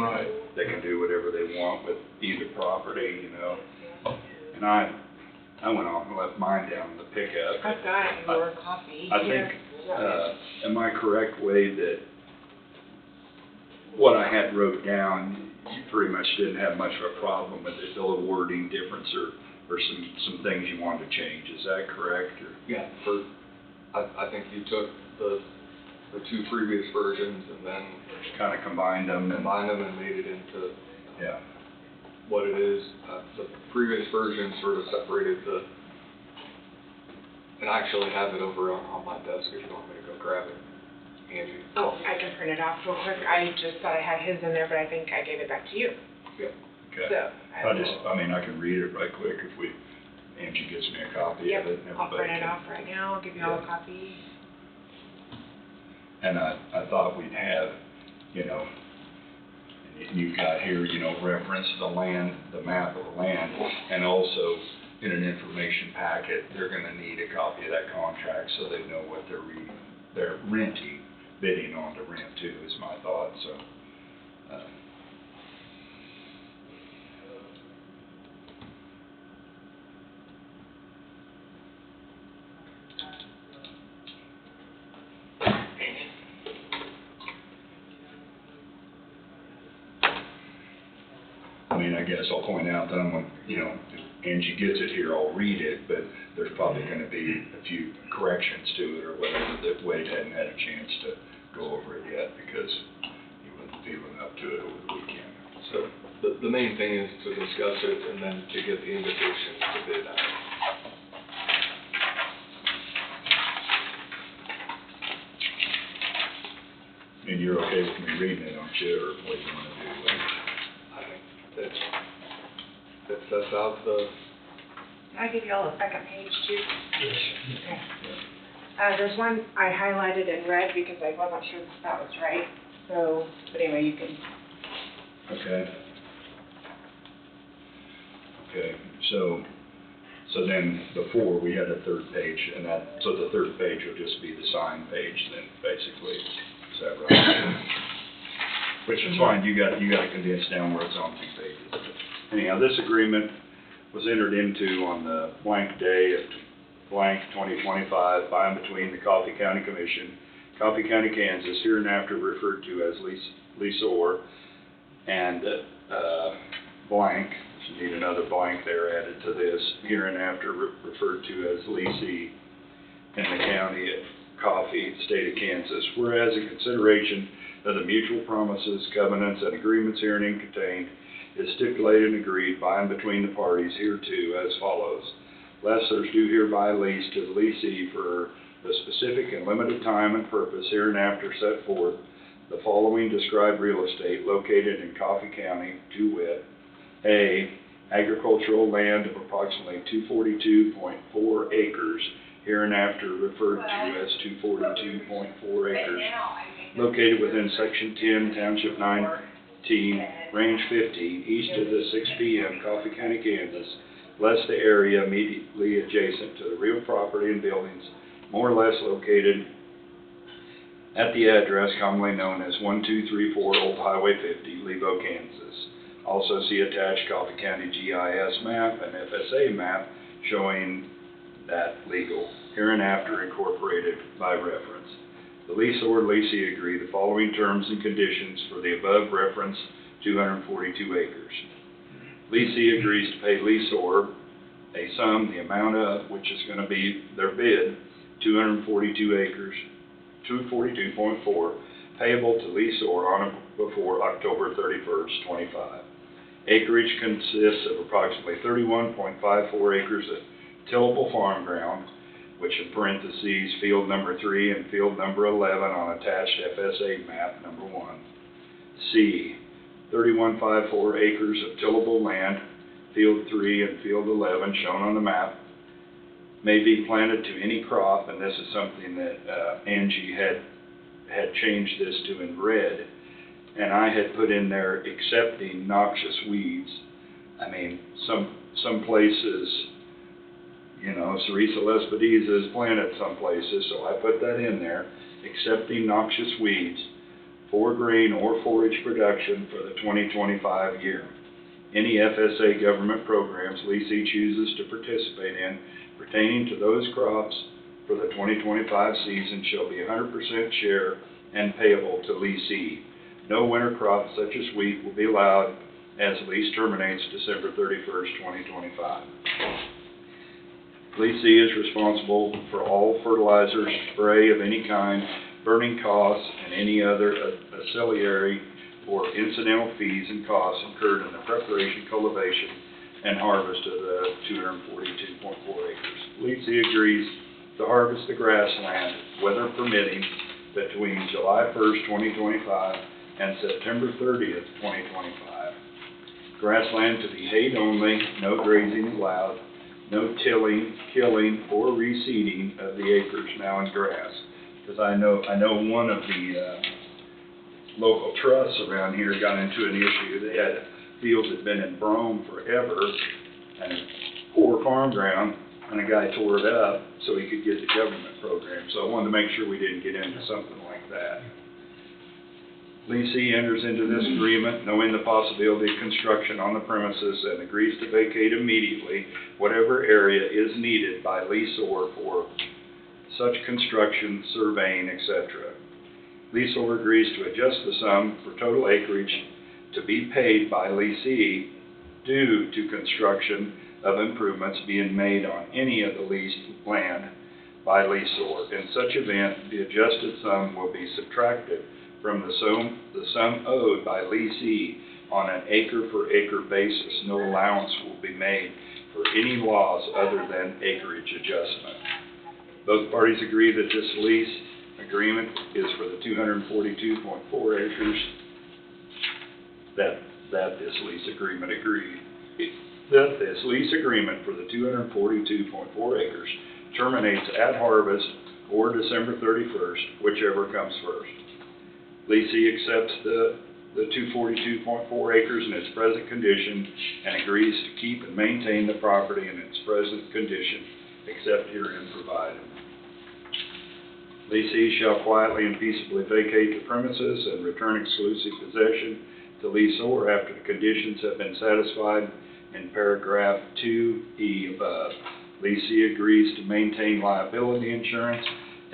can do whatever they want with either property, you know. And I went off and left mine down in the pickup. I've got your copy I here. think, am I correct, Wade, that what I had wrote down, you pretty much didn't have much of a problem with it, still a wording difference or some things you wanted to change, is that correct? Or? Yeah, I think you took the two previous versions and then kind of combined them and made it into what it is. The previous version sort of separated and I actually have it over on my desk if you want me to go grab it, Angie. Oh, I can print it off real quick. I just thought I had his in there, but I think I gave it back to you. Yeah. So, I mean, I can read it right quick if Angie gives me a copy of it. I'll print it off right now. I'll give you all a copy. And I thought we'd have, you know, and you've got here, you know, reference the land, the map of the land, and also in an information packet, they're gonna need a copy of that contract so they know what they're renting, bidding on to rent too, is my thought, so. And I guess I'll point out that when, you know, Angie gets it here, I'll read it, but there's probably gonna be a few corrections to it or whatever that Wade hadn't had a chance to go over it yet because he wasn't feeling up to it over the weekend. So the main thing is to discuss it and then to get the invitation to bid out. And you're okay with me reading it, aren't you, or what do you wanna do? I think that's out the, Can I give you all a second page too? Yes. Okay. There's one I highlighted in red because I wasn't sure if that was right, so, but anyway, you can. Okay. Okay, so then before, we had a third page, and so the third page will just be the sign page then, basically, is that right? Which is fine, you got it condensed down where it's on 2 pages. Anyhow, this agreement was entered into on the blank day of blank 2025 by and between the Coffee County Commission, Coffee County, Kansas, hereinafter referred to as leaseor, and blank, so you need another blank there added to this, hereinafter referred to as leasee in the county of Coffee, state of Kansas. Whereas in consideration of the mutual promises, covenants, and agreements herein contained is stipulated and agreed by and between the parties hereto as follows. Lessors do hereby lease to the leasee for the specific and limited time and purpose hereinafter set forth the following described real estate located in Coffee County, to wit, A, agricultural land of approximately 242.4 acres, hereinafter referred to as 242.4 acres, located within Section 10, Township 19, Range 50, east of the 6 p.m., Coffee County, Kansas, less the area immediately adjacent to the real property and buildings more or less located at the address commonly known as 1234 Old Highway 50, Lebo, Kansas. Also see attached Coffee County GIS map and FSA map showing that legal, hereinafter incorporated by reference. The leaseor and leasee agree the following terms and conditions for the above referenced 242 acres. Leasee agrees to pay leaseor a sum, the amount of which is going to be their bid, 242 acres, 242.4, payable to leaseor on or before October 31st, 25. Acreage consists of approximately 31.54 acres of tillable farm ground, which in parentheses, field number 3 and field number 11 on attached FSA map number 1. C, 31.54 acres of tillable land, field 3 and field 11 shown on the map, may be planted to any crop, and this is something that Angie had changed this to in red, and I had put in there accepting noxious weeds. I mean, some places, you know, Cerisa lespedeza is planted some places, so I put that in there, accepting noxious weeds for grain or forage production for the 2025 year. Any FSA government programs leasee chooses to participate in pertaining to those crops for the 2025 season shall be 100% share and payable to leasee. No winter crops such as wheat will be allowed as lease terminates December 31st, 2025. Leasee is responsible for all fertilizer, spray of any kind, burning costs, and any other ancillary or incidental fees and costs incurred in the preparation, cultivation, and harvest of the 242.4 acres. Leasee agrees to harvest the grassland, weather permitting, between July 1st, 2025 and September 30th, 2025. Grassland to be hayed only, no grazing allowed, no tilling, killing, or reseeding of the acres now in grass. Because I know one of the local trusts around here got into an issue. They had fields that had been in brome forever and poor farm ground, and a guy tore it up so he could get the government program. So I wanted to make sure we didn't get into something like that. Leasee enters into this agreement knowing the possibility of construction on the premises and agrees to vacate immediately whatever area is needed by leaseor for such construction, surveying, etc. Leaseor agrees to adjust the sum for total acreage to be paid by leasee due to construction of improvements being made on any of the leased land by leaseor. In such event, the adjusted sum will be subtracted from the sum owed by leasee on an acre-for-acre basis. No allowance will be made for any loss other than acreage adjustment. Both parties agree that this lease agreement is for the 242.4 acres that this lease agreement for the 242.4 acres terminates at harvest or December 31st, whichever comes first. Leasee accepts the 242.4 acres in its present condition and agrees to keep and maintain the property in its present condition, except herein provided. Leasee shall quietly and peaceably vacate the premises and return exclusive possession to leaseor after the conditions have been satisfied in paragraph 2E above. Leasee agrees to maintain liability insurance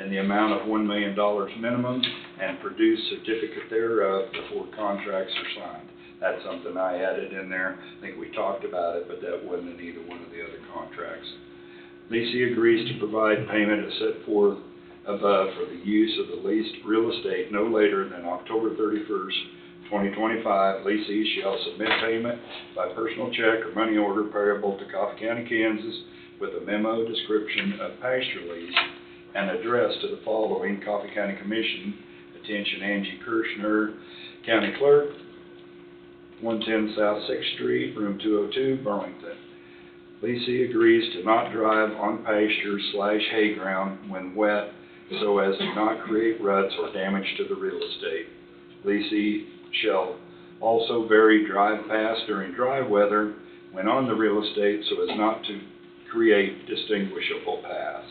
in the amount of $1 million minimum and produce certificate thereof before contracts are signed. That's something I added in there. I think we talked about it, but that wasn't in either one of the other contracts. Leasee agrees to provide payment as set forth above for the use of the leased real estate no later than October 31st, 2025. Leasee shall submit payment by personal check or money order payable to Coffee County, Kansas, with a memo description of pasture lease and address to the following: Coffee County Commission, attention Angie Kirshner, County Clerk, 110 South 6th Street, room 202, Burlington. Leasee agrees to not drive on pasture/hay ground when wet so as to not create ruts or damage to the real estate. Leasee shall also vary drive paths during dry weather when on the real estate so as not to create distinguishable paths.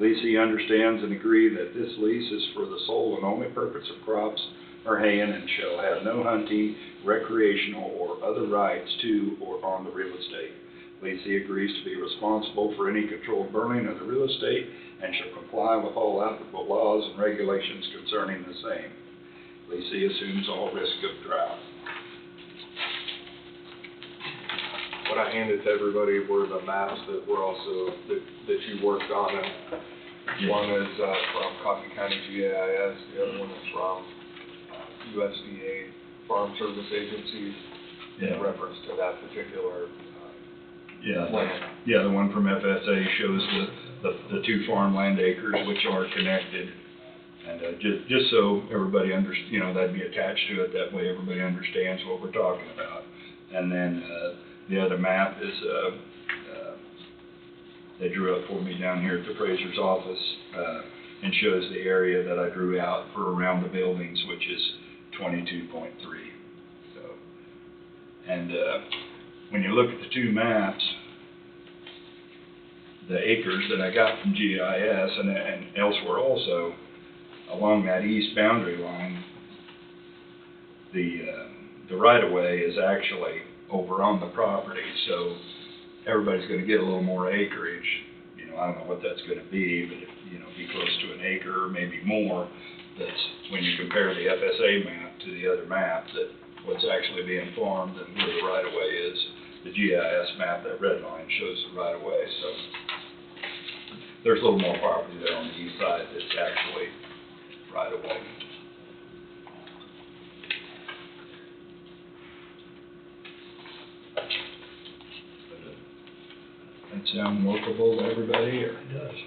Leasee understands and agree that this lease is for the sole and only purpose of crops or haying and shall have no hunting, recreational, or other rights to or on the real estate. Leasee agrees to be responsible for any controlled burning of the real estate and shall comply with all applicable laws and regulations concerning the same. Leasee assumes all risk of drought. What I handed to everybody were the maps that were also, that you worked on, and one is from Coffee County GIS, the other one is from USDA Farm Service Agency, in reference to that particular land. Yeah, the one from FSA shows the two farmland acres which are connected. And just so everybody that'd be attached to it, that way everybody understands what we're talking about. And then the other map is, they drew up for me down here at the appraiser's office, and shows the area that I drew out for around the buildings, which is 22.3. So, and when you look at the two maps, the acres that I got from GIS and elsewhere also, along that east boundary line, the right-of-way is actually over on the property, so everybody's going to get a little more acreage. I don't know what that's going to be, but be close to an acre, maybe more. That's when you compare the FSA map to the other map, that what's actually being farmed and where the right-of-way is. The GIS map, that red line, shows the right-of-way, so there's a little more property there on the east side that's actually right-of-way. That sound workable to everybody, or? It does.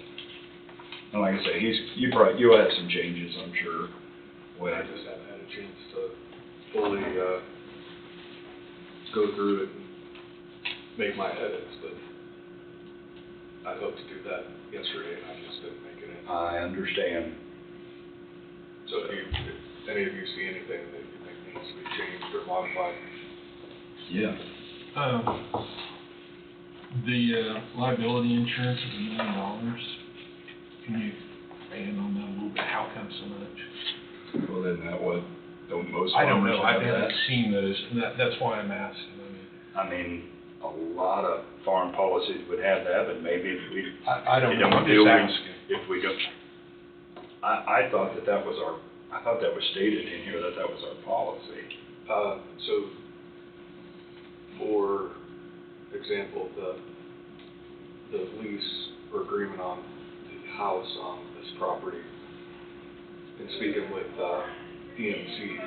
And like I say, you'll have some changes, I'm sure. I just haven't had a chance to fully go through it and make my edits, but I hoped to do that yesterday and I just didn't make it in. I understand. So if any of you see anything that you think needs to be changed or modified. Yeah. The liability insurance of $1 million, can you expand on that a little bit? How come so much? Well, isn't that what most I don't farmers know, I have that? haven't seen those, and that's why I'm asking. I mean, a lot of farm policies would have that, but maybe if we. I don't know, I'm do just it, asking. If we don't, I thought that was I thought that was stated in here that was our policy. So for example, the lease or agreement on the house on this property, in speaking with, EMC,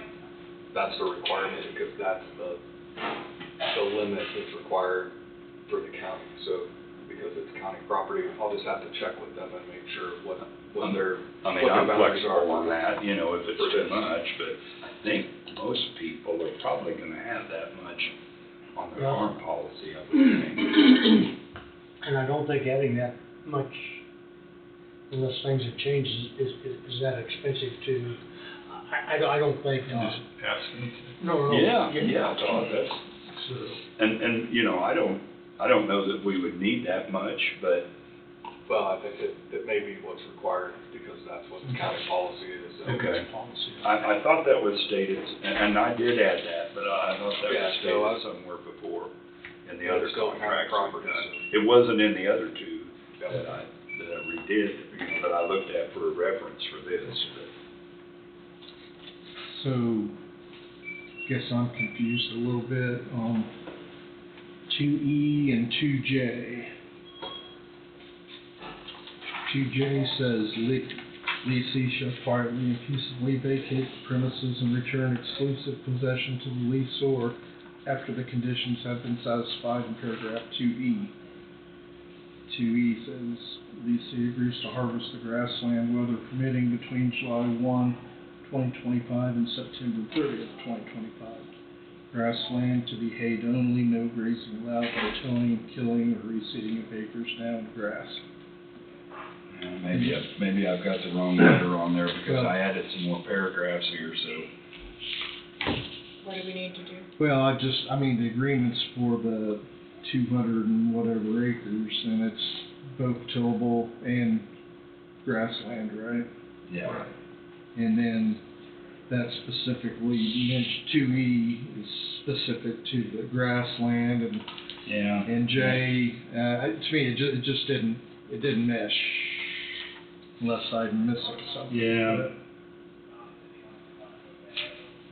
that's the requirement, because that's the limit that's required for the county, so, because it's county property, I'll just have to check with them and make sure what their, I mean, what I'm their boundaries flexible are. on that, you know, if it's For too this. much, but I think most people are probably gonna have that much on their farm policy, I would think. And I don't think adding that much, unless things have changed, is that expensive to, I don't think. Just asking. No. Yeah, Todd, that's, and, you know, I don't know that we would need that much, but. Well, I think it may be what's required, because that's what the county policy is. Okay. I thought that was stated, and I did add that, but I thought that Yeah, was so stated somewhere before in the other It's still county contracts we've property, done. so. It wasn't in the other two that I redid, you know, that I looked at for a reference for this, but. So, guess I'm confused a little bit on 2E and 2J. 2J says leasee shall quietly and peaceably vacate the premises and return exclusive possession to the leaseor after the conditions have been satisfied in paragraph 2E. 2E says leasee agrees to harvest the grassland, weather permitting, between July 1, 2025 and September 30th, 2025. Grassland to be hayed only, no grazing allowed by towing, killing, or reseeding of acres down to grass. Maybe I've got the wrong letter on there, because I added some more paragraphs here, so. What do we need to do? Well, I mean, the agreement's for the 200 and whatever acres, and it's both tillable and grassland, right? Yeah. And then that specifically, 2E is specific to the grassland, and Yeah. and J, to me, it just didn't mesh, unless I'm missing something. Yeah.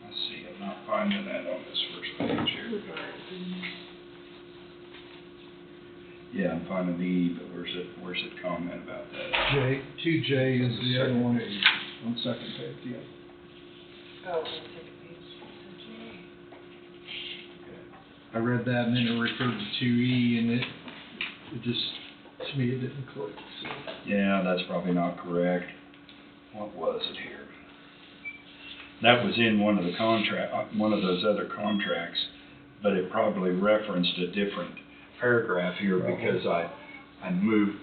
Let's see, I'm not finding that on this first page here. Yeah, I'm finding the E, but where's it comment about that? 2J is the other one on the second page, yeah. Oh, on the second page. I read that and then it referred to 2E, and it just, to me, it didn't click, so. Yeah, that's probably not correct. What was it here? That was in one of those other contracts, but it probably referenced a different paragraph here, because I moved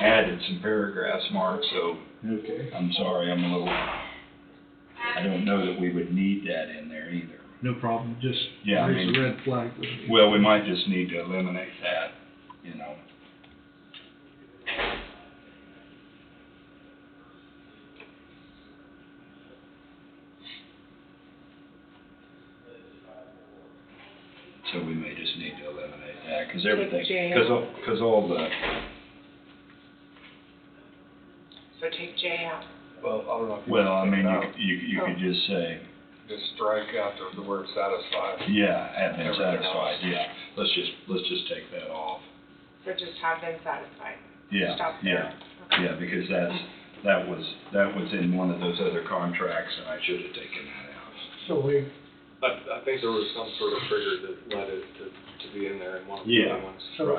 added some paragraphs, Mark, so. Okay. I'm sorry, I don't know that we would need that in there either. No problem, just Yeah, I raise mean- a red flag with me. Well, we might just need to eliminate that, you know. So we may just need to eliminate that, because everything, J because all the, So take J out. Well, I don't know if you well, I want to mean, take it out. you could just say, Just strike out the word satisfied. yeah, have been Everything satisfied, else. yeah. Let's just take that off. So just have been satisfied. Yeah, Stop yeah, there. Okay. yeah, because that was in one of those other contracts, and I should have taken that out. So I think there was some sort of trigger that led it to be in there in one of the Yeah. other ones. So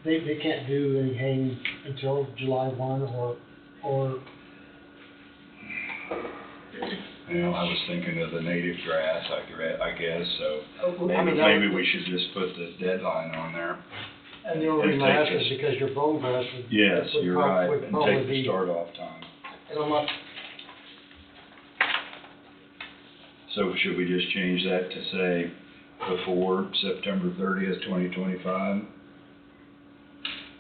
they can't do any haying until July 1 or, Well, I was thinking of the native grass, I guess, so I mean, maybe we should just put the deadline on there. and the only reason I ask is because your bone grass would. Yes, would you're prob- right, would and probably take the be- start off time. And I'm not, So should we just change that to say before September 30th, 2025?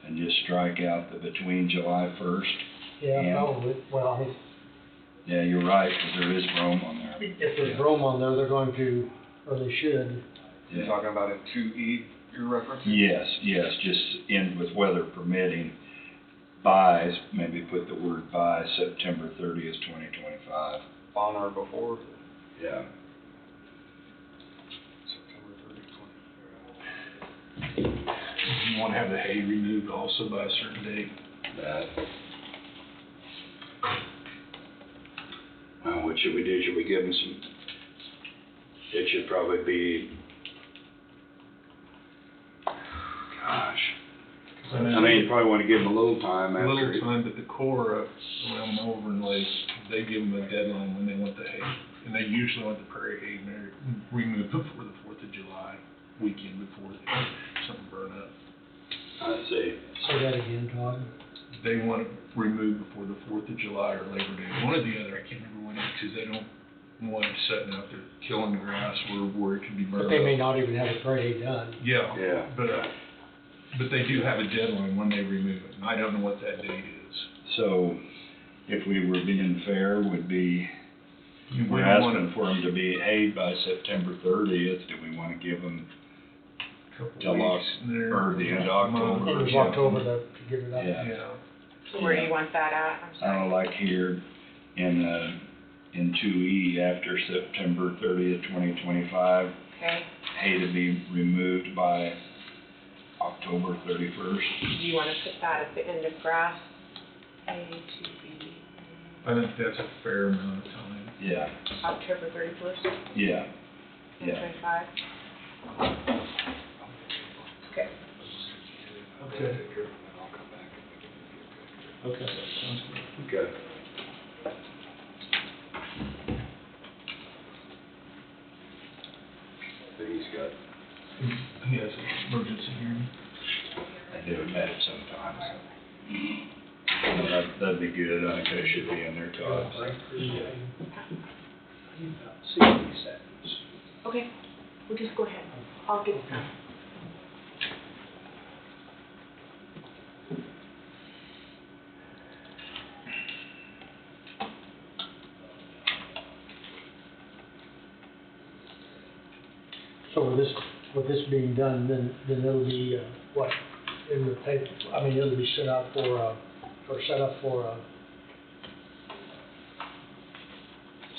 And just strike out the between July 1st? yeah, And- probably, well, I mean, Yeah, you're right, because there is Rome on there. if there's brome on there, they're going to, or they should. You're Yeah. talking about in 2E, you're referencing? Yes, just end with weather permitting by, maybe put the word by September 30th, 2025. On or before Yeah. September wanna have the hay removed also by a certain date. That. Well, what should we do? Should we give them some? It should probably be, gosh. I mean, you probably wanna give them a little time A after. little time, but the Corps up around Malvern Lake, they give them a deadline when they want the hay. And they usually want the prairie hay removed before the 4th of July weekend, before something burn up. I see. Say that again, Todd. They want it removed before the 4th of July or Labor Day, one or the other, I can't remember when, because they don't want it sitting out there killing the grass where it can be burned But they may up. not even have the parade done. Yeah, Yeah. but they do have a deadline when they remove it, and I don't know what that date is. So, if we were being fair, would be, You we're wouldn't want asking for them to be hayed by September 30th. Do we wanna give them a couple till weeks in there. or the end of October? End of October to give it up. Yeah. Yeah. So where do you want that at? I'm I sorry. don't know, like here in 2E after September 30th, 2025, Okay, hay to be removed by October 31st. do you wanna put that at the end of grass? A to B, I think that's a fair amount of time. Yeah, October 31st, yeah, yeah. 2025? Okay. Okay. Okay. But he's got, He has an emergency hearing. I do admit it sometimes. That'd be good, I think that should be in there, Todd. Okay, we'll just go ahead. I'll get it done. So with this being done, then it'll be, what, in the paper, I mean, it'll be set up for, to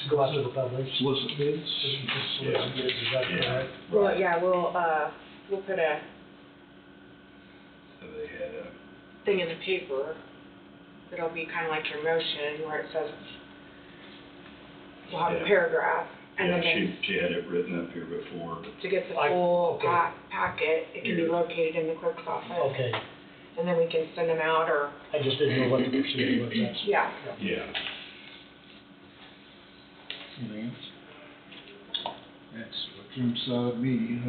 go out to the public. Solicit bids? Solicit bids, is that correct? Well, yeah, we'll put a So they had a, thing in the paper that'll be kinda like your motion, where it says, we'll have a Yeah. paragraph, and yeah, then she had it written up here before, but to get the Like, full okay. packet, it can be Here. located in the clerk's office. Okay, And then we can send them out, or, I just didn't know what the procedure was, that's. yeah. yeah. Anything else? That's what jumps out at me.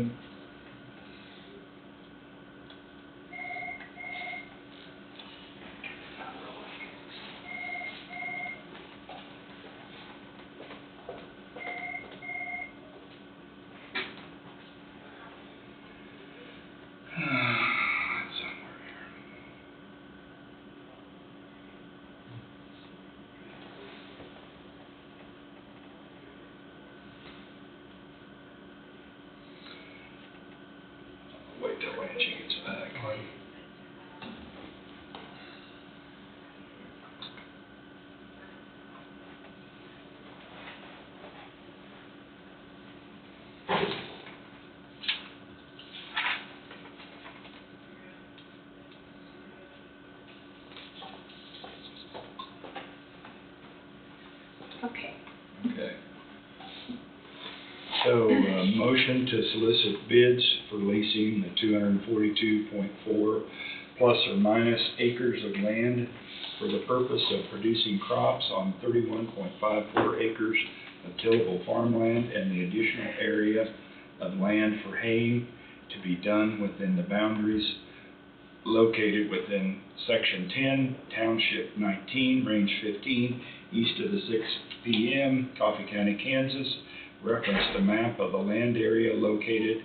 Somewhere here. Wait till Angie gets back. Okay. Okay. So, motion to solicit bids for leasing the 242.4 plus or minus acres of land for the purpose of producing crops on 31.54 acres of tillable farmland and the additional area of land for haying to be done within the boundaries located within Section 10, Township 19, Range 15, east of the 6 p.m., Coffee County, Kansas. Reference the map of the land area located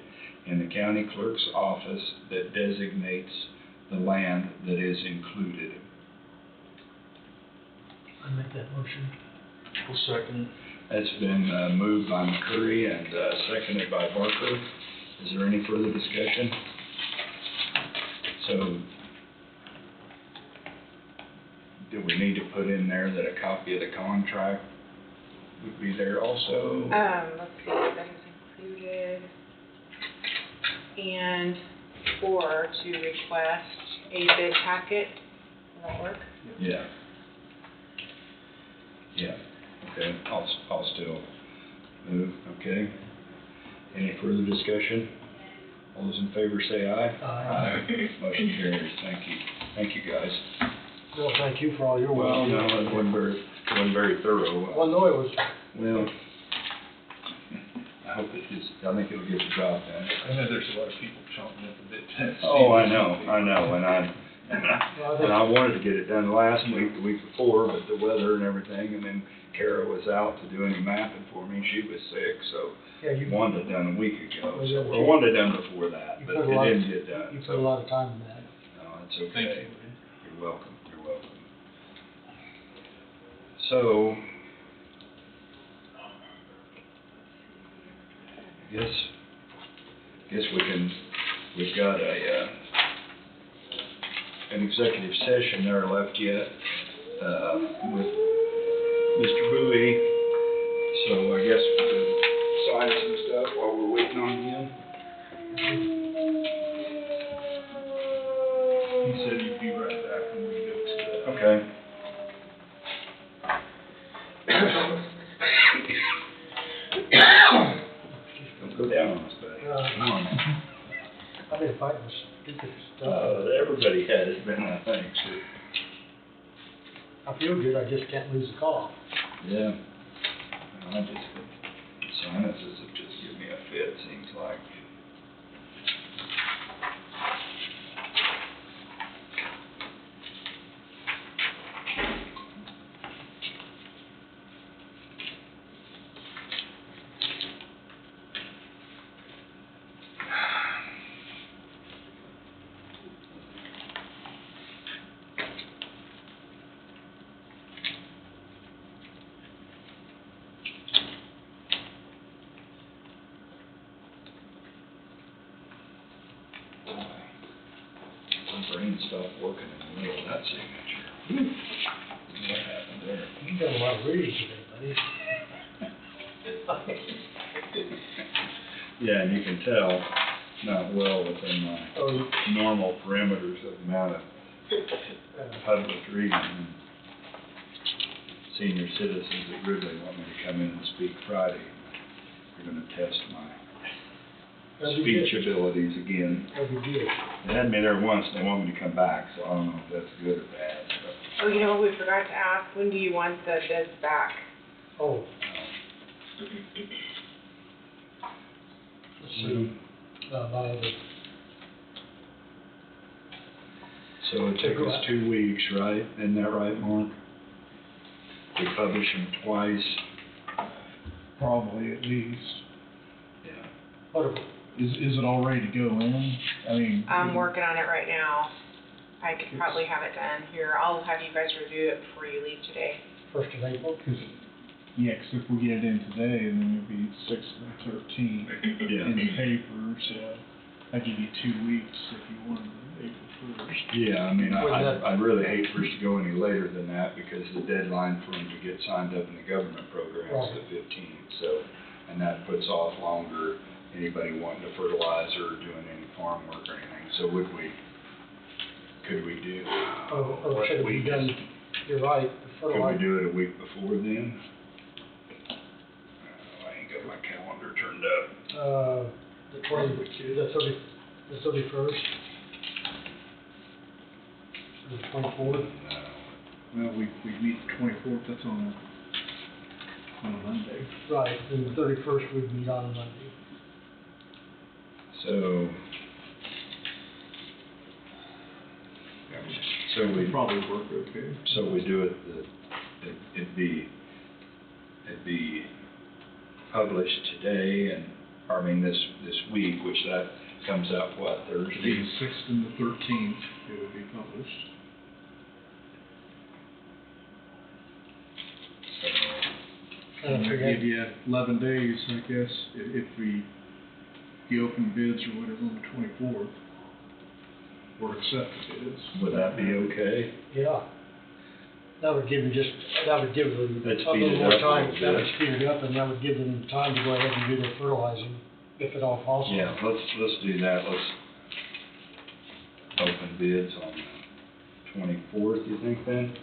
in the county clerk's office that designates the land that is included. I make that motion. I'll second. That's been moved by McCurry and seconded by Barker. Is there any further discussion? So, do we need to put in there that a copy of the contract would be there also? Let's see, that is included. And or to request a bid packet. Does that work? Yeah. Yeah, okay, I'll still move, okay. Any further discussion? All those in favor say aye. Aye. Motion carries, thank you guys. Well, thank you for all your work. Well, no, it wasn't very thorough. Well, no, it was, Well, I hope I think it'll get the job done. I know there's a lot of people chomping at the bit to see Oh, I this. know, and I wanted to get it done last week, the week before, but the weather and everything, and then Kara was out to do any mapping for me, she was sick, so yeah, you, wanted it done a week ago, Well, yeah, so, or wanted it done before that, You but put a it lot of- didn't get done, you put a so, lot of time in that. no, it's okay. Thank you. You're welcome, you're welcome. So, guess we've got an executive session there left yet, with Mr. Bowie, so I guess we can sign some stuff while we're waiting on him. He said he'd be right back when we go to that. Okay. Don't go down on us, buddy. Come on, man. I've been fighting with stupid stuff. Everybody has been, I think, so. I feel good, I just can't lose the cough. Yeah. I just, sinuses have just given me a fit, seems like. My brain stopped working in the middle of that signature. What happened there? You done a lot of reading today, buddy. Yeah, and you can tell, not well within my Oh, normal parameters of the amount of public reading. And senior citizens at Ridley want me to come in and speak Friday. They're gonna test my that'd be speech good. abilities again. That'd be good. They had me there once, and they want me to come back, so I don't know if that's good or bad, but. Oh, you know what we forgot to ask, when do you want the bids back? Oh. Let's see, by the, So it took us 2 weeks, right? Isn't that right, Mark? We publish them twice. Probably at least. Yeah. what, Is it all ready to go in? I mean. I'm working on it right now. I could probably have it done here. I'll have you guys review it before you leave today. 1st of April? Yeah, 'cause if we get it in today, then it'll be 6th and 13th Yeah. in the paper, so I give you 2 weeks if you wanted April 1st. Yeah, I mean, Was that- I'd really hate for us to go any later than that because the deadline for them to get signed up in the government program is Right. the 15th, so, and that puts off longer anybody wanting to fertilize or doing any farm work or anything, so could we do? Oh, what should it be week done, is- you're right, the Could we fertilizer. do it a week before then? I ain't got my calendar turned up. The 31st? Or the 24th? Well, we meet the 24th, that's on a Monday. Right, and the 31st would meet on Monday. So we Probably work okay. So we do it, it'd be published today and, I mean, this week, which that comes out, what, It'd be Thursday? the 6th and the 13th, it would be published. And that give you 11 days, I guess, if we open bids or whatever on the 24th, or accept bids. Would that be okay? Yeah. That would give them That'd a speed little it more up a time, little that would bit. speed it up, and that would give them time to go ahead and do their fertilizing, if at all possible. Yeah, let's do that, open bids on the 24th, you think then?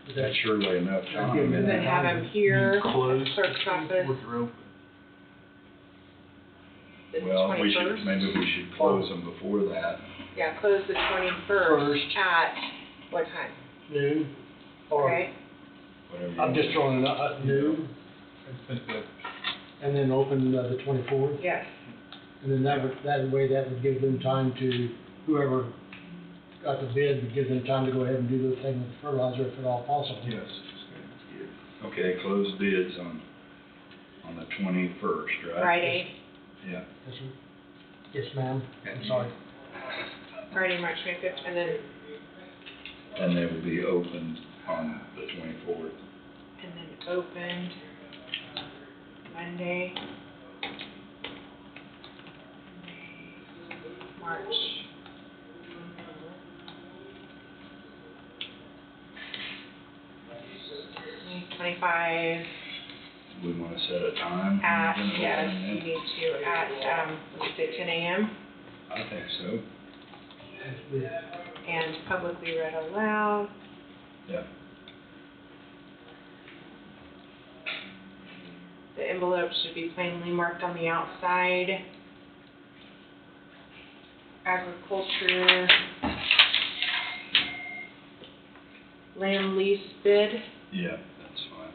Is That's that surely enough time. give me And then have him here, Close clerk's office, the Well, we 21st. should, maybe we should close them before that. Yeah, close the 21st at what time? noon? Or, Okay, Whatever you I'm just want. throwing it out at noon, and then open the 24th? yes. And then that would give them time to, whoever got the bid, would give them time to go ahead and do the thing with fertilizer if at all possible. Yes. Okay, close bids on the 21st, right? Friday, Yeah. Yes, sir. Yes, ma'am, I'm sorry. Friday, March 25th, and then, And they will be opened on the 24th. opened Monday, March 25 We want to set a time? at, We're gonna yes, open you it? need to, at, let's say 10 a.m. I think so. and publicly read aloud. Yeah. The envelope should be plainly marked on the outside. Agriculture land lease bid. Yeah, that's fine.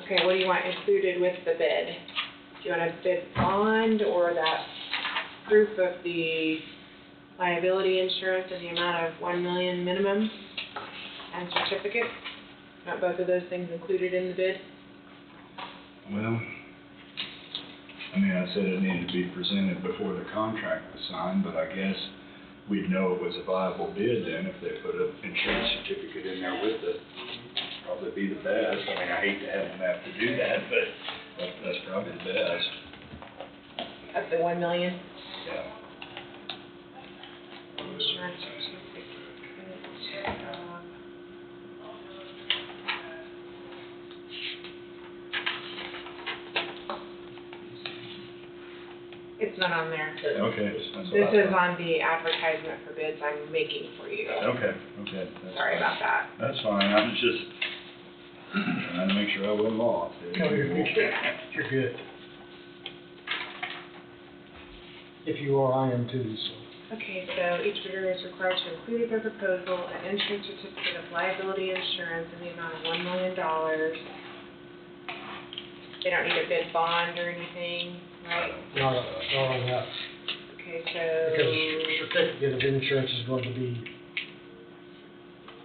Okay, what do you want included with the bid? Do you want a bid bond or that proof of the liability insurance in the amount of 1 million minimum and certificate? Want both of those things included in the bid? Well, I mean, I said it needed to be presented before the contract was signed, but I guess we'd know it was a viable bid then if they put an insurance certificate in there with it. Probably be the best. I mean, I hate to have them have to do that, but that's probably the best. Of the 1 million? Yeah. Insurance certificate. It's not on there. Okay. that's what This I is thought. on the advertisement for bids I'm making for you. Okay, that's Sorry fine. about that. That's fine. I was just trying to make sure I wasn't lost. No, you're good. You're good. If you are, I am too, so. Okay, so each bidder is required to include in their proposal an insurance certificate of liability insurance in the amount of $1 million. They don't need a bid bond or anything, right? Not on that, Okay, because so, certificate of insurance is going to be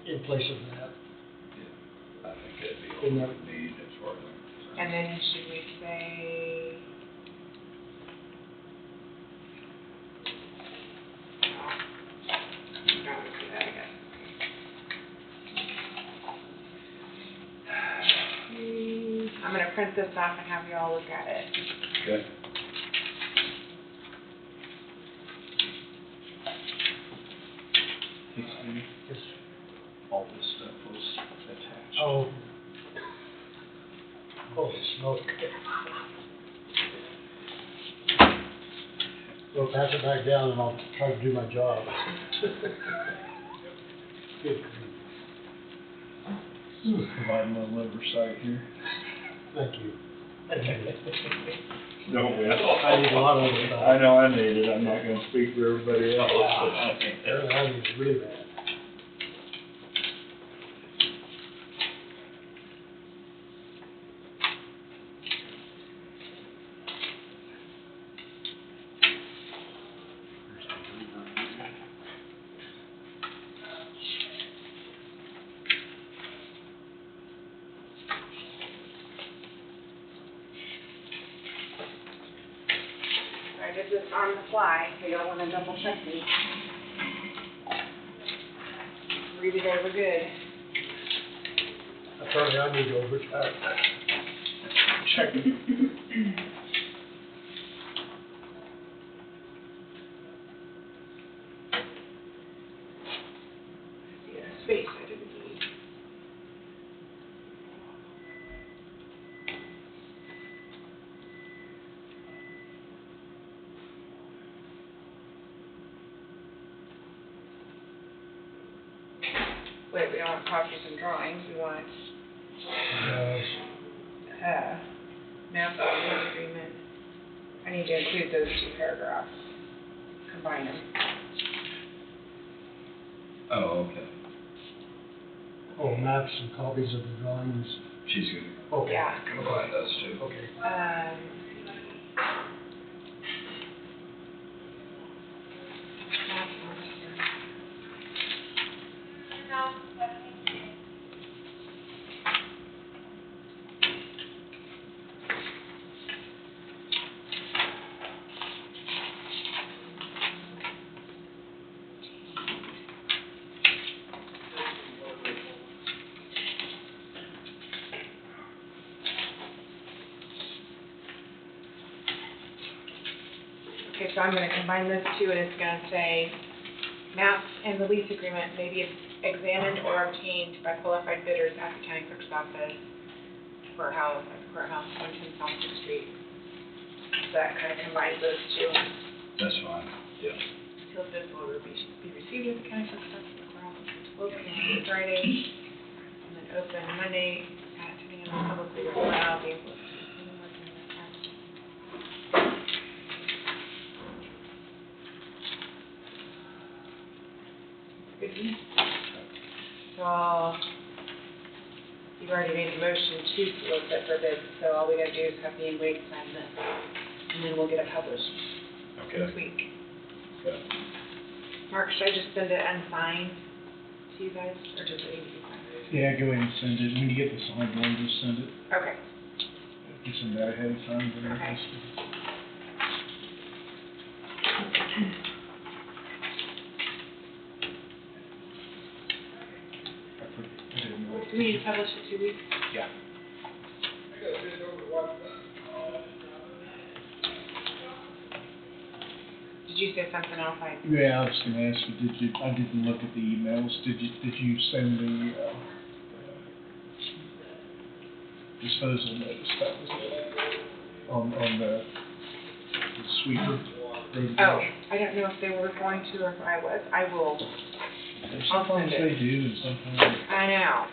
in place of that. I think that'd be all we would need as far as I'm concerned. and then should we say? No, don't want to do that, I guess. I'm gonna print this off and have you all look at it. Okay. Yes. All this stuff was attached. Oh. Holy smoke. Well, pass it back down and I'll try to do my job. Good. Provide a little oversight here. Thank you. No, I need a lot of it. I know I need it. I'm not gonna speak for everybody else. I need it really bad. I did this on the fly, so you don't wanna double check me. Read it over good. Apparently I need to overtime. Check it. See a space I didn't need. wait, we don't want copies and drawings, we want, maps of the agreement. I need to include those two paragraphs, combine them. Oh, okay. Oh, maps and copies of the drawings. She's gonna Okay. Yeah. combine those two. Okay. Okay, so I'm gonna combine those two, and it's gonna say, maps and the lease agreement may be examined or obtained by qualified bidders at the county clerk's office, courthouse, 110 South Sixth Street. So that kind of combines those two. That's fine, yeah. Sealed bids will be received at the county clerk's office, the courthouse, closed on Friday, and then open Monday at 10 a.m. publicly allowed, be able to good news. So, you've already made the motion to solicit for bids, so all we gotta do is have me and Wade sign this, and then we'll get it published this week. Yeah. Mark, should I just send it unsigned to you guys, or does it need to be signed? Yeah, go ahead and send it. When you get the signed one, just send it. Okay. You send that ahead of time. Then Okay. Do we need to publish it 2 weeks? Yeah. Did you say something else? Yeah, I was gonna ask you, I didn't look at the emails. Did you send the, disposal notice? That was it. On the sweeper road. Oh, I don't know if they were going to or if I was. I will. I'll Sometimes send it. they do and sometimes. I know.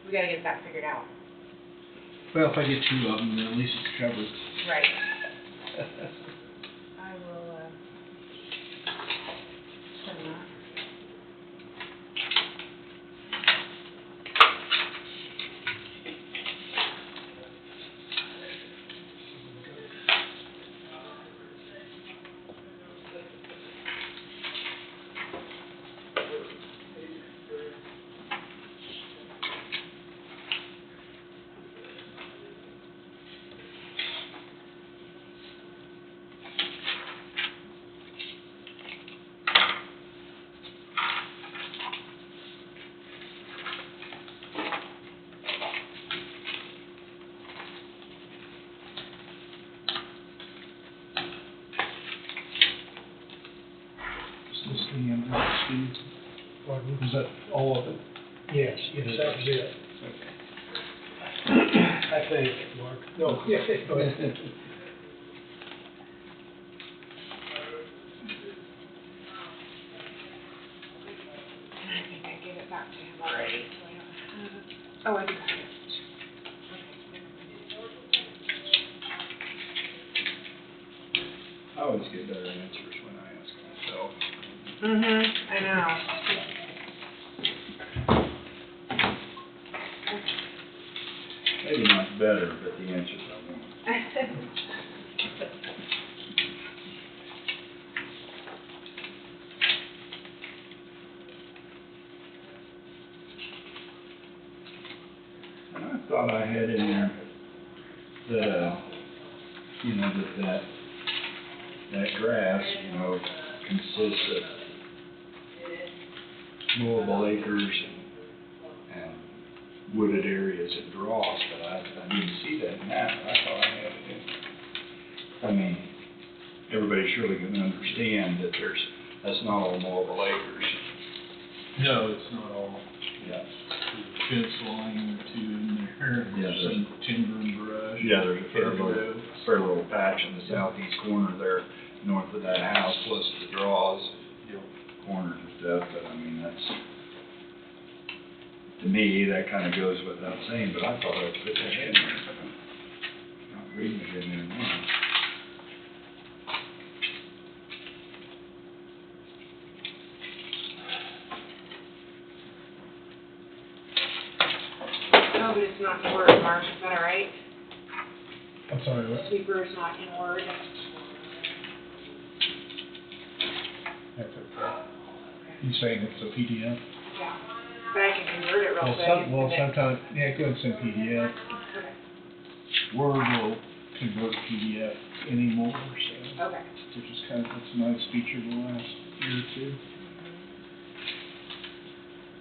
We gotta get that figured out. Well, if I get two of them, then at least it's covered. Right. I will, send that. Is this the end of it, Steve? Pardon? Is that all of it? Yes, that was it. I think, Mark. No, go ahead. I think I gave it back to him already, so I don't have, oh, I do have it. I always get better answers when I ask myself. I know. Maybe not better, but the answers I want. And I thought I had in there that, you know, that grass, you know, consists of mowable acres and wooded areas and draws, but I didn't see that in that. I thought I had it in. I mean, everybody surely can understand that that's not all mowable acres. No, it's not all. Yeah. Fence line or two in there, and Yeah, some timber and brush. Yeah, there's a fair hedgerow. little patch in the southeast corner there, north of that house, close to the draws, corners and stuff, but I mean, to me, that kind of goes without saying, but I thought I put that in there. Not reading it in there now. No, but it's not in Word, Mark, is that all right? I'm sorry, what? Sweeper is not in Word. That's okay. You saying it's a PDF? Yeah, but I can convert it real Well, quick. well, and then- sometimes, yeah, go ahead and send PDF. Okay. Word will convert PDF anymore, so, Okay. which is kind of, it's a nice feature the last year or two.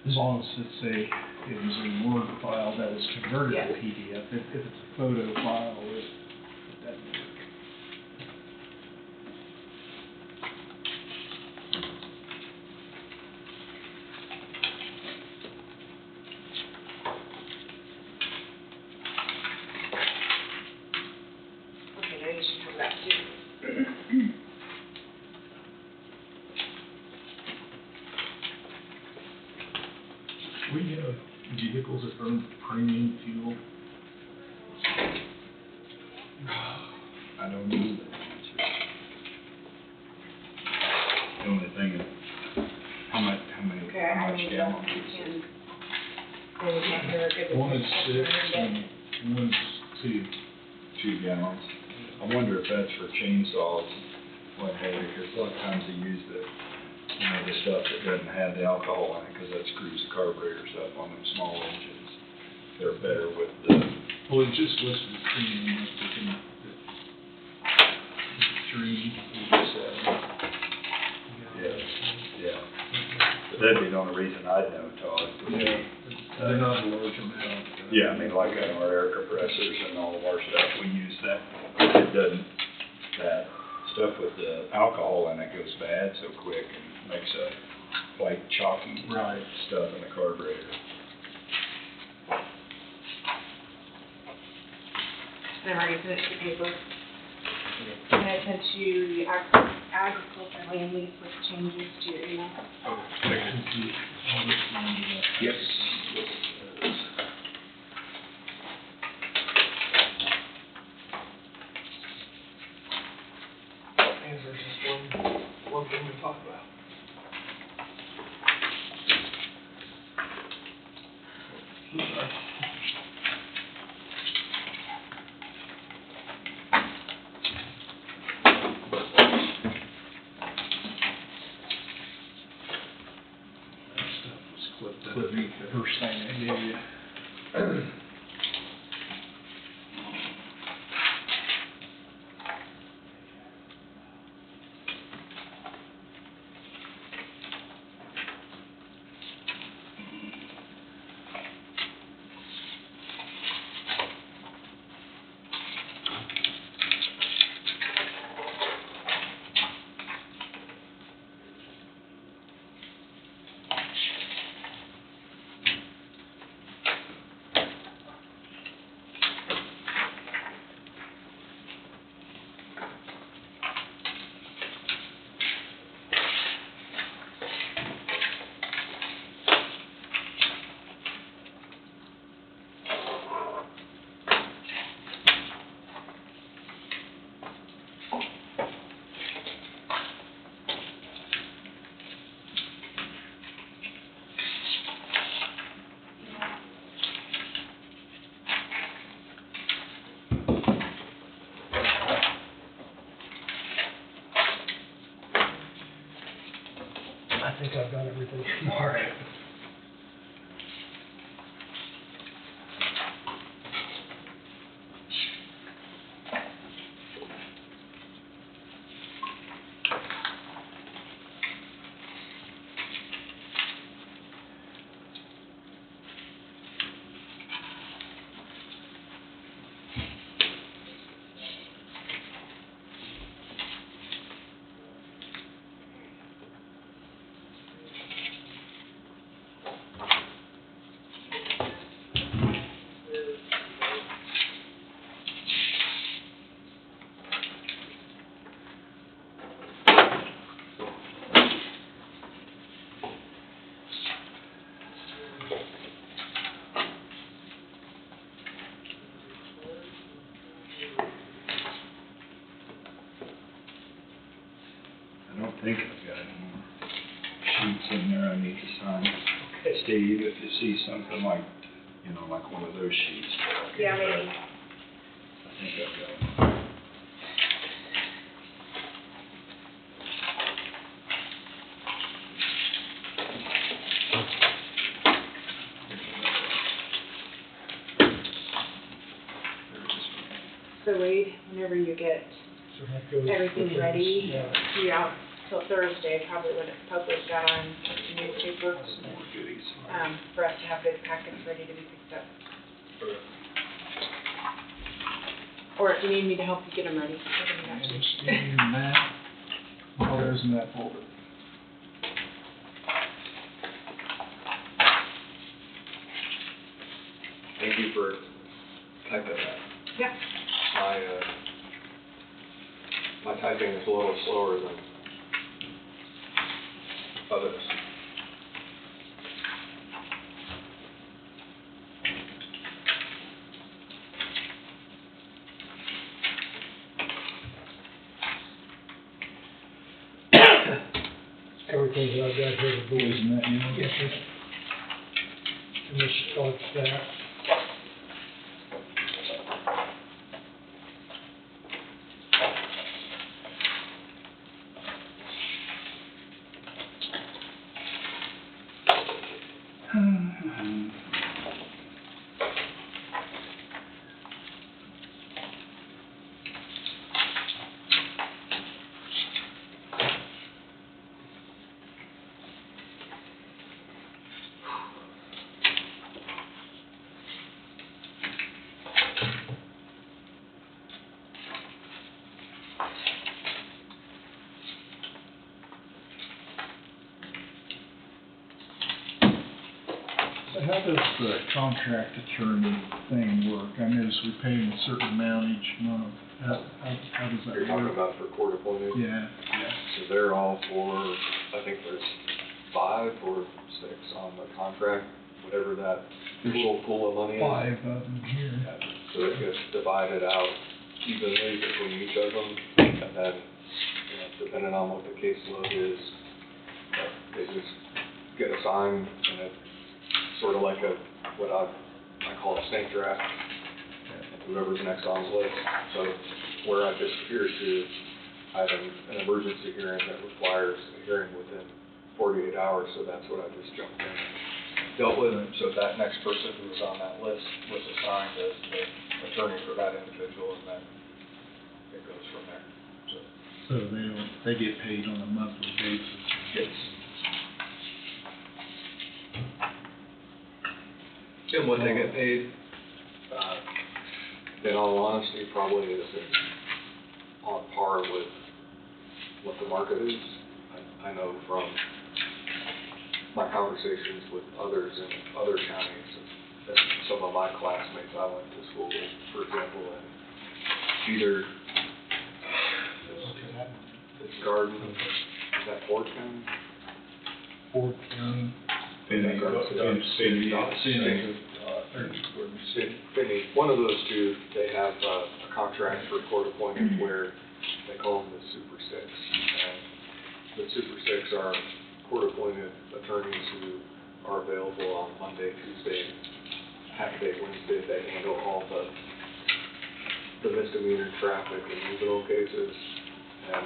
As long as it's it was a Word file that was converted to Yeah. PDF. If it's a photo file, it doesn't work. Okay, now you should have that too. We have vehicles that burn premium fuel. I don't know. The only thing is, how much Okay, I will gallons? can. Well, we can't hear a good. One is 6 and one's 2. 2 gallons. I wonder if that's for chainsaws, what have you, because a lot of times they use the stuff that doesn't have the alcohol in it, because that screws the carburetors up on them small engines. They're better with the, Well, it just listed the premium, if we can, 3, 7. yeah. But that'd be the only reason I'd know, Todd. Yeah, they're not a large amount. Yeah, I mean, like on our air compressors and all of our stuff, we use that. It doesn't, that stuff with the alcohol in it goes bad so quick and makes a white chalky stuff in the carburetor. And I've already finished the paper. And I sent you the agriculture land lease with changes to your email. Yes. And there's just one thing to talk about. First thing I gave you. I think I've got everything, Mark. think I've got any more sheets in there I need to sign. Steve, if you see something like, you know, like one of those sheets. Yeah, maybe. I think I've got one. So Wade, whenever you get So that goes- everything ready, Yeah. be out till Thursday, probably when it's published out on the newspaper, More goodies. for us to have those packets ready to be picked up. Or if you need me to help you get them ready, I can do that too. Just give me your map, all those in that folder. Thank you for typing that. Yeah. My typing is a little slower than others. Everything that I've got here, the board. Isn't that you? Yes, sir. And this starts that. So how does the contract attorney thing work? I notice we pay them a certain amount each month. How does that You're talking work? about for court appointed? Yeah. So they're all for, I think there's 5 or 6 on the contract, whatever that little pool of money is. 5 of them here. So it gets divided out evenly between each of them, and then, you know, depending on what the caseload is, they just get assigned, and it's sort of like what I call a snake draft, whoever's next on the list. So where I disappeared to, I have an emergency hearing that requires a hearing within 48 hours, so that's what I just jumped in and dealt with. So that next person who was on that list was assigned as the attorney for that individual, and then it goes from there. So they get paid on a monthly basis. Yes. And what they get paid, in all honesty, probably is on par with what the market is. I know from my conversations with others in other counties, and some of my classmates I went to school with, for example, in either, it's Garden, is that Ford County? Ford County. Finney, one of those two, they have a contract for court appointed where they call them the Super Six. And the Super Six are court appointed attorneys who are available on Monday, Tuesday, half day Wednesday. They handle all the misdemeanor traffic and juvenile cases, and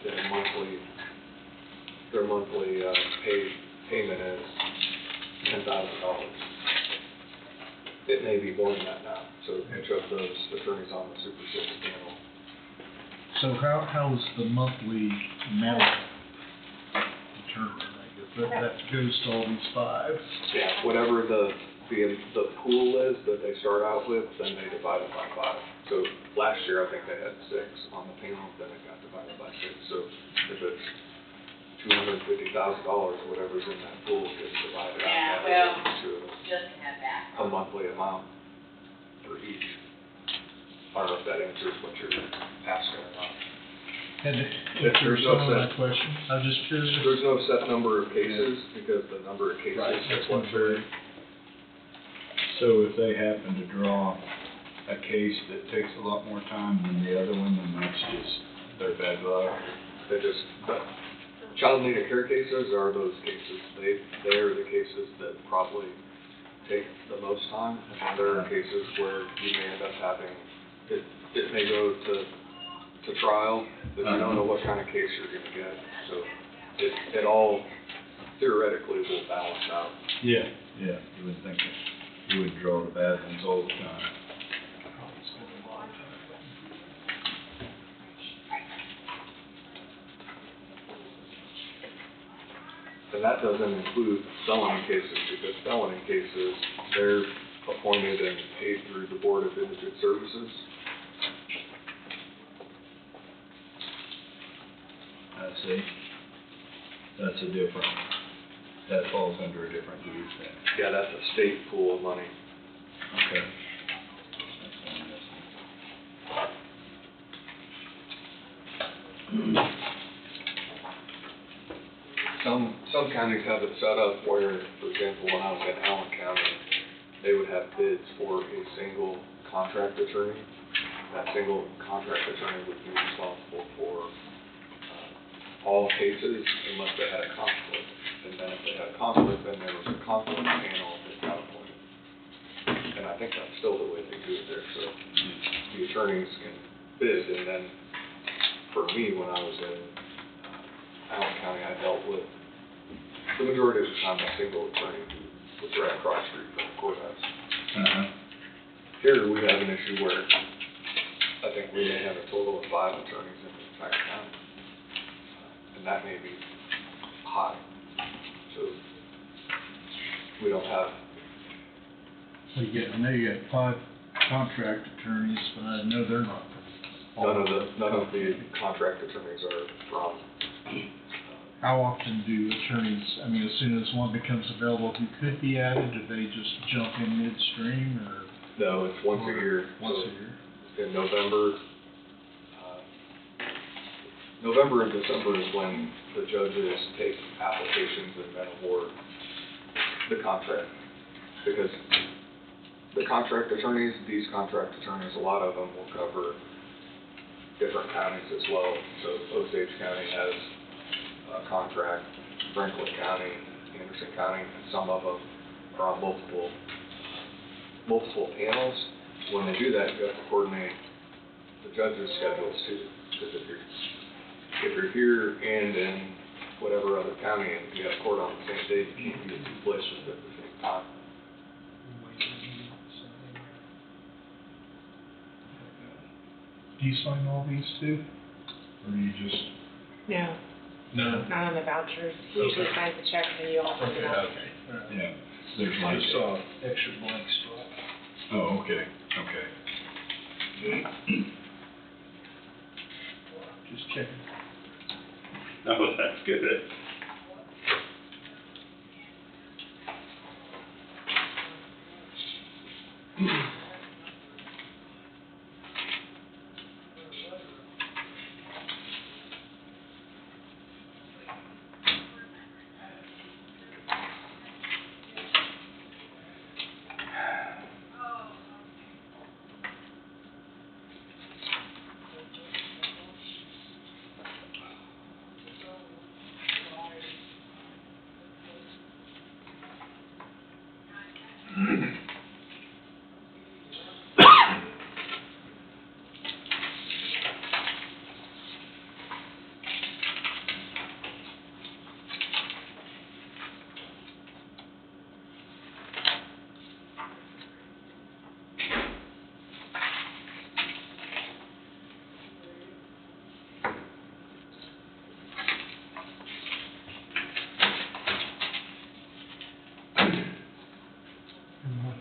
their monthly payment is $10,000. It may be more than that now, so each of those attorneys on the Super Six panel. So how's the monthly amount determined, I guess? That goes to all these 5? Yeah, whatever the pool is that they start out with, then they divide it by 5. So last year, I think they had 6 on the panel, then it got divided by 6. So if it's $250,000, whatever's in that pool gets divided out to a monthly amount for each. I don't know if that answers what you're asking or not. There's no set question. I'm just curious. There's no set number of cases, because the number of cases is fluctuating. So if they happen to draw a case that takes a lot more time than the other one, then that's just their bad luck. They just, the child needed care cases are those cases, they are the cases that probably take the most time. And there are cases where you may end up having, it may go to trial, but you don't know what kind of case you're gonna get. So it all theoretically will balance out. Yeah, you would think that you would draw the bad ones all the time. And that doesn't include felony cases, because felony cases, they're appointed and paid through the Board of Indigent Services. I see. That's a different, that falls under a different group then. Yeah, that's a state pool of money. Okay. Some counties have it set up where, for example, when I was in Allen County, they would have bids for a single contract attorney. That single contract attorney would be responsible for all cases unless they had a conflict. And then if they had a conflict, then there was a conflict panel that got appointed. And I think that's still the way they do it there. So the attorneys can bid, and then for me, when I was in Allen County, I dealt with the majority of the time a single attorney who was right across the street from the courthouse. Here we have an issue where I think we may have a total of 5 attorneys in the entire county. And that may be high. So we don't have. So I know you got 5 contract attorneys, but I know they're not. None of the contract attorneys are from. How often do attorneys, I mean, as soon as one becomes available who could be added, do they just jump in midstream, or? No, it's once a year. Once a year? In November and December is when the judges take applications and then award the contract. Because the contract attorneys, these contract attorneys, a lot of them will cover different counties as well. So Osage County has a contract, Franklin County, Anderson County, and some of them are on multiple panels. When they do that, you have to coordinate the judges' schedules too. Because if you're here and in whatever other county and you have court on the same day, you can't be in 2 places at the same time. Do you sign all these too? Or do you just? No, No. not on the vouchers. He usually signs the checks and you all send it out. Yeah, there's I like. saw extra blank spot. Oh, okay. Just checking. Oh, that's good.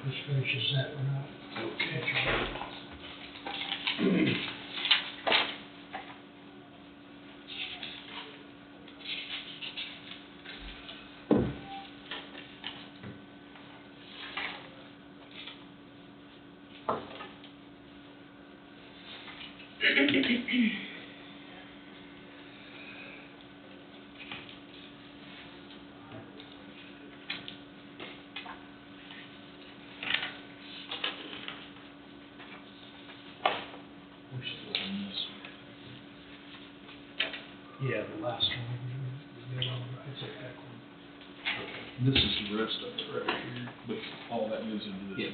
This finishes that one up. Yeah, the last one. It's a thick one. This is the rest of it right here, but all that goes into this. Yes.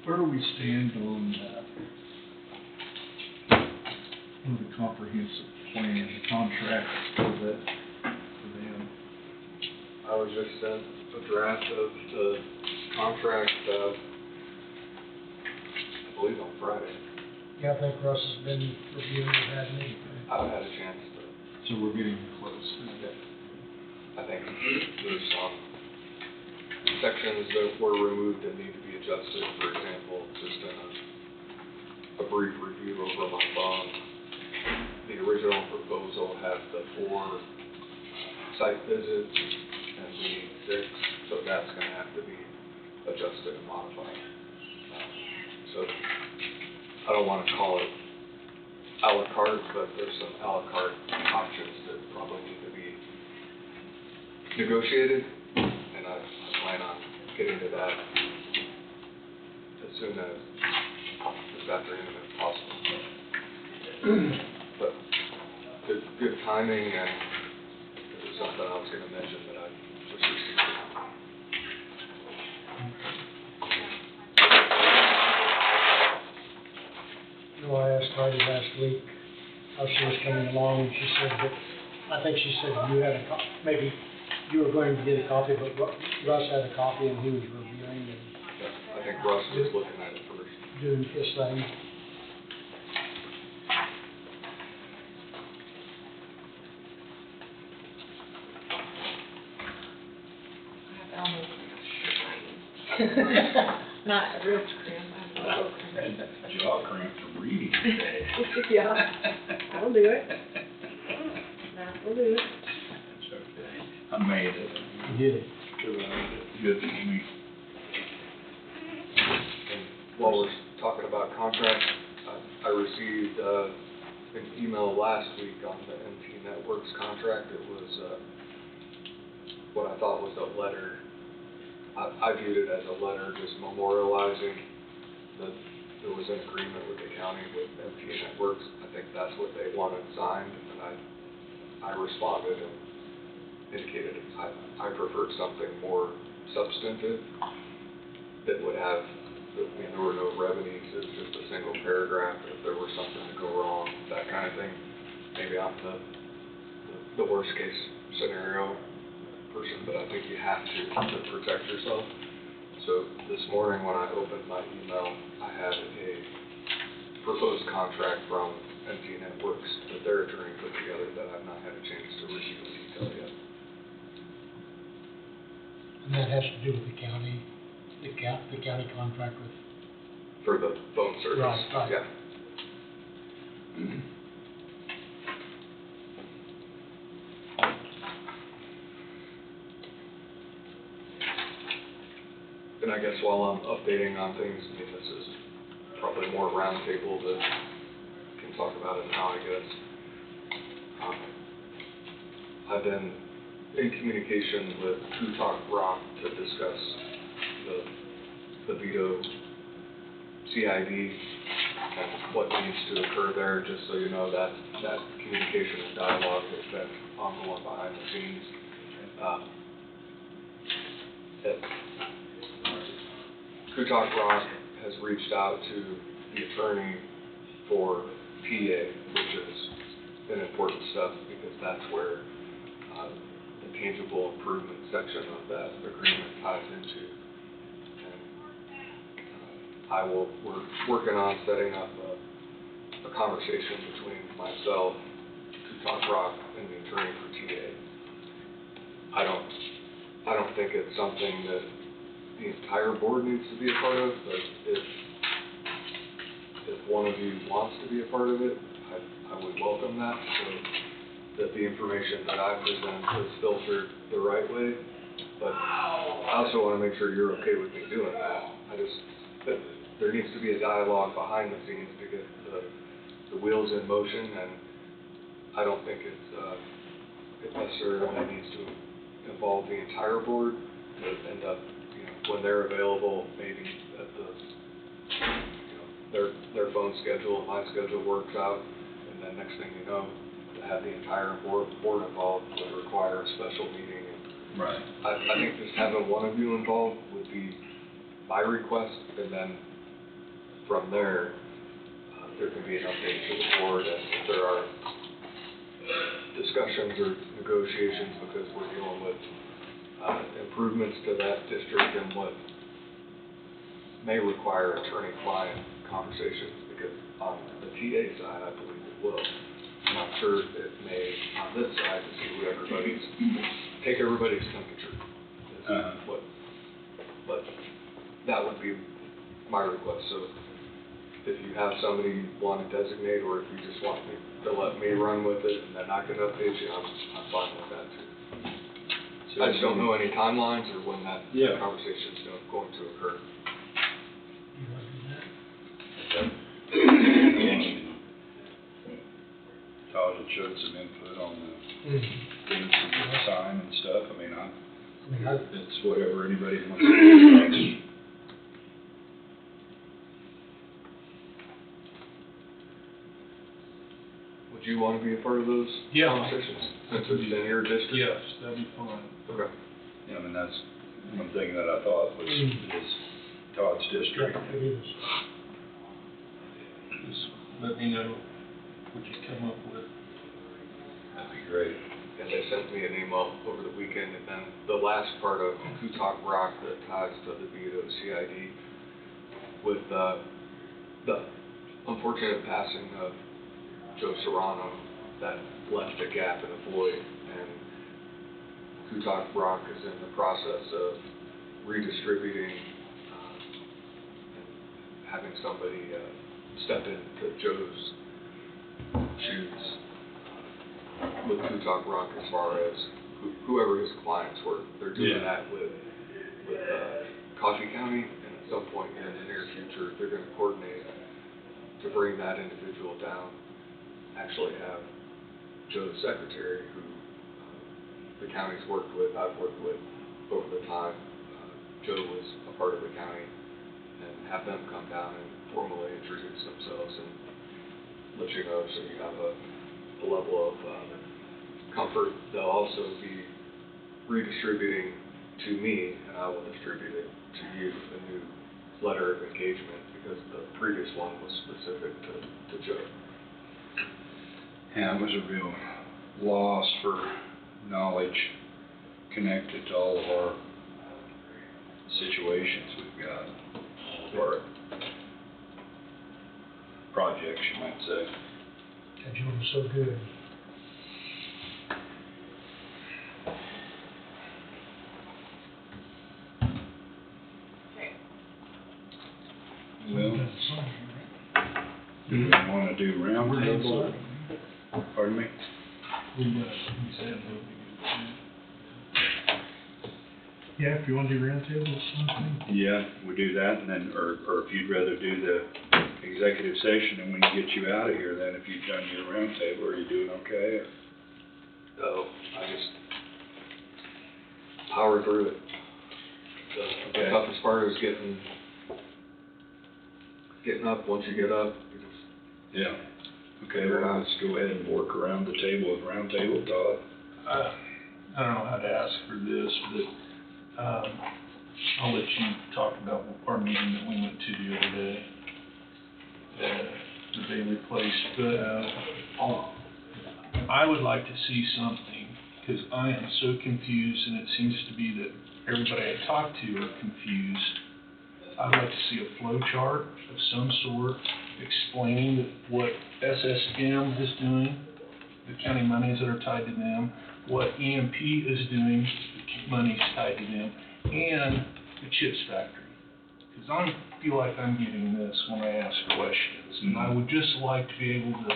Where do we stand on the comprehensive plan, the contract for that, for them? I was just sent a draft of the contract, I believe on Friday. Yeah, I think Russ has been reviewing it, hasn't he? I haven't had a chance, but So we're getting close. I think there's some sections that were removed that need to be adjusted. For example, just a brief review over my phone. The original proposal had the 4 site visits and we need 6, so that's gonna have to be adjusted and modified. So I don't wanna call it a la carte, but there's some a la carte options that probably need to be negotiated, and I plan on getting to that as soon as this afternoon if possible. But good timing, and this is something I was gonna mention that I just received. You know, I asked Hardy last week how she was coming along, and she said that, I think she said you had a maybe you were going to get a copy, but Russ had a copy and he was reviewing and I think Russ was looking at it first. doing his thing. Not a real cramp, I have a little cramp. Jaw cramp from reading today. Yeah, I'll do it. Matt will do it. That's okay. I made it. You did it. Good for me. And while we're talking about contracts, I received an email last week on the MT Networks contract. It was what I thought was a letter. I viewed it as a letter just memorializing that there was an agreement with the county with MT Networks. I think that's what they wanted signed, and I responded and indicated I preferred something more substantive that would have, there were no revenues, it was just a single paragraph. If there were something to go wrong, that kind of thing. Maybe I'm the worst case scenario person, but I think you have to protect yourself. So this morning when I opened my email, I had a proposed contract from MT Networks that their attorney put together that I've not had a chance to review in detail yet. And that has to do with the county, the county contract with. For the phone service. Right. Yeah. And I guess while I'm updating on things, I mean, this is probably more roundtable that can talk about it now, I guess. I've been in communication with Kutak Rock to discuss the Vito CID and what needs to occur there, just so you know that communication and dialogue has been ongoing behind the scenes. Kutak Rock has reached out to the attorney for PA, which is an important step because that's where the tangible improvement section of that agreement ties into. And we're working on setting up a conversation between myself, Kutak Rock, and the attorney for TA. I don't think it's something that the entire board needs to be a part of, but if one of you wants to be a part of it, I would welcome that, so that the information that I present is filtered the right way. But I also want to make sure you're okay with me doing that. That there needs to be a dialogue behind the scenes to get the wheels in motion, and I don't think it necessarily needs to involve the entire board to end up, when they're available, maybe at their phone schedule and my schedule works out, and then next thing you know, to have the entire board involved would require a special meeting. Right. I think just having one of you involved would be my request, and then from there, there can be an update to the board, and if there are discussions or negotiations, because we're dealing with improvements to that district and what may require attorney-client conversations, because on the TA side, I believe it will. I'm not sure it may on this side to see take everybody's temperature. But that would be my request. So if you have somebody you want to designate, or if you just want me to let me run with it and then I can update you, I'm fine with that too. I just don't know any timelines or when that conversation is going to occur. Todd had showed some input on the things to sign and stuff. I mean, it's whatever anybody wants to do. Would you want to be a part of those conversations? Since it's in your district? Yes, that'd be fine. Okay. Yeah, I mean, that's one thing that I thought was Todd's district. It is. Just let me know. what you come up with. That'd be great. And they sent me an email over the weekend, and then the last part of Kutak Rock that ties to the Vito CID with the unfortunate passing of Joe Serrano that left a gap and a void, and Kutak Rock is in the process of redistributing and having somebody step into Joe's shoes with Kutak Rock as far as whoever his clients were. They're doing that with Coffee County, and at some point in the near future, they're going to coordinate to bring that individual down, actually have Joe's secretary, who the county's worked with, I've worked with over the time. Joe was a part of the county, and have them come down and formally introduce themselves and let you know, so you have a level of comfort. They'll also be redistributing to me, and I will distribute it to you, a new letter of engagement, because the previous one was specific to Joe. Yeah, it was a real loss for knowledge connected to all of our situations we've got, or projects, you might say. And you were so good. Well, do we want to do round table? Pardon me? Yeah, if you want to do roundtable or something. Yeah, we do that, and then, or if you'd rather do the executive session, and we can get you out of here then, if you've done your round table, are you doing okay? Or? So I just power through it. The toughest part is getting up. Once you get up, you just Yeah. Okay, well, let's go ahead and work around the table with round table, Todd. I don't know how to ask for this, but I'll let you talk about our meeting that we went to the other day, the Bailey Place, but I would like to see something, because I am so confused, and it seems to be that everybody I talk to are confused. I'd like to see a flow chart of some sort explaining what SSM is doing, the county monies that are tied to them, what EMP is doing, the monies tied to them, and the chips factory. Because I feel like I'm getting this when I ask questions, and I would just like to be able to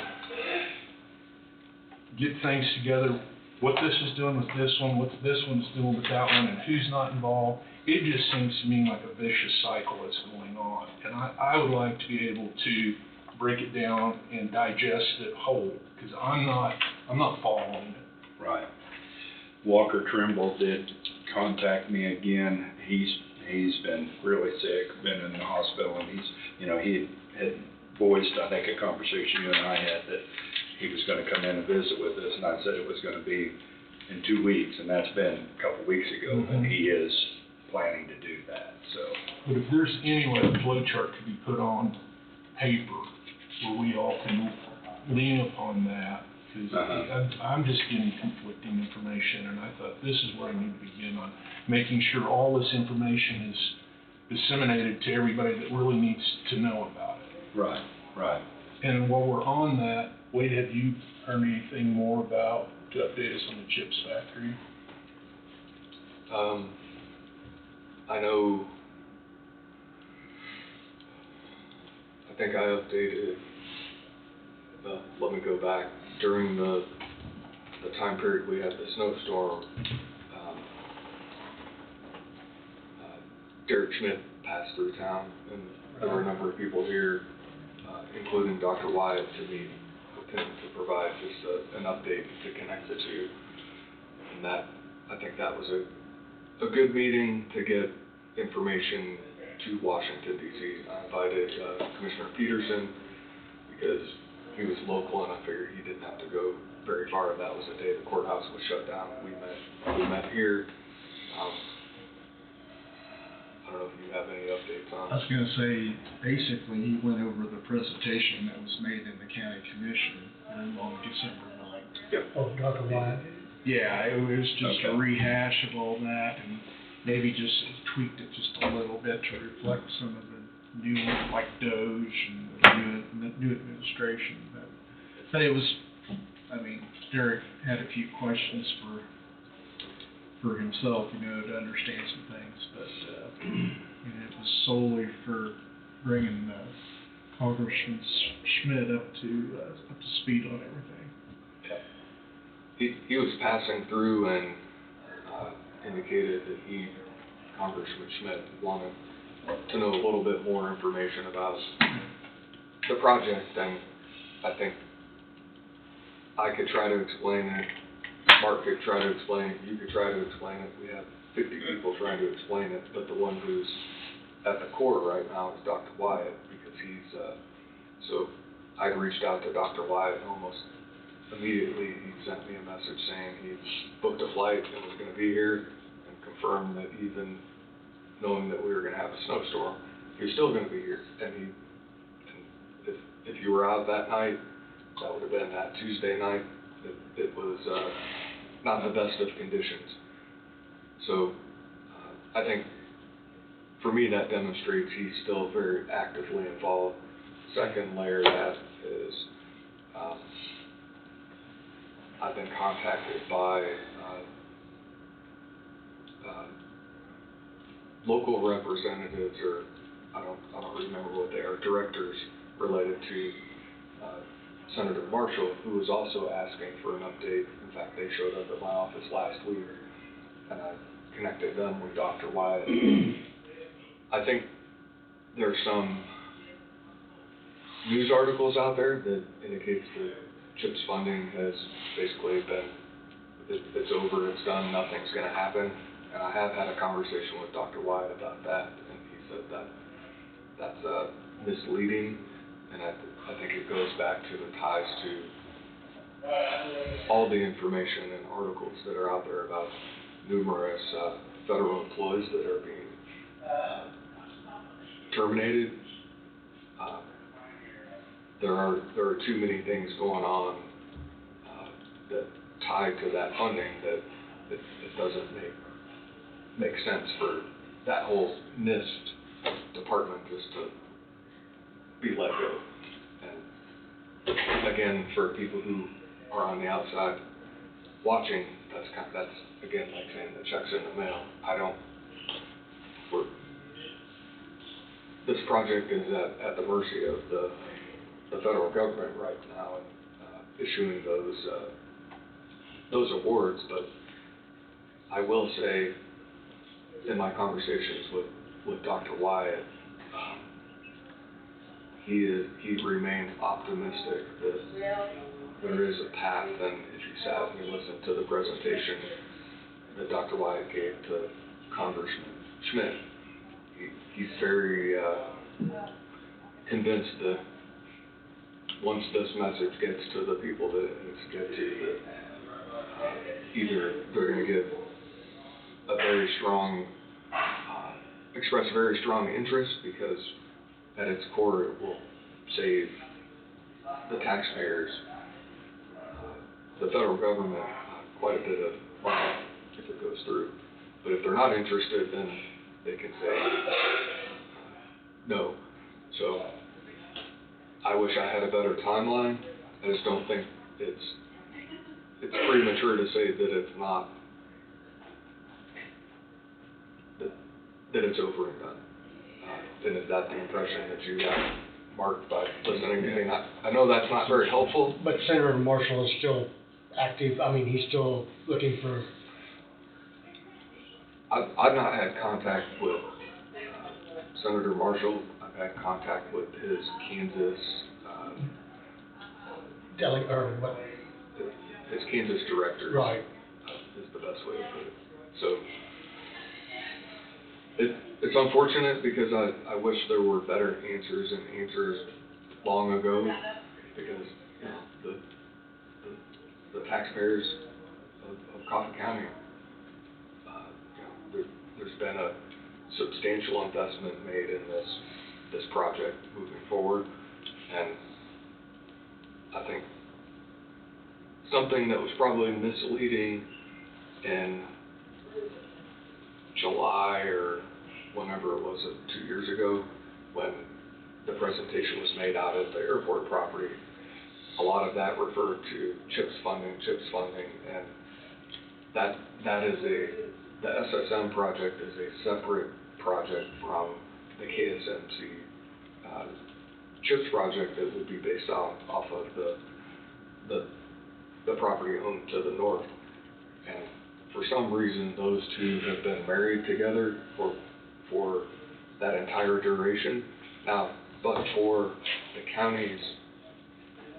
get things together, what this is doing with this one, what this one's doing with that one, and who's not involved. It just seems to me like a vicious cycle that's going on, and I would like to be able to break it down and digest it whole, because I'm not following it. Right. Walker Trimble did contact me again. He's been really sick, been in the hospital, and he had voiced, I think, a conversation you and I had, that he was going to come in and visit with us, and I said it was going to be in 2 weeks, and that's been a couple weeks ago, and he is planning to do that, so. But if there's any way the flow chart could be put on paper where we all can lean upon that, because I'm just getting conflicting information, and I thought this is where I need to begin on making sure all this information is disseminated to everybody that really needs to know about it. Right, right. And while we're on that, Wade, have you heard anything more about, to update us on the chips factory? I know, I think I updated, let me go back, during the time period we had the snowstorm, Derek Schmidt passed through town, and there were a number of people here, including Dr. Wyatt, to meet with him to provide just an update to connect the two. And I think that was a good meeting to get information to Washington, D.C. I invited Commissioner Peterson because he was local, and I figured he didn't have to go very far. That was the day the courthouse was shut down. We met here. I don't know if you have any updates on. I was gonna say, basically, he went over the presentation that was made in the county commission on December 9th. Oh, Dr. Wyatt. Yeah, it was just a Okay. rehash of all that, and maybe just tweaked it just a little bit to reflect some of the new, like Doge and the new administration, but it was, I mean, Derek had a few questions for himself, you know, to understand some things, but, and it was solely for bringing, Congressman Schmidt up to speed on everything. He was passing through and indicated that Congressman Schmidt, wanted to know a little bit more information about the project, and I think I could try to explain it, Mark could try to explain it, you could try to explain it. We have 50 people trying to explain it, but the one who's at the core right now is Dr. Wyatt, because so I reached out to Dr. Wyatt almost immediately. He sent me a message saying he booked a flight and was going to be here, and confirmed that even knowing that we were going to have a snowstorm, he was still going to be here. And if you were out that night, that would have been that Tuesday night. It was not the best of conditions. So I think for me that demonstrates he's still very actively involved. Second layer of that is I've been contacted by local representatives, or I don't remember what they are, directors related to Senator Marshall, who was also asking for an update. In fact, they showed up at my office last week, and I connected them with Dr. Wyatt. I think there's some news articles out there that indicates that CHIPS funding has basically it's over, it's done, nothing's going to happen. And I have had a conversation with Dr. Wyatt about that, and he said that that's misleading, and I think it goes back to the ties to all the information and articles that are out there about numerous federal employees that are being terminated. There are too many things going on that tie to that funding that it doesn't make sense for that whole NIST department just to be let go. And again, for people who are on the outside watching, that's again like saying the check's in the mail. This project is at the mercy of the federal government right now, and issuing those awards. But I will say, in my conversations with Dr. Wyatt, he remained optimistic that there is a path, and if you sat and you listened to the presentation that Dr. Wyatt gave to Congressman Schmidt, he's very convinced that once this message gets to the people that it needs to get to, that either they're going to give a very strong, express very strong interest, because at its core it will save the taxpayers, the federal government, quite a bit of money if it goes through. But if they're not interested, then they can say no. So I wish I had a better timeline. I just don't think it's premature to say that it's not, that it's over and done. And is that the impression that you got, Mark, by listening to me? I know that's not very helpful. But Senator Marshall is still active. I mean, he's still looking for. I've not had contact with Senator Marshall. I've had contact with his Kansas his Kansas director. Right. Is the best way to put it. So it's unfortunate, because I wish there were better answers and answers long ago, because the taxpayers of Coffee County, there's been a substantial investment made in this project moving forward. And I think something that was probably misleading in July or whenever it was, 2 years ago, when the presentation was made out at the airport property, a lot of that referred to CHIPS funding, and the SSM project is a separate project from the KSMC CHIPS project that would be based off of the property owned to the north. And for some reason, those two have been married together for that entire duration. Now, but for the county's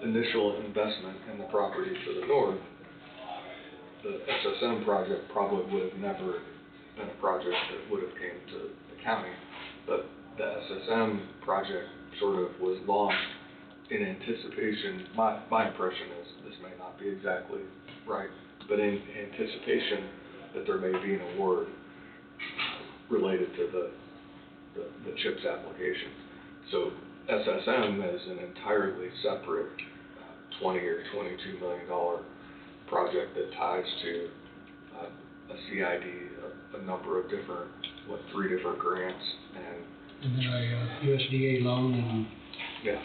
initial investment in the property to the north, the SSM project probably would have never been a project that would have came to the county. But the SSM project sort of was launched in anticipation. My impression is, this may not be exactly right, but in anticipation that there may be an award related to the CHIPS application. So SSM is an entirely separate $20 or $22 million project that ties to a CID, a number of different, 3 different grants, and then a USDA loan, and yeah.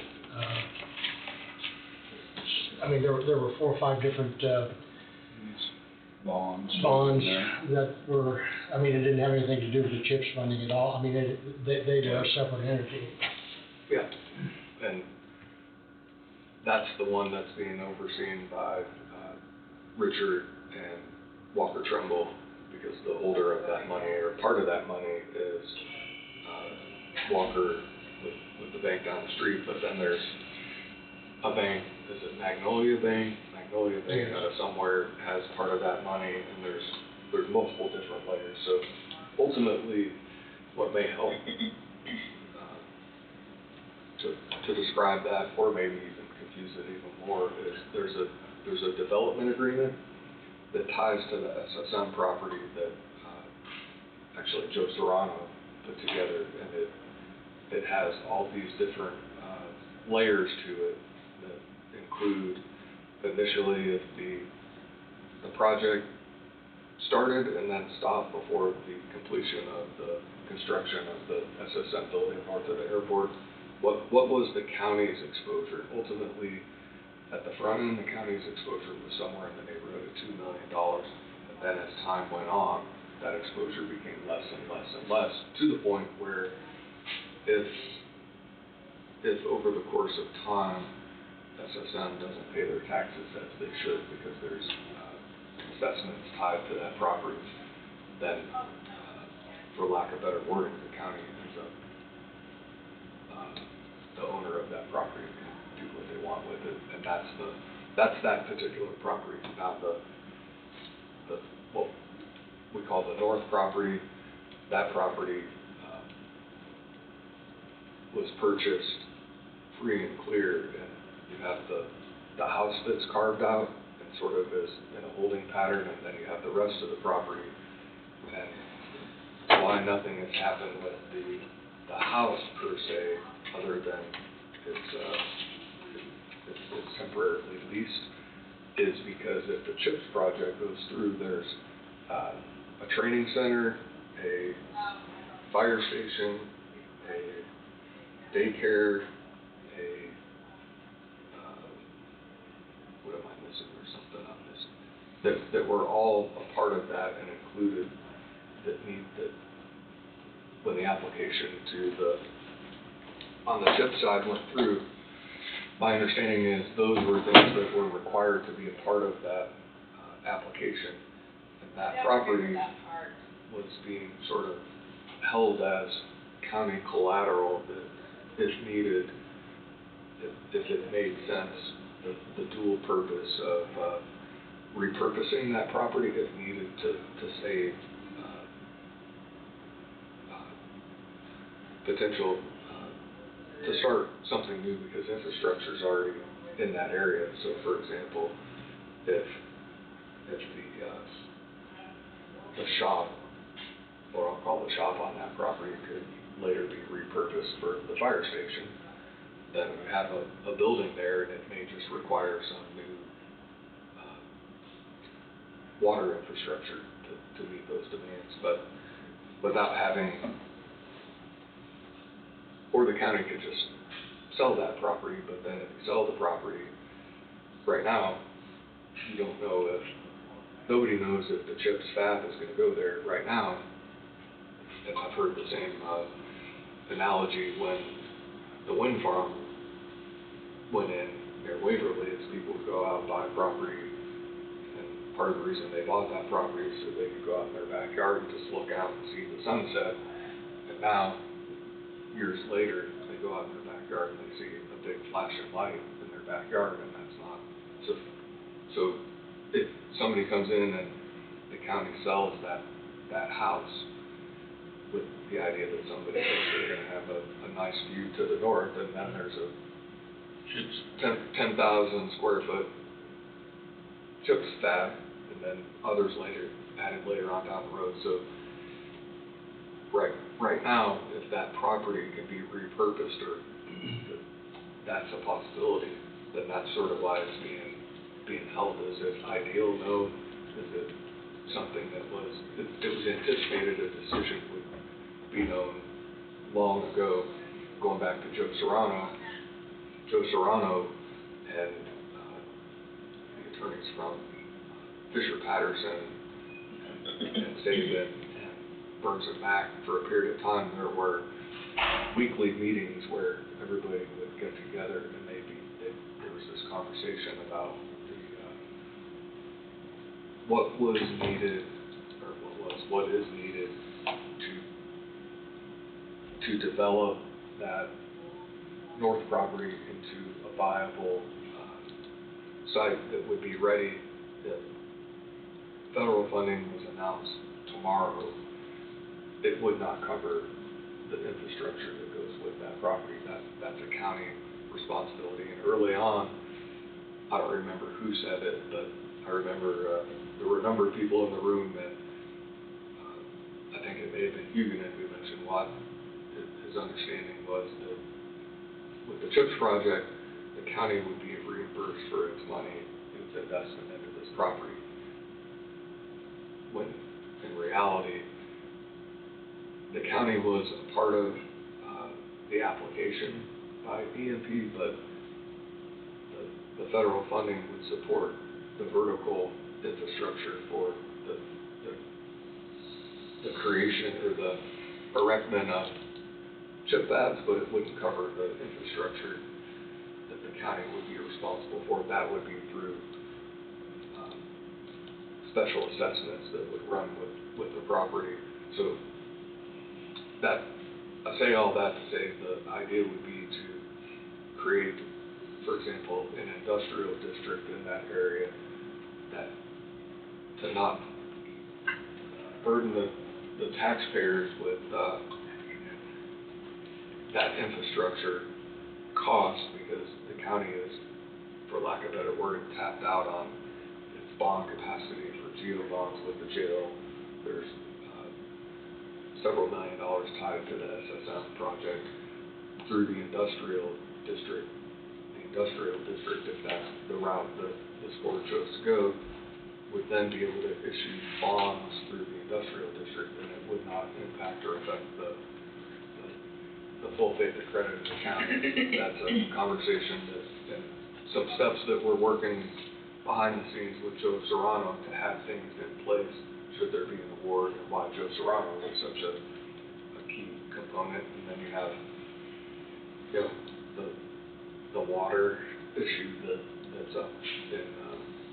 I mean, there were 4 or 5 different Bonds. that were, I mean, it didn't have anything to do with the CHIPS funding at all. I mean, they were a separate entity. Yeah, and that's the one that's being overseen by Richard and Walker Trumbull, because the holder of that money, or part of that money, is Walker with the bank down the street. But then there's a bank, is it Magnolia Bank? Magnolia Bank out of somewhere has part of that money, and there's multiple different layers. So ultimately, what may help to describe that, or maybe even confuse it even more, is there's a development agreement that ties to the SSM property that actually Joe Serrano put together, and it has all these different layers to it that include, initially, if the project started and then stopped before the completion of the construction of the SSM building north of the airport, what was the county's exposure? Ultimately, at the front end, the county's exposure was somewhere in the neighborhood of $2 million. But then as time went on, that exposure became less and less and less, to the point where if over the course of time, SSM doesn't pay their taxes as they should, because there's assessments tied to that property, then, for lack of better wording, the county ends up, the owner of that property can do what they want with it, and that's that particular property. Now what we call the north property, that property was purchased free and clear, and you have the house that's carved out and sort of is in a holding pattern, and then you have the rest of the property. And why nothing has happened with the house per se, other than it's temporarily leased, is because if the CHIPS project goes through, there's a training center, a fire station, a daycare, what am I missing, or something I'm missing, that were all a part of that and included, that when the application on the CHIPS side went through, my understanding is those were things that were required to be a part of that application. And that property was being sort of held as county collateral that, if needed, if it made sense, the dual purpose of repurposing that property, if needed, to save potential to start something new, because infrastructure is already in that area. So, for example, if the shop or I'll call the shop on that property, could later be repurposed for the fire station. Then we have a building there, and it may just require some new water infrastructure to meet those demands, but without having, or the county could just sell that property, but then if you sell the property, right now, you don't know if, nobody knows if the CHIPS fab is gonna go there right now. And I've heard the same analogy when the wind farm went in near Waverly, is people would go out and buy property, and part of the reason they bought that property is so they could go out in their backyard and just look out and see the sunset. And now, years later, they go out in their backyard and they see a big flashing light in their backyard, and that's not, so if somebody comes in and the county sells that house with the idea that somebody thinks they're gonna have a nice view to the north, and then there's a 10,000 square foot CHIPS fab, and then others added later on down the road. So right now, if that property can be repurposed, or that's a possibility, then that's sort of why it's being held. Is it ideal? No. Is it something that was anticipated a decision would be known long ago, going back to Joe Serrano. Joe Serrano and the attorneys from Fisher Patterson and Saban and Burns and Mack, for a period of time, there were weekly meetings where everybody would get together, and there was this conversation about what was needed, or what is needed to develop that north property into a viable site that would be ready. If federal funding was announced tomorrow, it would not cover the infrastructure that goes with that property. That's a county responsibility. And early on, I don't remember who said it, but I remember there were a number of people in the room, and I think it may have been Huguenin who mentioned what his understanding was that with the CHIPS project, the county would be reimbursed for its money, its investment into this property. When in reality, the county was a part of the application by EMP, but the federal funding would support the vertical infrastructure for the creation or the erectment of chip fabs, but it wouldn't cover the infrastructure that the county would be responsible for. That would be through special assessments that would run with the property. So that, I say all that to say the idea would be to create, for example, an industrial district in that area, that to not burden the taxpayers with that infrastructure cost, because the county is, for lack of a better word, tapped out on its bond capacity for GEO bonds with the jail. There's several $1 million tied to the SSM project through the industrial district. The industrial district, if that's the route that this board chose to go, would then be able to issue bonds through the industrial district, and it would not impact or affect the full faith and credit of the county. That's a conversation and some steps that we're working behind the scenes with Joe Serrano to have things in place should there be an award, and why Joe Serrano is such a key component. And then you have, the water issue that's up in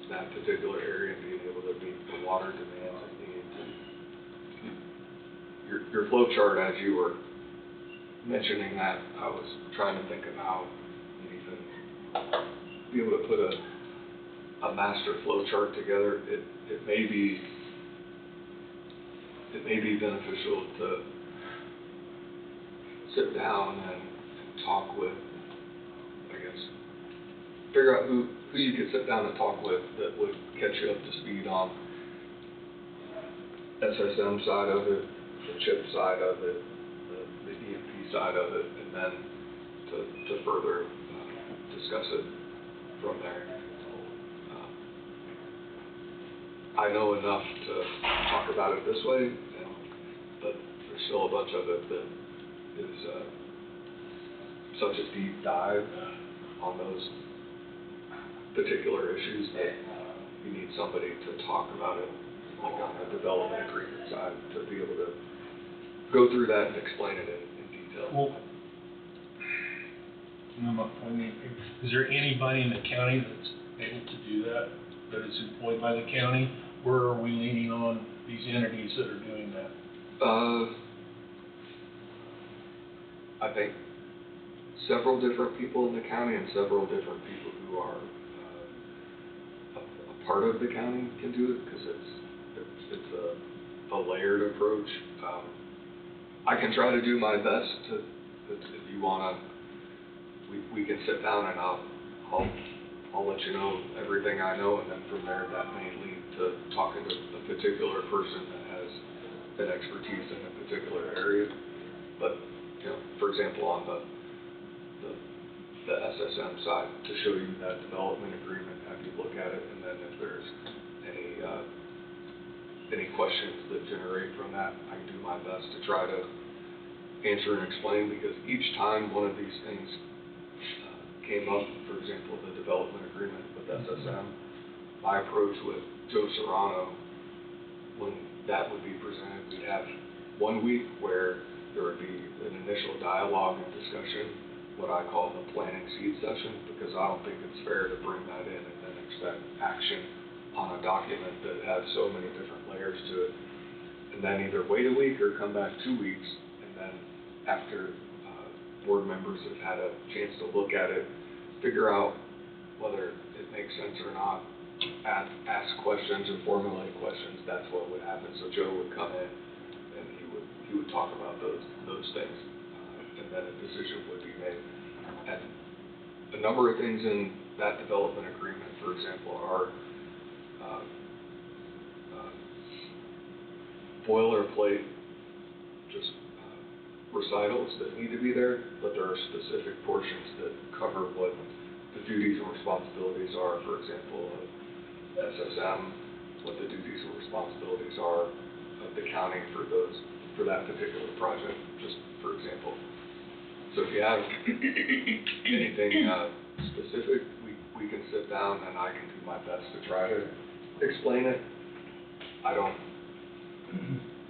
that particular area, and being able to meet the water demands and needs. Your flow chart, as you were mentioning that, I was trying to think of how you even be able to put a master flow chart together. It may be beneficial to sit down and talk with, figure out who you could sit down and talk with that would catch you up to speed on SSM side of it, the chip side of it, the EMP side of it, and then to further discuss it from there. I know enough to talk about it this way, but there's still a bunch of it that is such a deep dive on those particular issues that you need somebody to talk about it, like on the development agreement side, to be able to go through that and explain it in detail. Well, I'm not pointing anything. Is there anybody in the county that's able to do that, that is employed by the county? Where are we leaning on these entities that are doing that? I think several different people in the county and several different people who are a part of the county can do it, because it's a layered approach. I can try to do my best to, if you wanna, we can sit down and I'll let you know everything I know, and then from there that may lead to talking to a particular person that has an expertise in a particular area. But, you know, for example, on the SSM side, to show you that development agreement, have you look at it, and then if there's any questions that generate from that, I can do my best to try to answer and explain, because each time one of these things came up, for example, the development agreement with SSM, my approach with Joe Serrano, when that would be presented, we'd have 1 week where there would be an initial dialogue and discussion, what I call the planting seed session, because I don't think it's fair to bring that in and then expect action on a document that has so many different layers to it, and then either wait a week or come back 2 weeks, and then after board members have had a chance to look at it, figure out whether it makes sense or not, ask questions or formulate questions. That's what would happen. So Joe would come in and he would talk about those things, and then a decision would be made. And a number of things in that development agreement, for example, are boilerplate, just recitals that need to be there, but there are specific portions that cover what the duties and responsibilities are, for example, of SSM, what the duties and responsibilities are of the county for that particular project, just for example. So if you have anything specific, we can sit down and I can do my best to try to explain it.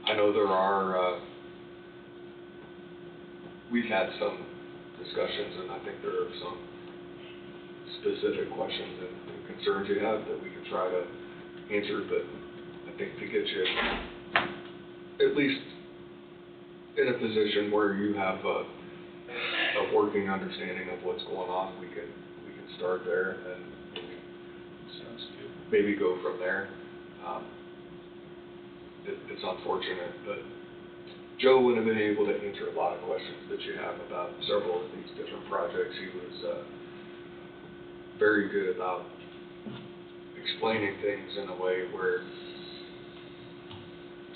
I know there are, we've had some discussions, and I think there are some specific questions and concerns you have that we can try to answer, but I think to get you at least in a position where you have a working understanding of what's going on, we can start there, and then maybe go from there. It's unfortunate, but Joe wouldn't have been able to answer a lot of questions that you have about several of these different projects. He was very good about explaining things in a way where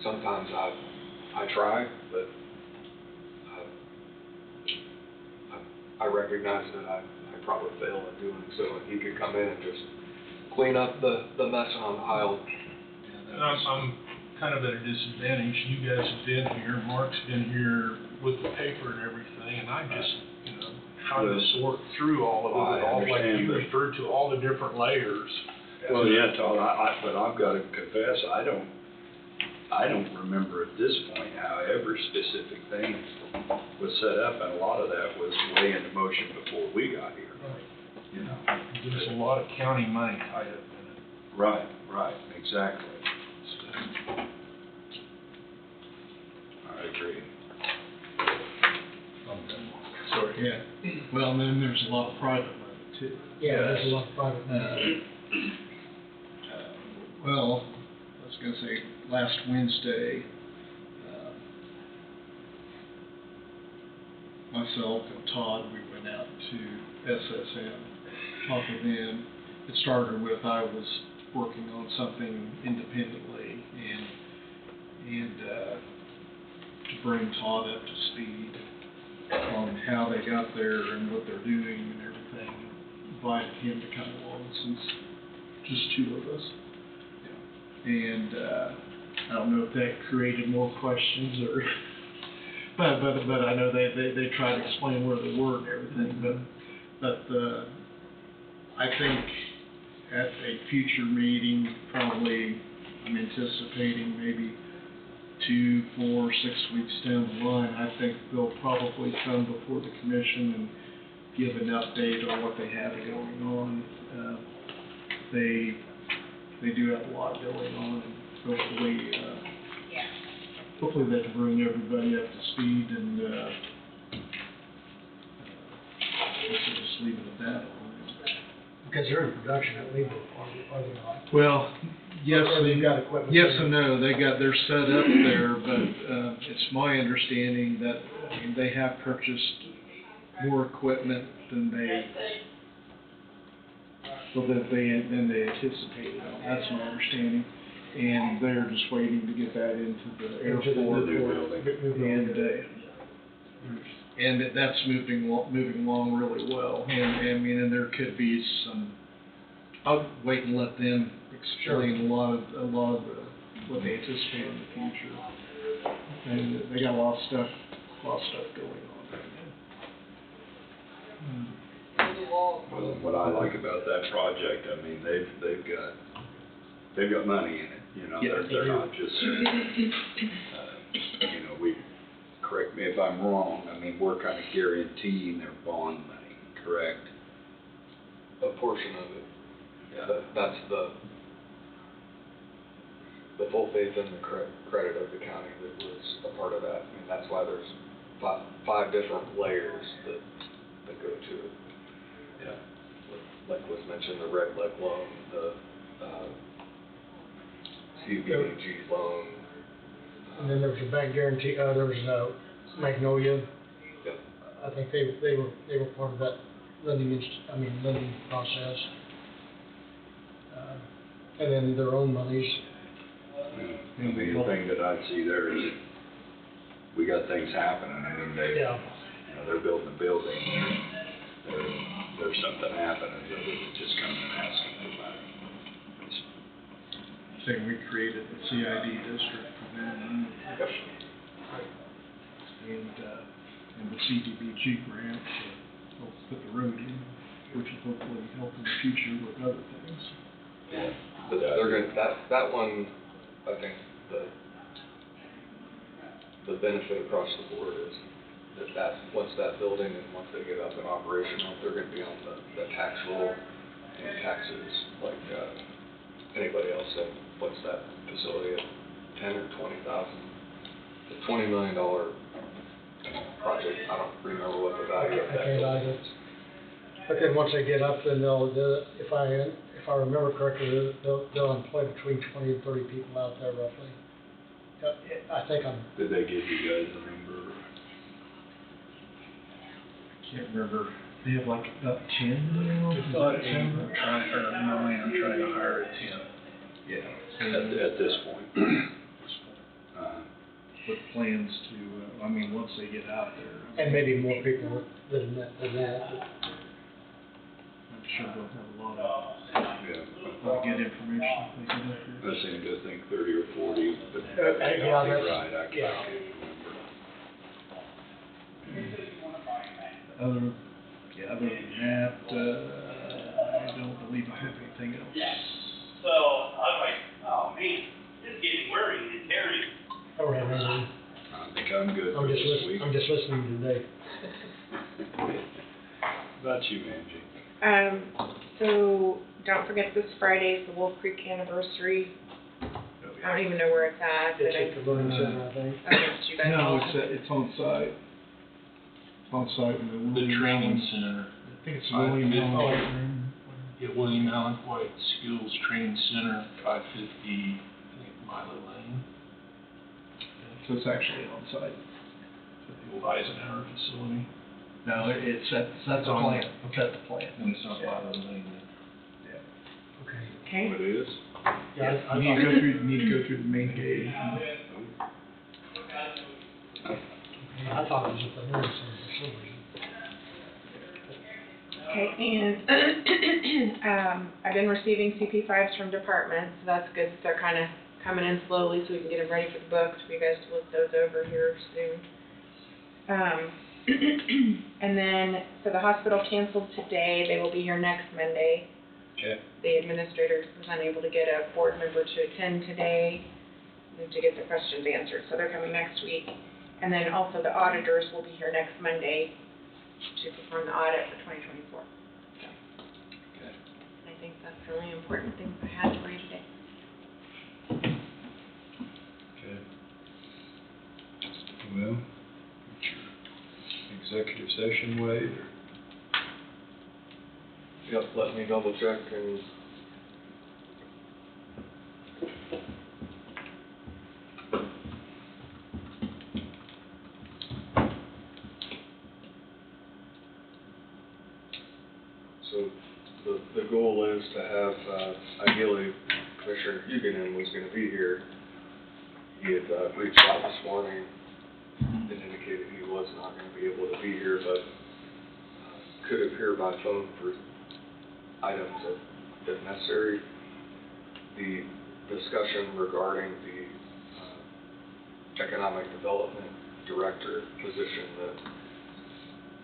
sometimes I try, but I recognize that I probably fail in doing so, and he could come in and just clean up the mess on the aisle. And I'm kind of at a disadvantage. You guys have been here, Mark's been here with the paper and everything, and I'm just, trying to sort through all of it, all like you referred to, all the different layers. Well, yeah, Todd, but I've got to confess, I don't remember at this point how every specific thing was set up, and a lot of that was way into motion before we got here. There's a lot of county money tied up in it. Right, exactly. I agree. Sorry. Yeah. Well, and then there's a lot of private money too. Yeah, there's a lot of private money. Well, I was gonna say, last Wednesday, myself and Todd, we went out to SSM, talked with them. It started with, I was working on something independently, and bring Todd up to speed on how they got there and what they're doing and everything. Invited him to come along since just two of us. And, I don't know if that created more questions or, but I know they tried to explain where they were and everything, but I think at a future meeting, probably, I'm anticipating maybe 2, 4, 6 weeks down the line, I think they'll probably come before the commission and give an update on what they have going on. They do have a lot going on, and hopefully they can bring everybody up to speed, and I guess I'll just leave it at that. Because they're in production at Lebo, are they not? Well, yes, Or they've got equipment. yes there. and no, they're set up there, but it's my understanding that, I mean, they have purchased more equipment than they anticipated. That's my understanding, and they're just waiting to get that into the airport. And that's moving along really well, and I mean, and there could be some, I'll wait and let them explain a lot of what they anticipate in the future. And they got a lot of stuff going on right now. Well, what I like about that project, I mean, they've got money in it, you know, Yeah, they're not just, correct me if I'm wrong, I mean, we're kind of guaranteeing their bond money, correct? A portion of it. Yeah. That's the full faith and the credit of the county that was a part of that. I mean, that's why there's five different layers that go to it. Yeah. Like was mentioned, the Red Leg loan, the CBDG loan. And then there was a bank guarantee, there was Magnolia. Yep. I think they were part of that lending process. And then their own monies. I mean, the thing that I'd see there is we got things happening, I mean, they're building a building, there's something happening, they're just coming and asking for money. Saying we created the CID district for them. Yep. And the CDBG grant to help put the road in, which will hopefully help in the future with other things. Yeah. But they're gonna, that one, I think the benefit across the board is that once that building and once they get up and operational, they're gonna be on the tax roll and taxes like anybody else. And what's that facility at 10 or 20,000? The $20 million project. I don't remember what the value of that I can't building either. is. But then once they get up, then if I remember correctly, they'll employ between 20 and 30 people out there roughly. I think Did they give you guys a number? Can't remember. They have like about 10 now? It's about 8, I'm trying to hire a 10. Yeah, at this point. With plans to, once they get out there. and maybe more people than that. I'm sure they'll have a lot of good information if they get up here. I seem to think 30 or 40, but yeah, that's that's- right, I can't remember. Other than that, I don't believe I have anything else. So, I was like, oh man, it's getting worried and tearing. I don't have anything. I think I'm good for this week. I'm just listening today. About you, Angie. So don't forget this Friday is the Wolf Creek anniversary. I don't even know where it's at, but It's at the Learning Center, I think. did you guys No, know? it's on site. It's on site in The training center. I think it's William Allen. At William Allen White Skills Training Center, 550, I think, Milo Lane, So it's actually on site. the old Eisenhower facility. No, that's the plant. It's at the plant. And it's not Milo Lane. Okay. What it is? Yeah, You need to go through the main gate. I I thought it was at the Newry Center for some reason. Okay, and, I've been receiving CP5s from departments, so that's good. They're kind of coming in slowly so we can get them ready for the books, for you guys to look those over here soon. And then, so the hospital canceled today, they will be here next Monday. Okay. The administrator was unable to get a board member to attend today to get their questions answered, so they're coming next week. And then also the auditors will be here next Monday to perform the audit for 2024. So, I think that's the really important things I had for you today. Okay. Well, what's your executive session, Wade? Yep, let me double check and. So the goal is to have, ideally, Commissioner Huguenin was gonna be here. He had reached out this morning and indicated he was not gonna be able to be here, but could appear by phone for items if necessary. The discussion regarding the Economic Development Director position, that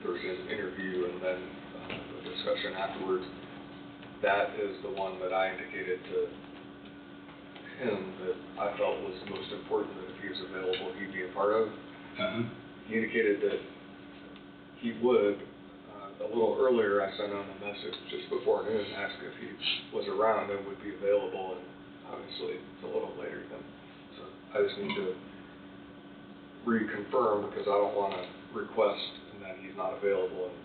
there was an interview and then a discussion afterwards, that is the one that I indicated to him that I felt was most important, that if he was available, he'd be a part of. He indicated that he would. A little earlier, I sent him a message just before noon, asked if he was around and would be available, and obviously it's a little later than, so I just need to reconfirm, because I don't want to request and then he's not available and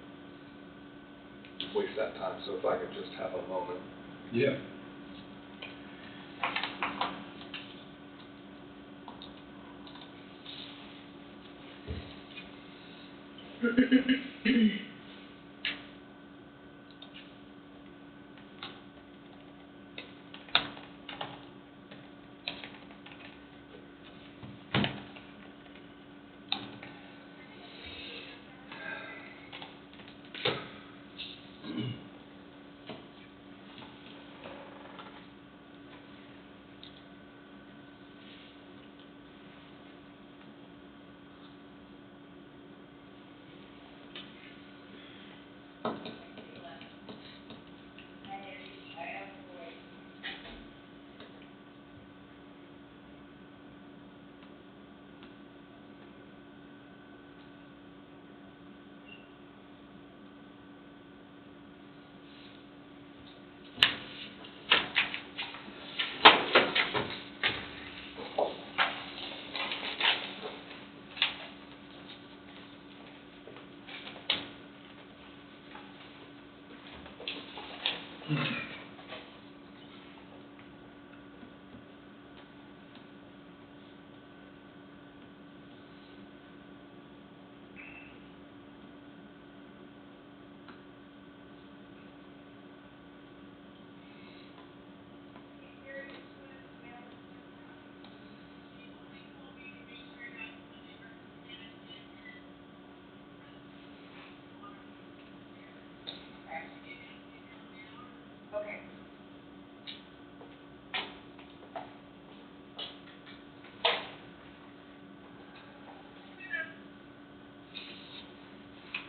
waste that time. So if I could just have a moment. Yeah.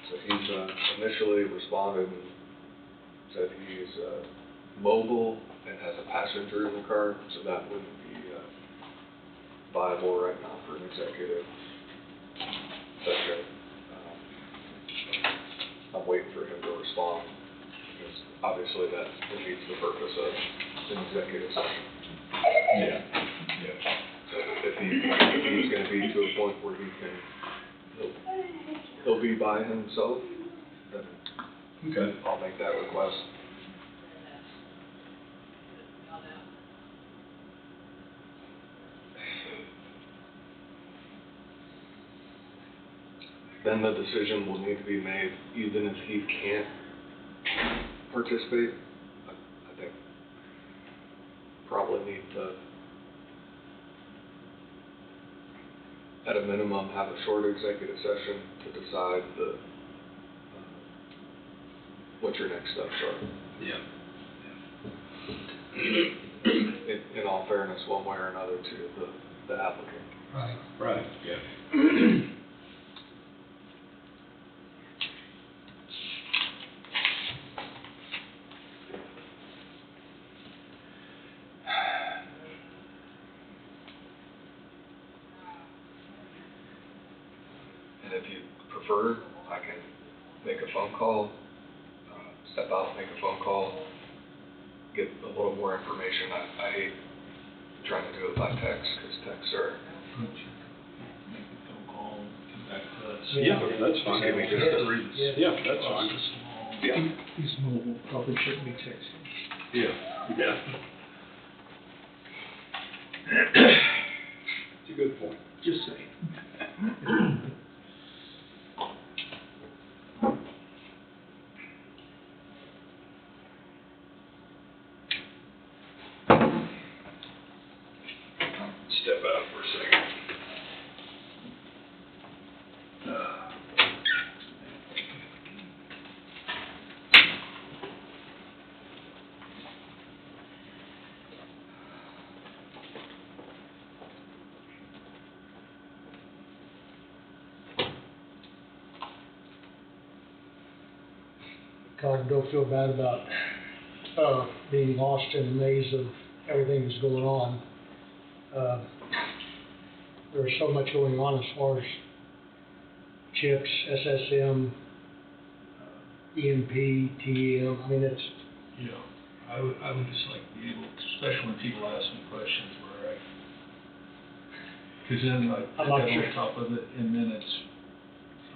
So he's initially responded and said he's mobile and has a passenger in the car, so that wouldn't be viable right now for an executive session. I'm waiting for him to respond, because obviously that defeats the purpose of an executive session. Yeah. Yeah. So if he's gonna be to a point where he'll be by himself, then Okay. I'll make that request. Then the decision will need to be made, even if he can't participate. I think probably need to at a minimum, have a short executive session to decide what your next steps are. Yeah. In all fairness, one way or another to the applicant. Right. Right, yeah. And if you prefer, I can make a phone call, step out, make a phone call, get a little more information. I hate trying to do it by text, because texts are. Make a phone call, come back to us. Yeah, that's fine. Give me just a. Yeah, that's fine. Yeah. He's mobile, probably shouldn't be texting. Yeah. Yeah. It's a good point. Just saying. Step out for a second. God, don't feel bad about, being lost in the maze of everything that's going on. There's so much going on as far as CHIPS, SSM, EMP, TEM, I mean, it's. Yeah, I would just like to be able, especially when people ask me questions where because then I I'm put not that sure. on top of it, and then it's,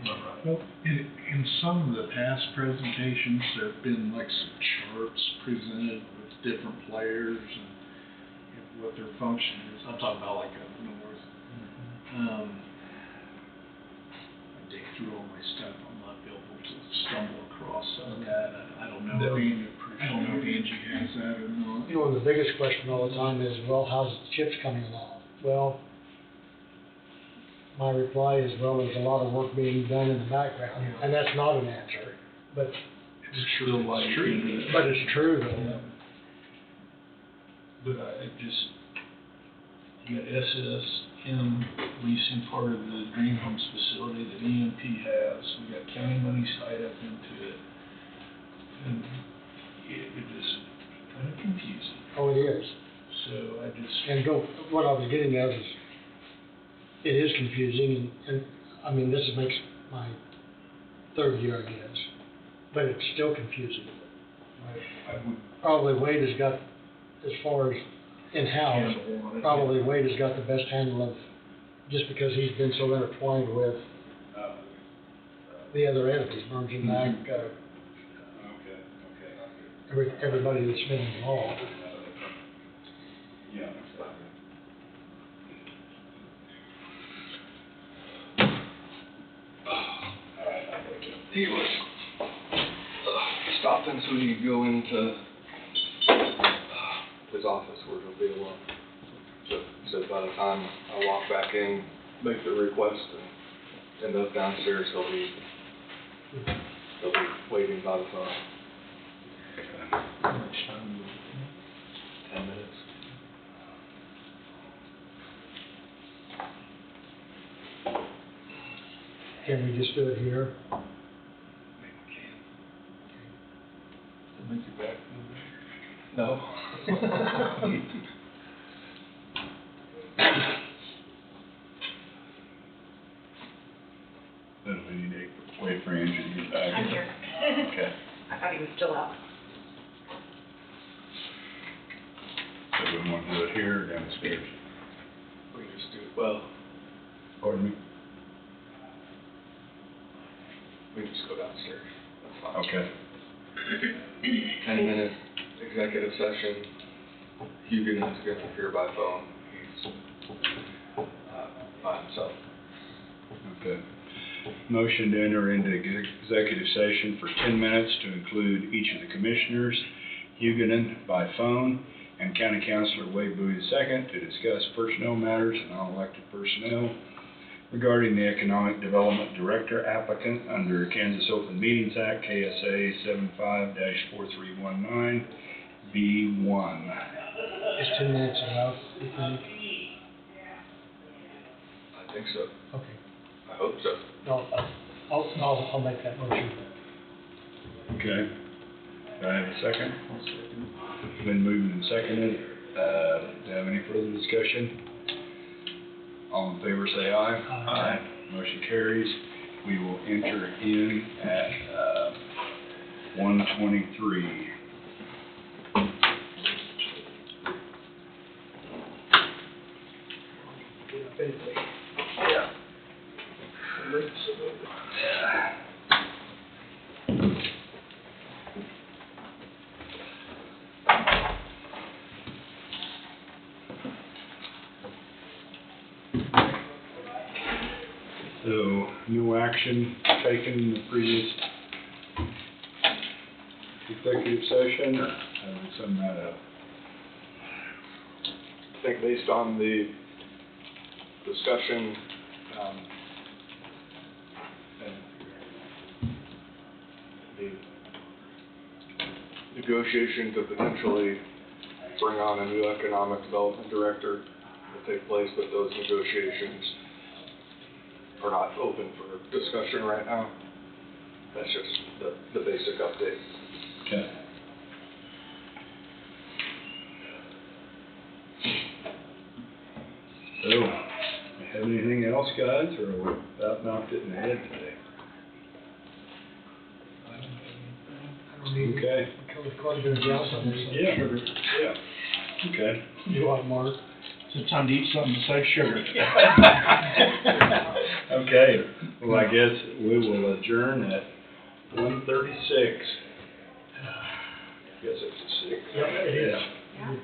all right. Well, in some of the past presentations, there have been like some charts presented with different players and what their function is. I'm talking about like up north. I dig through all my stuff, I'm not able to stumble across some of that. I don't know if Angie has that or not. You know, the biggest question all the time is, well, how's the CHIPS coming along? Well, my reply is, well, there's a lot of work being done in the background, and that's not an answer, but It's true, like, but it's true though. Yeah. But I just, you got SSM leasing part of the Dream Homes facility that EMP has, we got county money tied up into it. And it just kind of confusing, Oh, it is. so I just. And what I was getting at is, it is confusing, and I mean, this makes my third year, I guess, but it's still confusing. I would. Probably Wade has got, as far as in-house, handle on it. probably Wade has got the best handle of, just because he's been so intertwined with the other entities, Burns and Mac, everybody that's been involved. Yeah. He was stopping so he could go into his office where he'll be alone. So by the time I walk back in, make the request, and end up downstairs, he'll be waiting by the phone. How much time do you? 10 minutes. Can we just do it here? To make your back feel better? No. Then we need to wait for Andrew to get back. I'm here. Okay. I thought he was still out. So we want to do it here or downstairs? We can just do it, well, Pardon me? we can just go downstairs. That's fine. Okay. 10-minute executive session. Hugo is going to appear by phone. He's by himself. Okay. Motion to enter into executive session for 10 minutes to include each of the commissioners, Huguenin by phone, and County Councilor Wade Bowie II to discuss personnel matters and non-elected personnel. regarding the Economic Development Director applicant under Kansas Open Meetings Act, KSA 75-4319, B1. Is 2 minutes enough, you think? I think so. Okay. I hope so. No, I'll make that motion. Okay. Do I have a second? It's been moved and seconded. Do you have any further discussion? All in favor say aye. Aye. Motion carries. We will enter in at 1:23. So, no action taken in the previous executive session. I will sum that up. I think based on the discussion, and the negotiation to potentially bring on a new economic development director will take place, but those negotiations are not open for discussion right now. That's just the basic update. Okay. So, have anything else, guys, or are we about knocked it in the head today? I don't need, Okay. we covered quite a bit of ground on this. Yeah. Yeah. Okay. You want Mark? It's time to eat something besides sugar. Okay, well, I guess we will adjourn at 1:36. Guess it's 6. Yep, it is. Yeah.